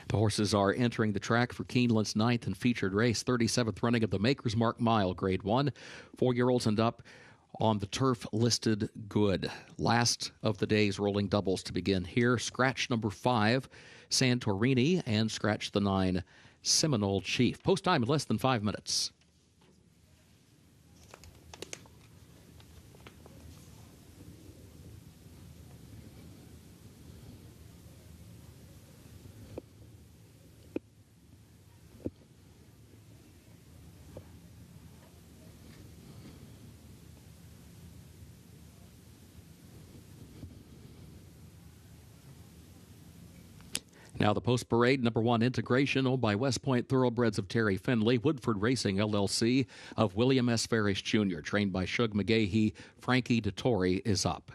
The horses are entering the track for Keeneland's 9th and featured race, 37th running of the Maker's Mark Mile, Grade 1. 4-year-olds and up on the turf listed good. Last of the day's rolling doubles to begin here. Scratch number 5, Santorini, and scratch the 9, Seminole Chief. Post time in less than 5 minutes. Now the post-parade, number 1 Integration, owned by West Point Thoroughbreds of Terry Finley. Woodford Racing, LLC, of William S. Farish Jr., trained by Shug McGahee. Frankie DeTore is up.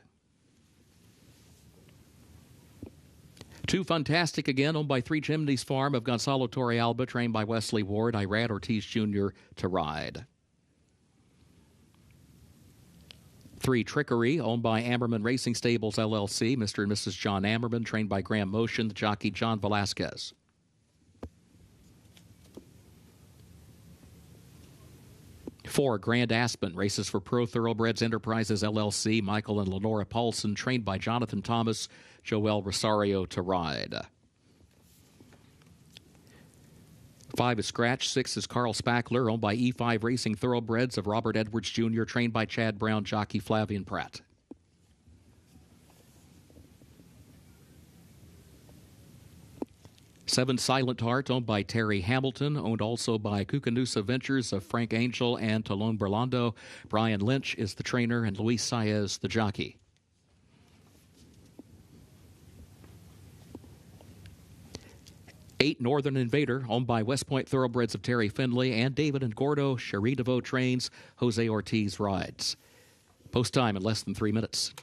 2 Fantastic again, owned by Three Chimneys Farm of Gonzalo Torrealba, trained by Wesley Ward. Irad Ortiz Jr. to ride. 3 Trickery, owned by Ammerman Racing Stables, LLC. Mr. and Mrs. John Ammerman, trained by Graham Motion, the jockey John Velasquez. 4 Grand Aspen, races for Pro Thoroughbreds Enterprises, LLC. Michael and Lenora Paulson, trained by Jonathan Thomas, Joel Rosario to ride. 5 is Scratch. 6 is Carl Spackler, owned by E5 Racing Thoroughbreds of Robert Edwards Jr., trained by Chad Brown, jockey Flavian Pratt. 7 Silent Heart, owned by Terry Hamilton, owned also by Cucanusa Ventures of Frank Angel and Talon Berlando. Brian Lynch is the trainer and Luis Saez the jockey. 8 Northern Invader, owned by West Point Thoroughbreds of Terry Finley and David and Gordo. Cherie DeVoe trains, Jose Ortiz rides. Post time in less than 3 minutes.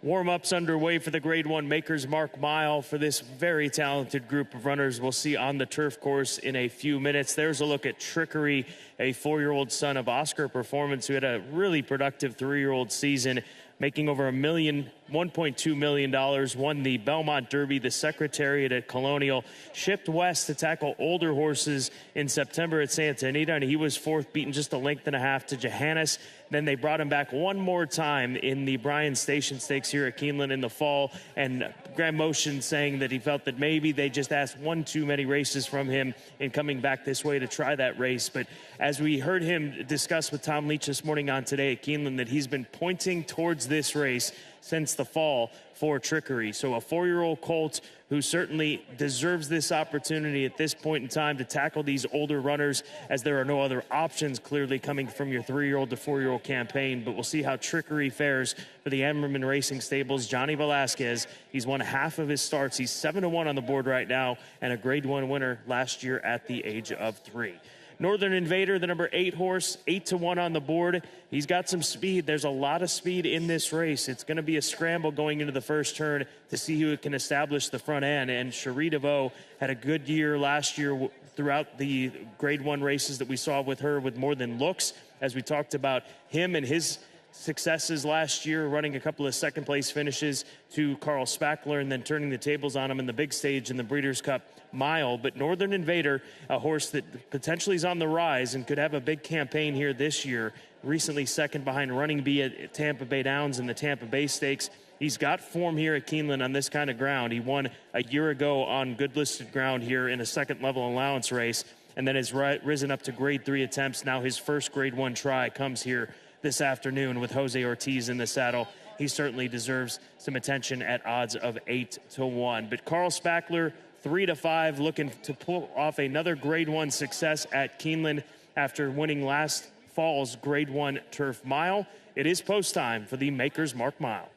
Warm-ups underway for the Grade 1 Maker's Mark Mile for this very talented group of runners we'll see on the turf course in a few minutes. There's a look at Trickery, a 4-year-old son of Oscar Performance who had a really productive 3-year-old season, making over $1.2 million, won the Belmont Derby, the Secretariat at Colonial, shipped west to tackle older horses in September at Santa Anita, and he was 4th, beaten just a length and a half to Johannes. Then they brought him back one more time in the Bryan Station Stakes here at Keeneland in the fall, and Graham Motion saying that he felt that maybe they just asked one too many races from him in coming back this way to try that race. But as we heard him discuss with Tom Leach this morning on Today at Keeneland, that he's been pointing towards this race since the fall for Trickery. So a 4-year-old colt who certainly deserves this opportunity at this point in time to tackle these older runners, as there are no other options clearly coming from your 3-year-old to 4-year-old campaign. But we'll see how Trickery fares for the Ammerman Racing Stables. Johnny Velasquez, he's won half of his starts. He's 7-1 on the board right now and a Grade 1 winner last year at the age of 3. Northern Invader, the number 8 horse, 8-1 on the board. He's got some speed. There's a lot of speed in this race. It's going to be a scramble going into the first turn to see who can establish the front end. And Cherie DeVoe had a good year last year throughout the Grade 1 races that we saw with her with More Than Looks, as we talked about him and his successes last year, running a couple of second-place finishes to Carl Spackler and then turning the tables on him in the big stage in the Breeders' Cup Mile. But Northern Invader, a horse that potentially is on the rise and could have a big campaign here this year, recently second behind Running Bee at Tampa Bay Downs in the Tampa Bay Stakes. He's got form here at Keeneland on this kind of ground. He won a year ago on good listed ground here in a second-level allowance race, and then has risen up to Grade 3 attempts. Now his first Grade 1 try comes here this afternoon with Jose Ortiz in the saddle. He certainly deserves some attention at odds of 8-1. But Carl Spackler, 3-5, looking to pull off another Grade 1 success at Keeneland after winning last Falls Grade 1 Turf Mile. It is post time for the Maker's Mark Mile.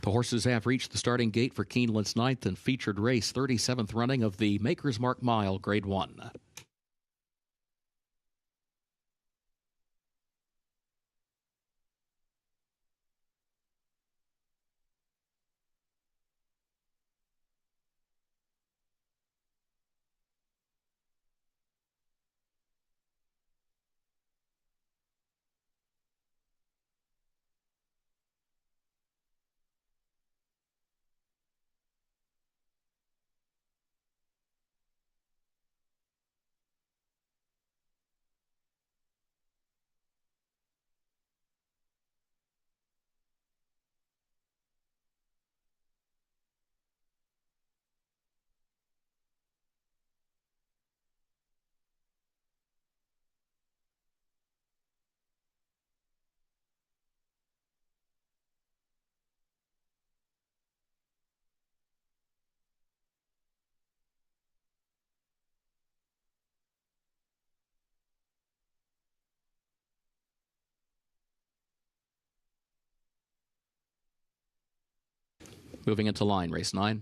The horses have reached the starting gate for Keeneland's 9th and featured race, 37th running of the Maker's Mark Mile, Grade 1. Moving into line, race 9.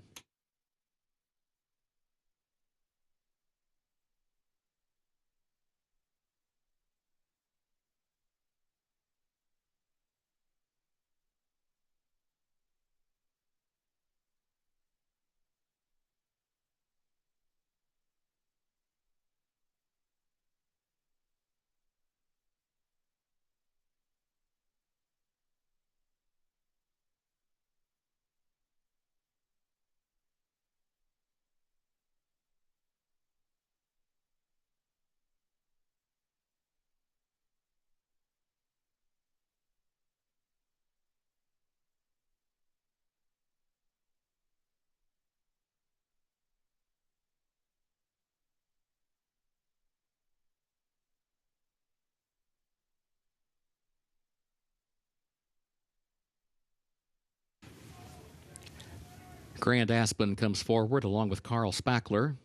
Grand Aspen comes forward along with Carl Spackler.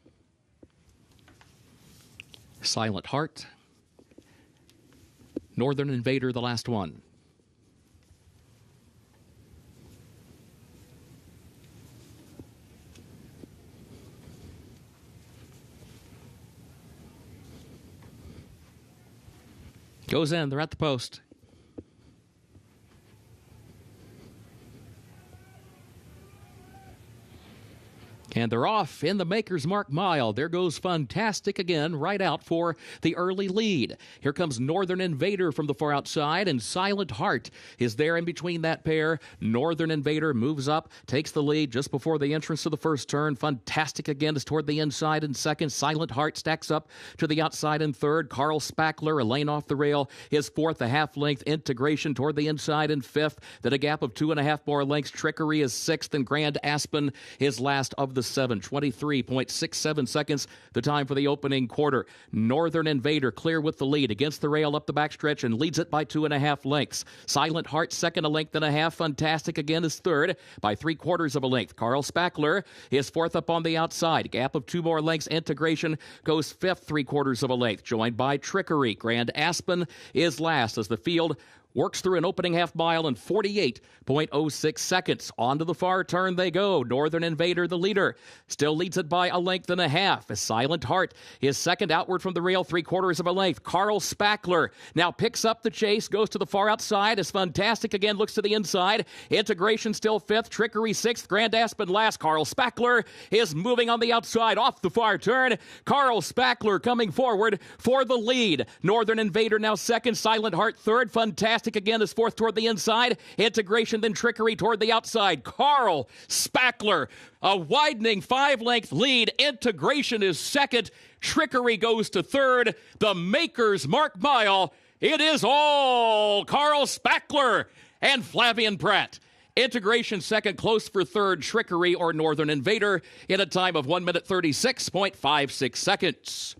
Silent Heart. Northern Invader, the last one. Goes in. They're at the post. And they're off in the Maker's Mark Mile. There goes Fantastic again, right out for the early lead. Here comes Northern Invader from the far outside, and Silent Heart is there in between that pair. Northern Invader moves up, takes the lead just before the entrance to the first turn. Fantastic again is toward the inside in second. Silent Heart stacks up to the outside in third. Carl Spackler, a lane off the rail, is fourth, a half-length. Integration toward the inside in fifth. Then a gap of 2.5 more lengths. Trickery is sixth, and Grand Aspen is last of the 7. 23.67 seconds, the time for the opening quarter. Northern Invader clear with the lead against the rail up the backstretch and leads it by 2.5 lengths. Silent Heart second, a length and a half. Fantastic again is third by 3/4 of a length. Carl Spackler is fourth up on the outside. Gap of 2 more lengths. Integration goes fifth, 3/4 of a length, joined by Trickery. Grand Aspen is last as the field works through an opening half mile in 48.06 seconds. On to the far turn they go. Northern Invader, the leader, still leads it by a length and a half. As Silent Heart is second outward from the rail, 3/4 of a length. Carl Spackler now picks up the chase, goes to the far outside as Fantastic again looks to the inside. Integration still fifth, Trickery sixth, Grand Aspen last. Carl Spackler is moving on the outside off the far turn. Carl Spackler coming forward for the lead. Northern Invader now second, Silent Heart third. Fantastic Fantastic again is fourth toward the inside. Integration, then Trickery toward the outside. Carl Spackler, a widening 5-length lead. Integration is second. Trickery goes to third. The Makers Mark Mile. It is all Carl Spackler and Flavian Pratt. Integration second, close for third, Trickery or Northern Invader in a time of 1 minute 36.56 seconds.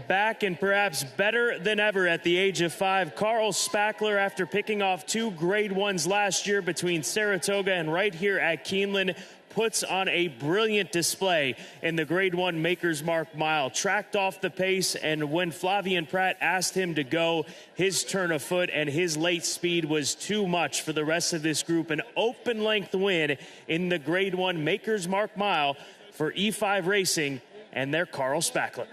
Back and perhaps better than ever at the age of 5, Carl Spackler, after picking off 2 Grade 1s last year between Saratoga and right here at Keeneland, puts on a brilliant display in the Grade 1 Maker's Mark Mile. Tracked off the pace, and when Flavian Pratt asked him to go, his turn of foot and his late speed was too much for the rest of this group. An open length win in the Grade 1 Maker's Mark Mile for E5 Racing and their Carl Spackler.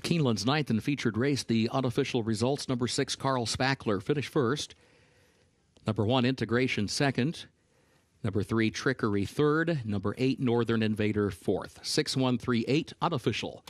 Keeneland's ninth and featured race, the unofficial results. Number 6, Carl Spackler, finished first. Number 1, Integration, second. Number 3, Trickery, third. Number 8, Northern Invader, fourth. 6-1-3-8, unofficial.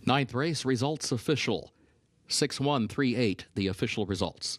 Ninth race results official. 6-1-3-8, the official results.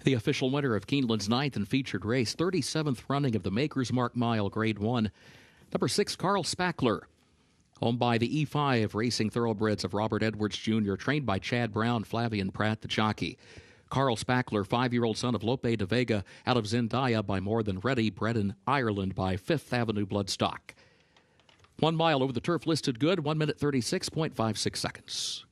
The official winner of Keeneland's 9th and featured race, 37th running of the Maker's Mark Mile Grade 1, number 6, Carl Spackler. Owned by the E5 Racing Thoroughbreds of Robert Edwards Jr., trained by Chad Brown, Flavian Pratt, the jockey. Carl Spackler, 5-year-old son of Lope de Vega, out of Zendaya by More Than Ready, bred in Ireland by 5th Avenue Bloodstock. 1 mile over the turf listed good, 1 minute 36.56 seconds.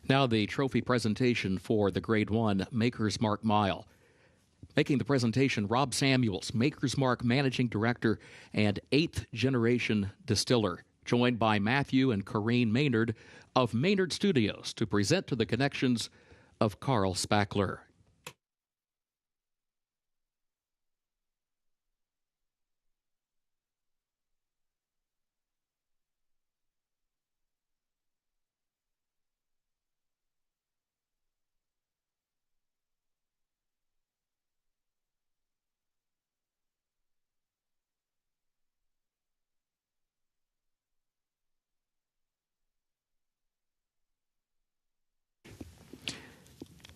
Now the trophy presentation for the Grade 1 Maker's Mark Mile. Making the presentation, Rob Samuels, Maker's Mark Managing Director and 8th generation distiller, joined by Matthew and Corrine Maynard of Maynard Studios to present to the connections of Carl Spackler.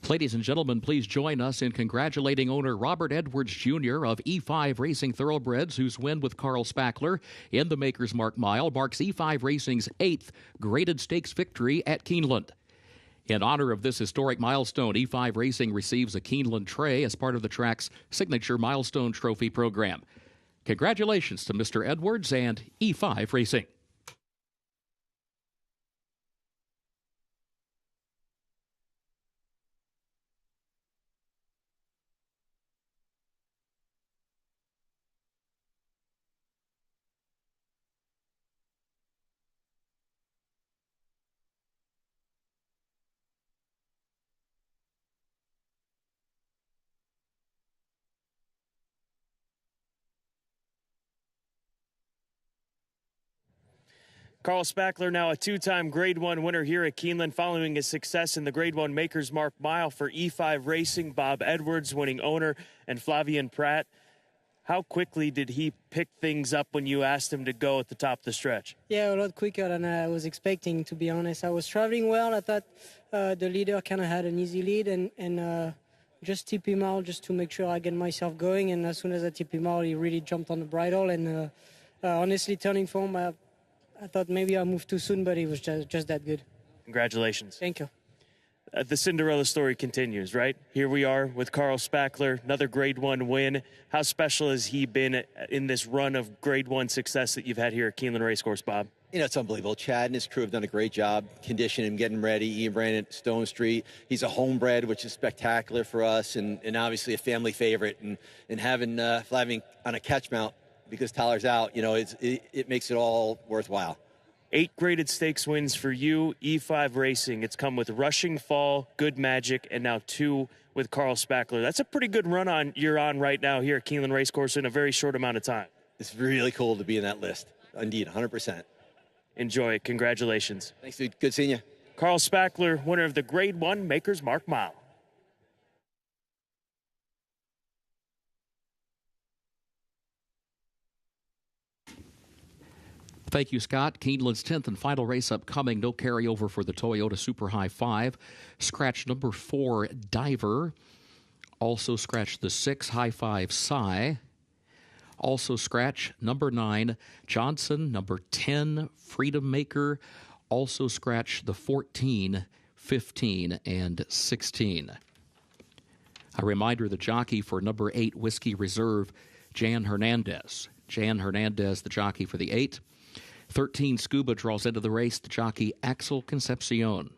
Ladies and gentlemen, please join us in congratulating owner Robert Edwards Jr. of E5 Racing Thoroughbreds, whose win with Carl Spackler in the Maker's Mark Mile marks E5 Racing's 8th graded stakes victory at Keeneland. In honor of this historic milestone, E5 Racing receives a Keeneland tray as part of the track's signature Milestone Trophy program. Congratulations to Mr. Edwards and E5 Racing. Carl Spackler, now a 2-time Grade 1 winner here at Keeneland, following his success in the Grade 1 Maker's Mark Mile for E5 Racing. Bob Edwards, winning owner, and Flavian Pratt. How quickly did he pick things up when you asked him to go at the top of the stretch? Yeah, a lot quicker than I was expecting, to be honest. I was traveling well. I thought the leader kind of had an easy lead, and just tip him out just to make sure I get myself going. And as soon as I tip him out, he really jumped on the bridle. And honestly, turning for him, I thought maybe I moved too soon, but he was just that good. Congratulations. Thank you. The Cinderella story continues, right? Here we are with Carl Spackler, another Grade 1 win. How special has he been in this run of Grade 1 success that you've had here at Keeneland Racecourse, Bob? You know, it's unbelievable. Chad and his crew have done a great job conditioning him, getting him ready. Ian Brandon at Stone Street. He's a homebred, which is spectacular for us, and obviously a family favorite. And having Flavian on a catch mount because Tyler's out, you know, it makes it all worthwhile. 8 graded stakes wins for you, E5 Racing. It's come with Rushing Fall, Good Magic, and now 2 with Carl Spackler. That's a pretty good run you're on right now here at Keeneland Racecourse in a very short amount of time. It's really cool to be in that list. Indeed, 100%. Enjoy it. Congratulations. Thanks, dude. Good seeing you. Carl Spackler, winner of the Grade 1 Maker's Mark Mile. Thank you, Scott. Keeneland's 10th and final race upcoming. No carryover for the Toyota Super High 5. Scratch number 4, Diver. Also scratch the 6, High Five Psy. Also scratch number 9, Johnson, number 10, Freedom Maker. Also scratch the 14, 15, and 16. A reminder, the jockey for number 8, Whiskey Reserve, Jan Hernandez. Jan Hernandez, the jockey for the 8. 13, Scuba, draws into the race, the jockey Axel Concepcion.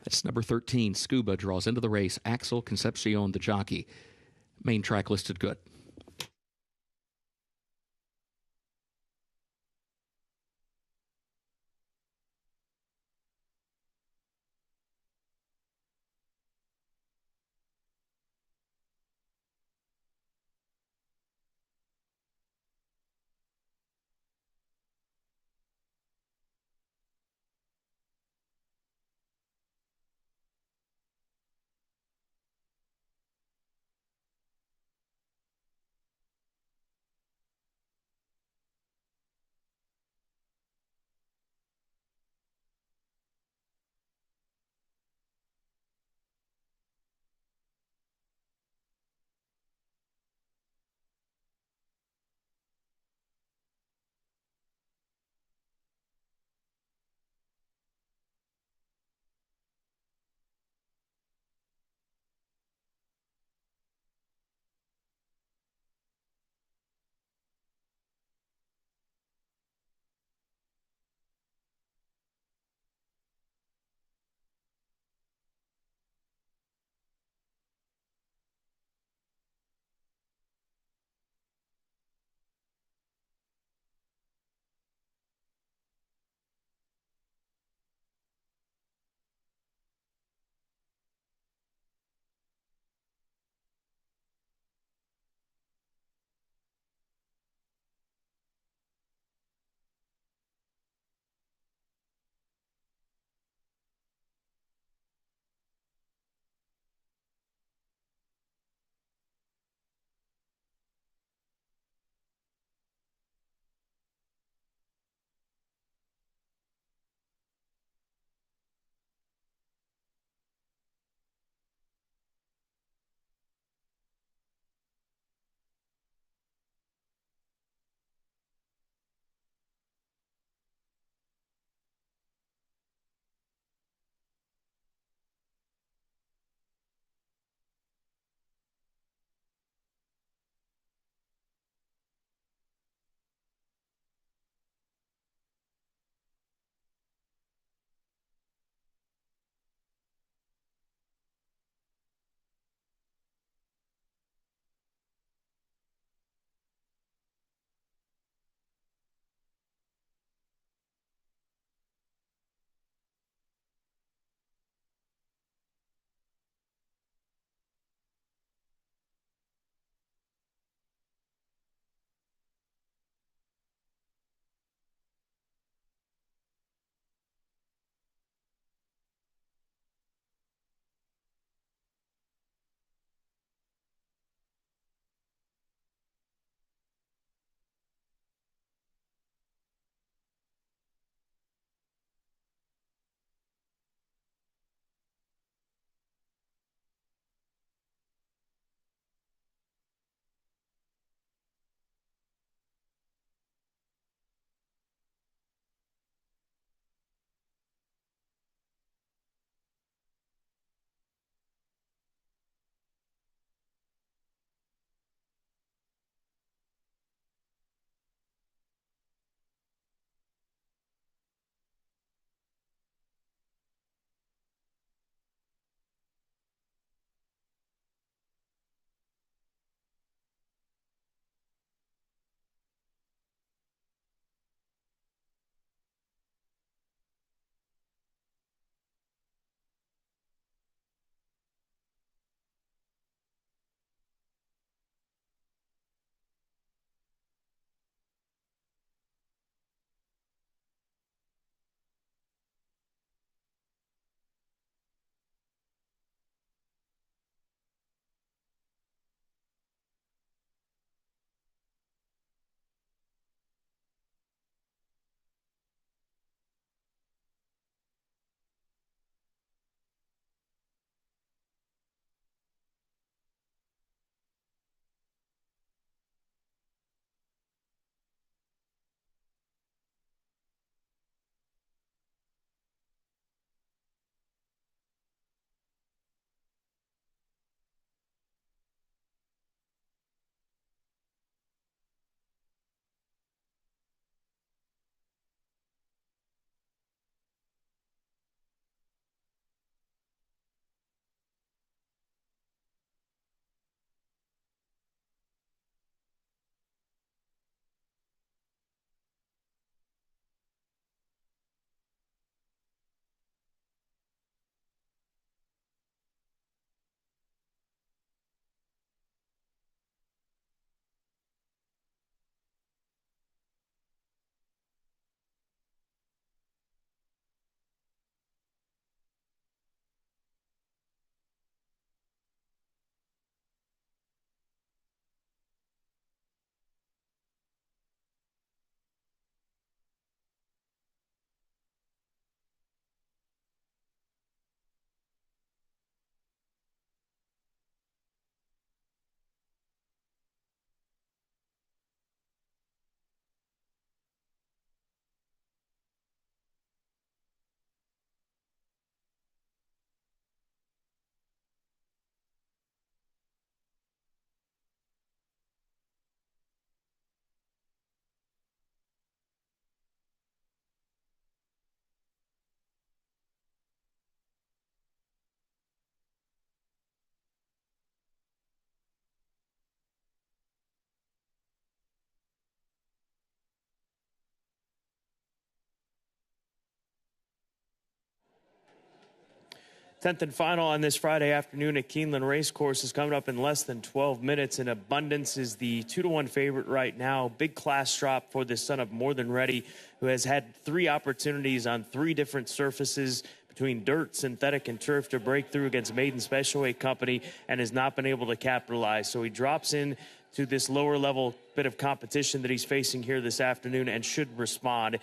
That's number 13, Scuba, draws into the race, Axel Concepcion, the jockey. Main track listed good. 10th and final on this Friday afternoon at Keeneland Racecourse is coming up in less than 12 minutes. And Abundance is the 2-1 favorite right now. Big class drop for this son of More Than Ready, who has had 3 opportunities on 3 different surfaces between dirt, synthetic, and turf to break through against Maiden Special Weight Company and has not been able to capitalize. So he drops in to this lower level bit of competition that he's facing here this afternoon and should respond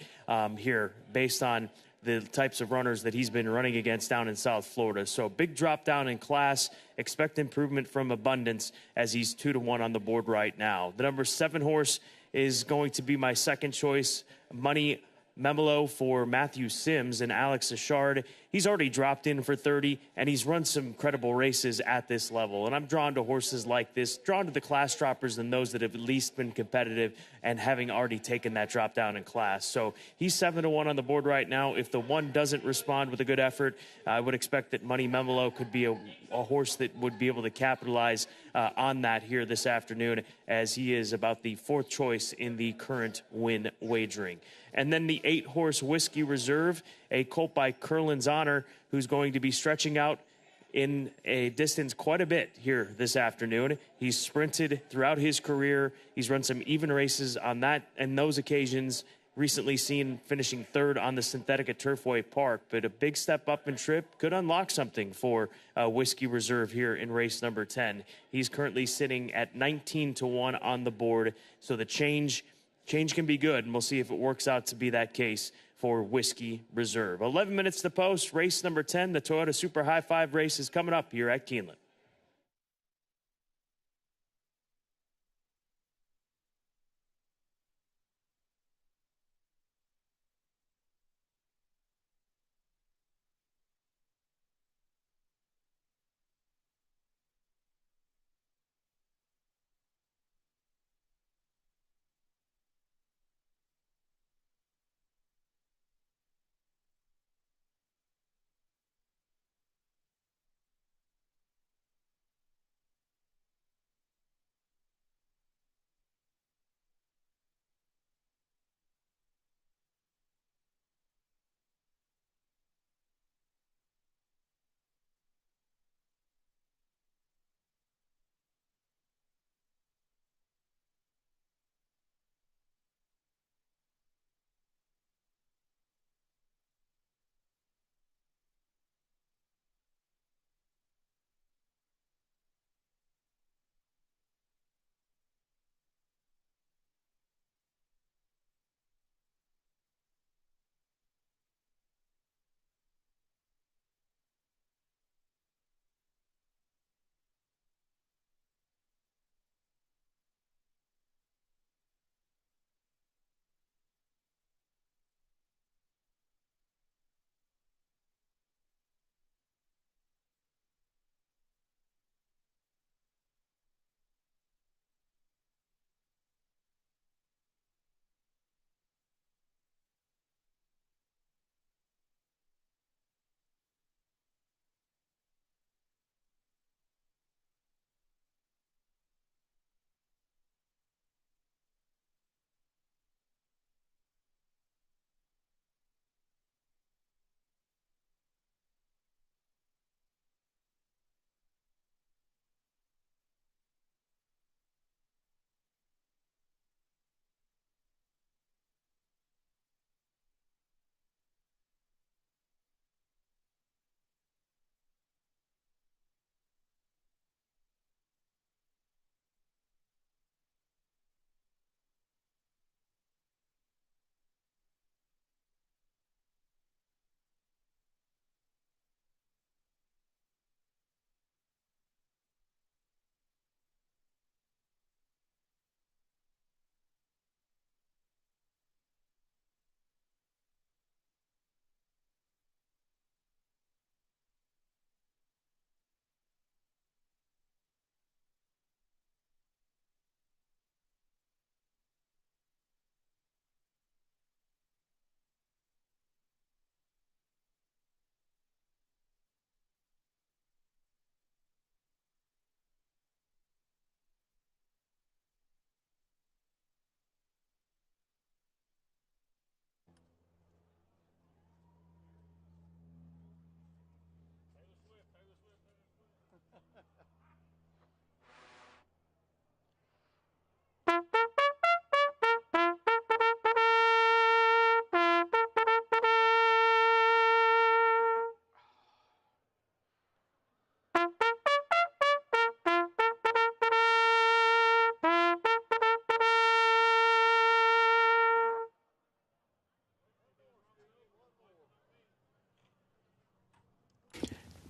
here based on the types of runners that he's been running against down in South Florida. So big drop down in class. Expect improvement from Abundance as he's 2-1 on the board right now. The number 7 horse is going to be my second choice, Money Memelo for Matthew Sims and Alex Achard. He's already dropped in for 30, and he's run some credible races at this level. And I'm drawn to horses like this, drawn to the class droppers and those that have at least been competitive and having already taken that drop down in class. So he's 7-1 on the board right now. If the 1 doesn't respond with a good effort, I would expect that Money Memelo could be a horse that would be able to capitalize on that here this afternoon, as he is about the 4th choice in the current win wagering. And then the 8-horse Whiskey Reserve, a colt by Curlin's Honor, who's going to be stretching out in a distance quite a bit here this afternoon. He's sprinted throughout his career. He's run some even races on that and those occasions. Recently seen finishing 3rd on the synthetic at Turfway Park, but a big step up in trip could unlock something for Whiskey Reserve here in race number 10. He's currently sitting at 19-1 on the board, so the change can be good, and we'll see if it works out to be that case for Whiskey Reserve. 11 minutes to post, race number 10, the Toyota Super High 5 race is coming up here at Keeneland.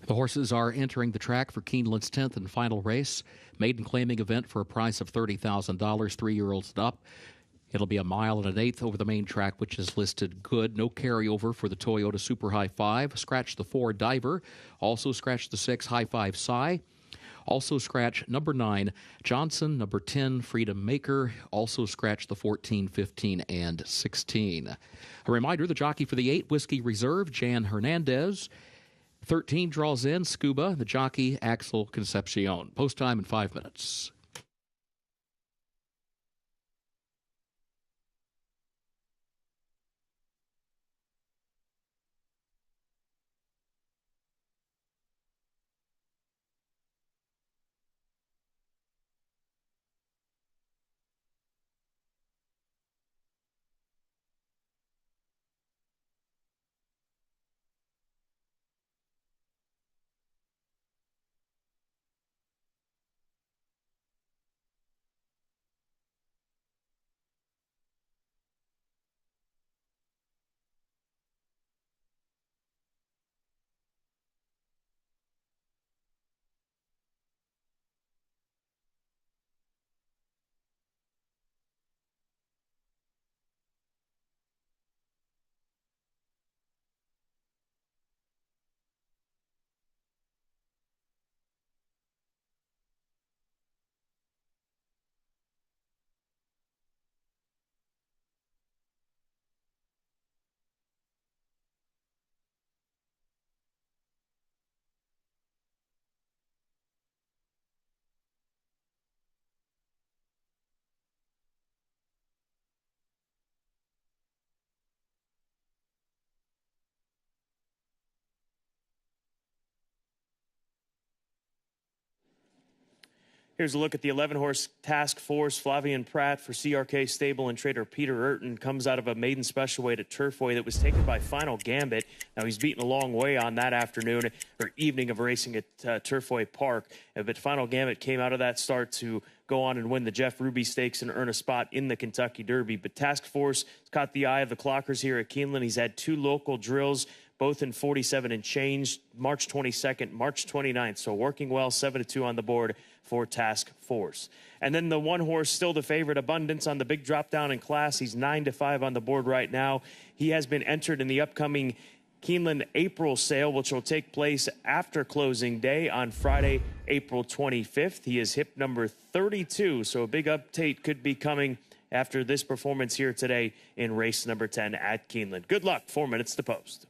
The horses are entering the track for Keeneland's 10th and final race, maiden claiming event for a price of $30,000, 3-year-olds and up. It'll be 1 1/8 over the main track, which is listed good. No carryover for the Toyota Super High 5. Scratch the 4 Diver. Also scratch the 6 High 5 Psy. Also scratch number 9 Johnson, number 10 Freedom Maker. Also scratch the 14, 15, and 16. A reminder, the jockey for the 8 Whiskey Reserve, Jan Hernandez. 13 draws in Scuba, the jockey Axel Concepcion. Post time in 5 minutes. Here's a look at the 11-horse Task Force. Flavian Pratt for CRK Stable and trader Peter Urton comes out of a maiden special weight at Turfway that was taken by Final Gambit. Now he's beaten a long way on that afternoon or evening of racing at Turfway Park. But Final Gambit came out of that start to go on and win the Jeff Ruby Stakes and earn a spot in the Kentucky Derby. But Task Force has caught the eye of the clockers here at Keeneland. He's had 2 local drills, both in 47 and change, March 22nd, March 29th. So working well, 7-2 on the board for Task Force. And then the 1 horse, still the favorite, Abundance, on the big drop down in class. He's 9-5 on the board right now. He has been entered in the upcoming Keeneland April sale, which will take place after closing day on Friday, April 25th. He is hip number 32, so a big update could be coming after this performance here today in race number 10 at Keeneland. Good luck. 4 minutes to post.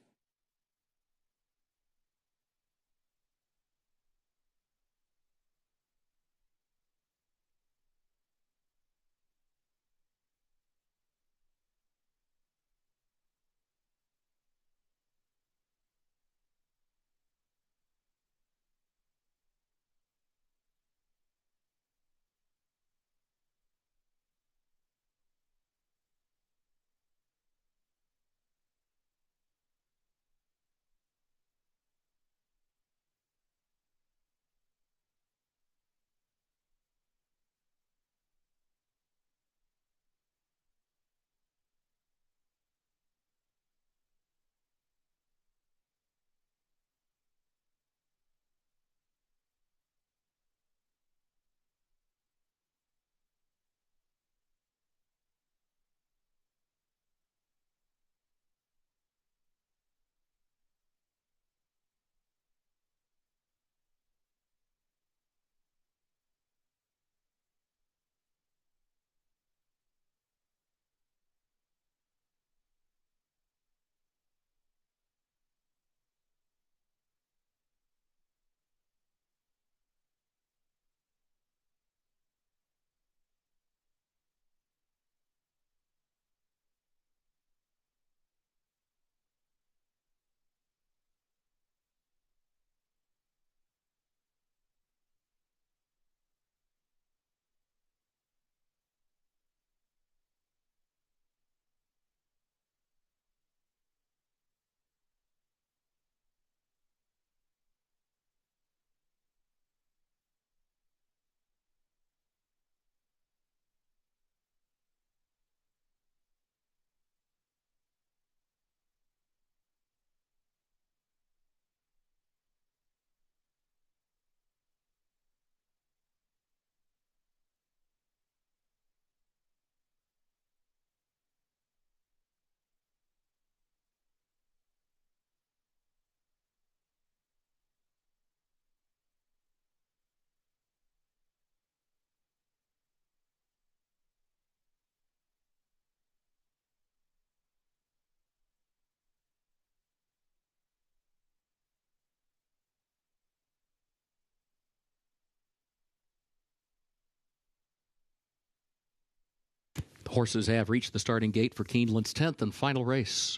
Horses have reached the starting gate for Keeneland's 10th and final race.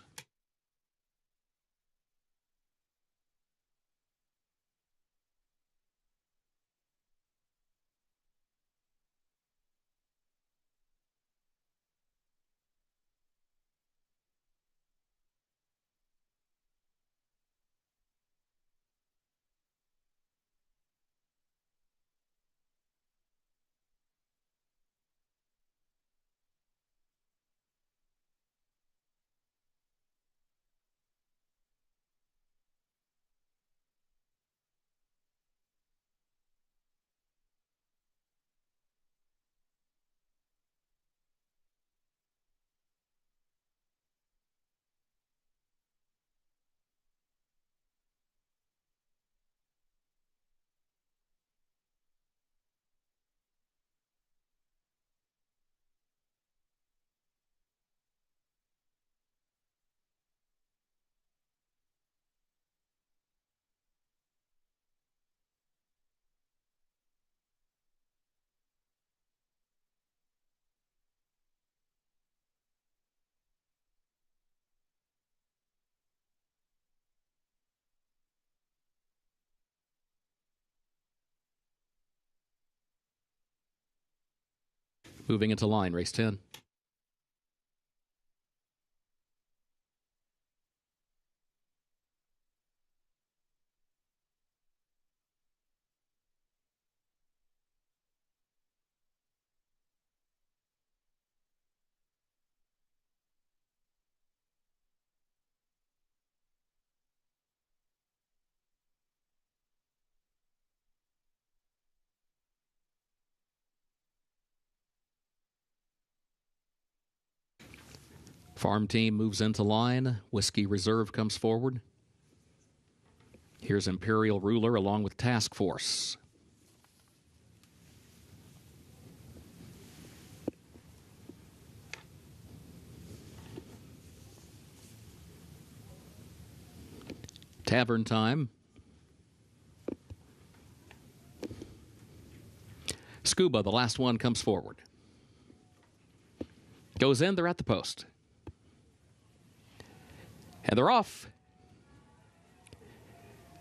Moving into line, race 10. Farm team moves into line. Whiskey Reserve comes forward. Here's Imperial Ruler along with Task Force. Tavern Time. Scuba, the last one, comes forward. Goes in, they're at the post. And they're off.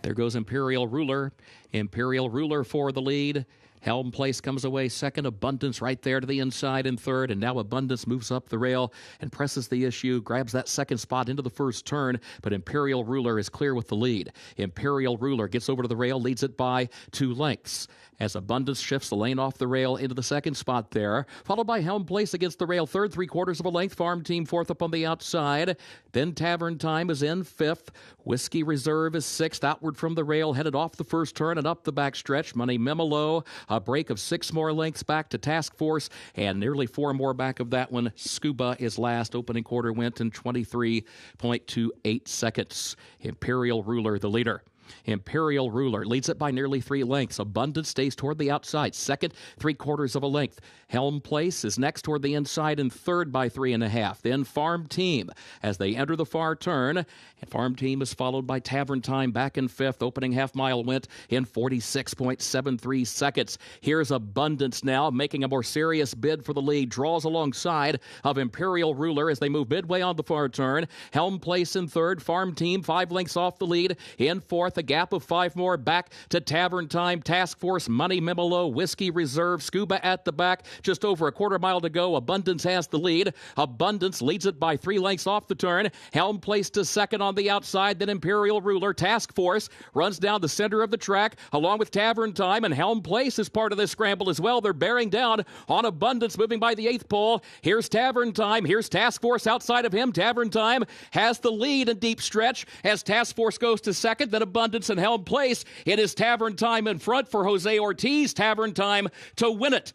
There goes Imperial Ruler. Imperial Ruler for the lead. Helm Place comes away second. Abundance right there to the inside in third. And now Abundance moves up the rail and presses the issue, grabs that second spot into the first turn. But Imperial Ruler is clear with the lead. Imperial Ruler gets over to the rail, leads it by 2 lengths. As Abundance shifts the lane off the rail into the second spot there. Followed by Helm Place against the rail, third, 3/4 of a length. Farm Team fourth up on the outside. Then Tavern Time is in fifth. Whiskey Reserve is sixth. Outward from the rail, headed off the first turn and up the backstretch. Money Memolo, a break of 6 more lengths back to Task Force, and nearly 4 more back of that one. Scuba is last. Opening quarter went in 23.28 seconds. Imperial Ruler, the leader. Imperial Ruler leads it by nearly 3 lengths. Abundance stays toward the outside, second, 3/4 of a length. Helm Place is next toward the inside and third by 3.5. Then Farm Team as they enter the far turn. And Farm Team is followed by Tavern Time back in fifth. Opening half mile went in 46.73 seconds. Here's Abundance now making a more serious bid for the lead. Draws alongside of Imperial Ruler as they move midway on the far turn. Helm Place in third. Farm Team 5 lengths off the lead in fourth. A gap of 5 more back to Tavern Time, Task Force, Money Memolo, Whiskey Reserve, Scuba at the back. Just over a 1/4 mile to go. Abundance has the lead. Abundance leads it by 3 lengths off the turn. Helm Place to second on the outside. Then Imperial Ruler. Task Force runs down the center of the track along with Tavern Time, and Helm Place is part of this scramble as well. They're bearing down on Abundance, moving by the 8th pole. Here's Tavern Time. Here's Task Force outside of him. Tavern Time has the lead in deep stretch as Task Force goes to second. Then Abundance and Helm Place. It is Tavern Time in front for Jose Ortiz. Tavern Time to win it.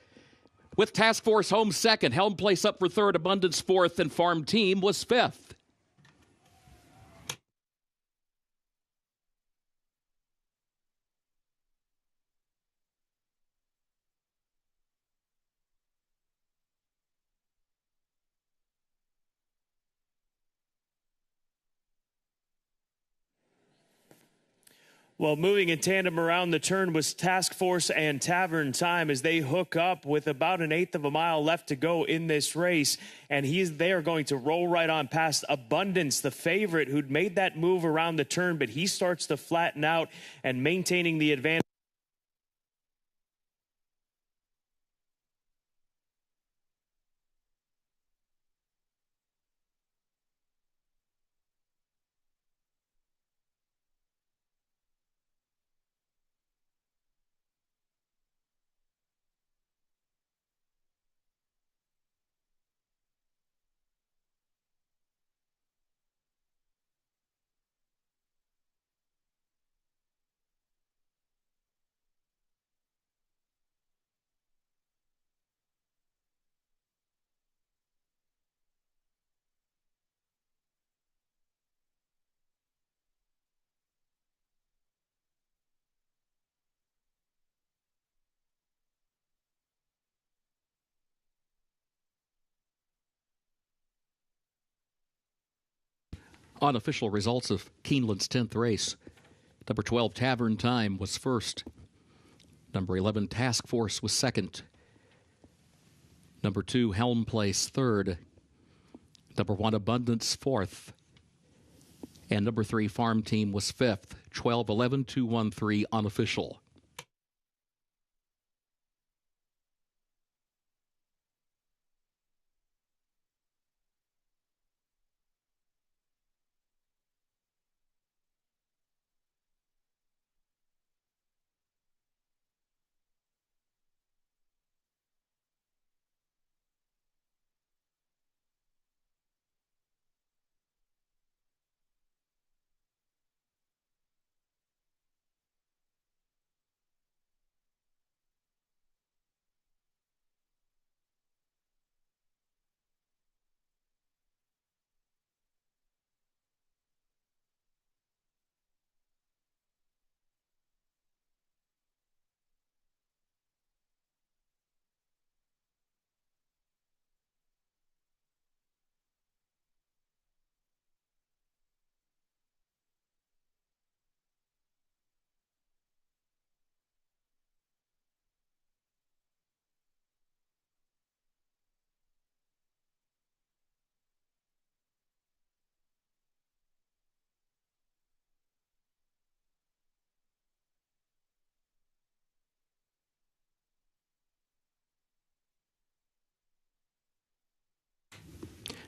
With Task Force home second, Helm Place up for third, Abundance fourth, and Farm Team was fifth. Well, moving in tandem around the turn was Task Force and Tavern Time as they hook up with about an eighth of a mile left to go in this race. And they are going to roll right on past Abundance, the favorite, who'd made that move around the turn, but he starts to flatten out and maintaining the advantage. Unofficial results of Keeneland's 10th race. Number 12, Tavern Time, was first. Number 11, Task Force, was second. Number 2, Helm Place, third. Number 1, Abundance, fourth. And number 3, Farm Team, was fifth. 12, 11, 2, 1, 3, unofficial.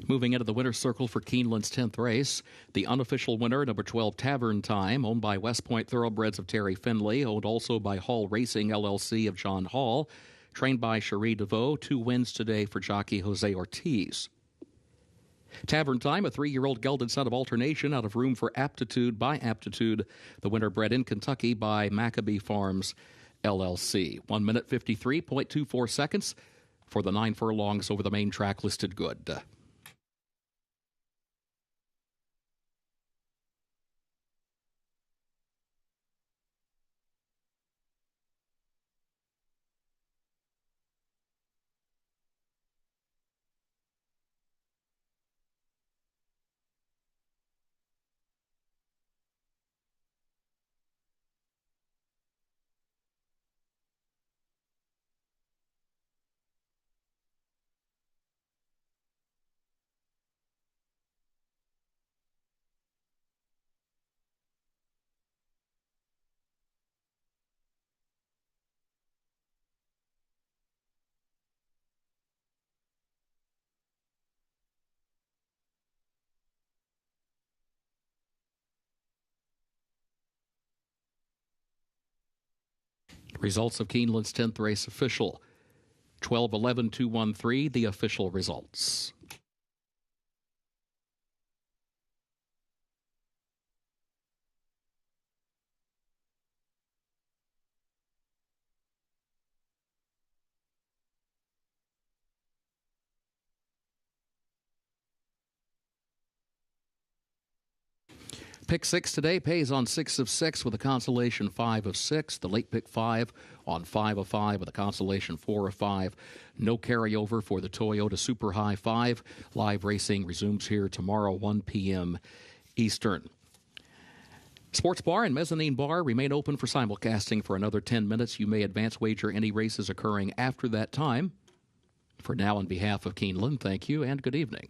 Moving into the winner's circle for Keeneland's 10th race, the unofficial winner, number 12, Tavern Time, owned by West Point Thoroughbreds of Terry Finley, owned also by Hall Racing LLC of John Hall, trained by Cherie DeVoe. 2 wins today for jockey Jose Ortiz. Tavern Time, a 3-year-old gelded son of alternation out of Room for Aptitude by Aptitude, the winner bred in Kentucky by Maccabee Farms LLC. 1 minute 53.24 seconds for the 9 furlongs over the main track listed good. Results of Keeneland's 10th race official. 12-11-2-1-3, the official results. Pick 6 today pays on 6 of 6 with a consolation 5 of 6. The late pick 5 on 5 of 5 with a consolation 4 of 5. No carryover for the Toyota Super High 5. Live racing resumes here tomorrow, 1 p.m. Eastern. Sports bar and mezzanine bar remain open for simulcasting for another 10 minutes. You may advance wager any races occurring after that time. For now, on behalf of Keeneland, thank you and good evening.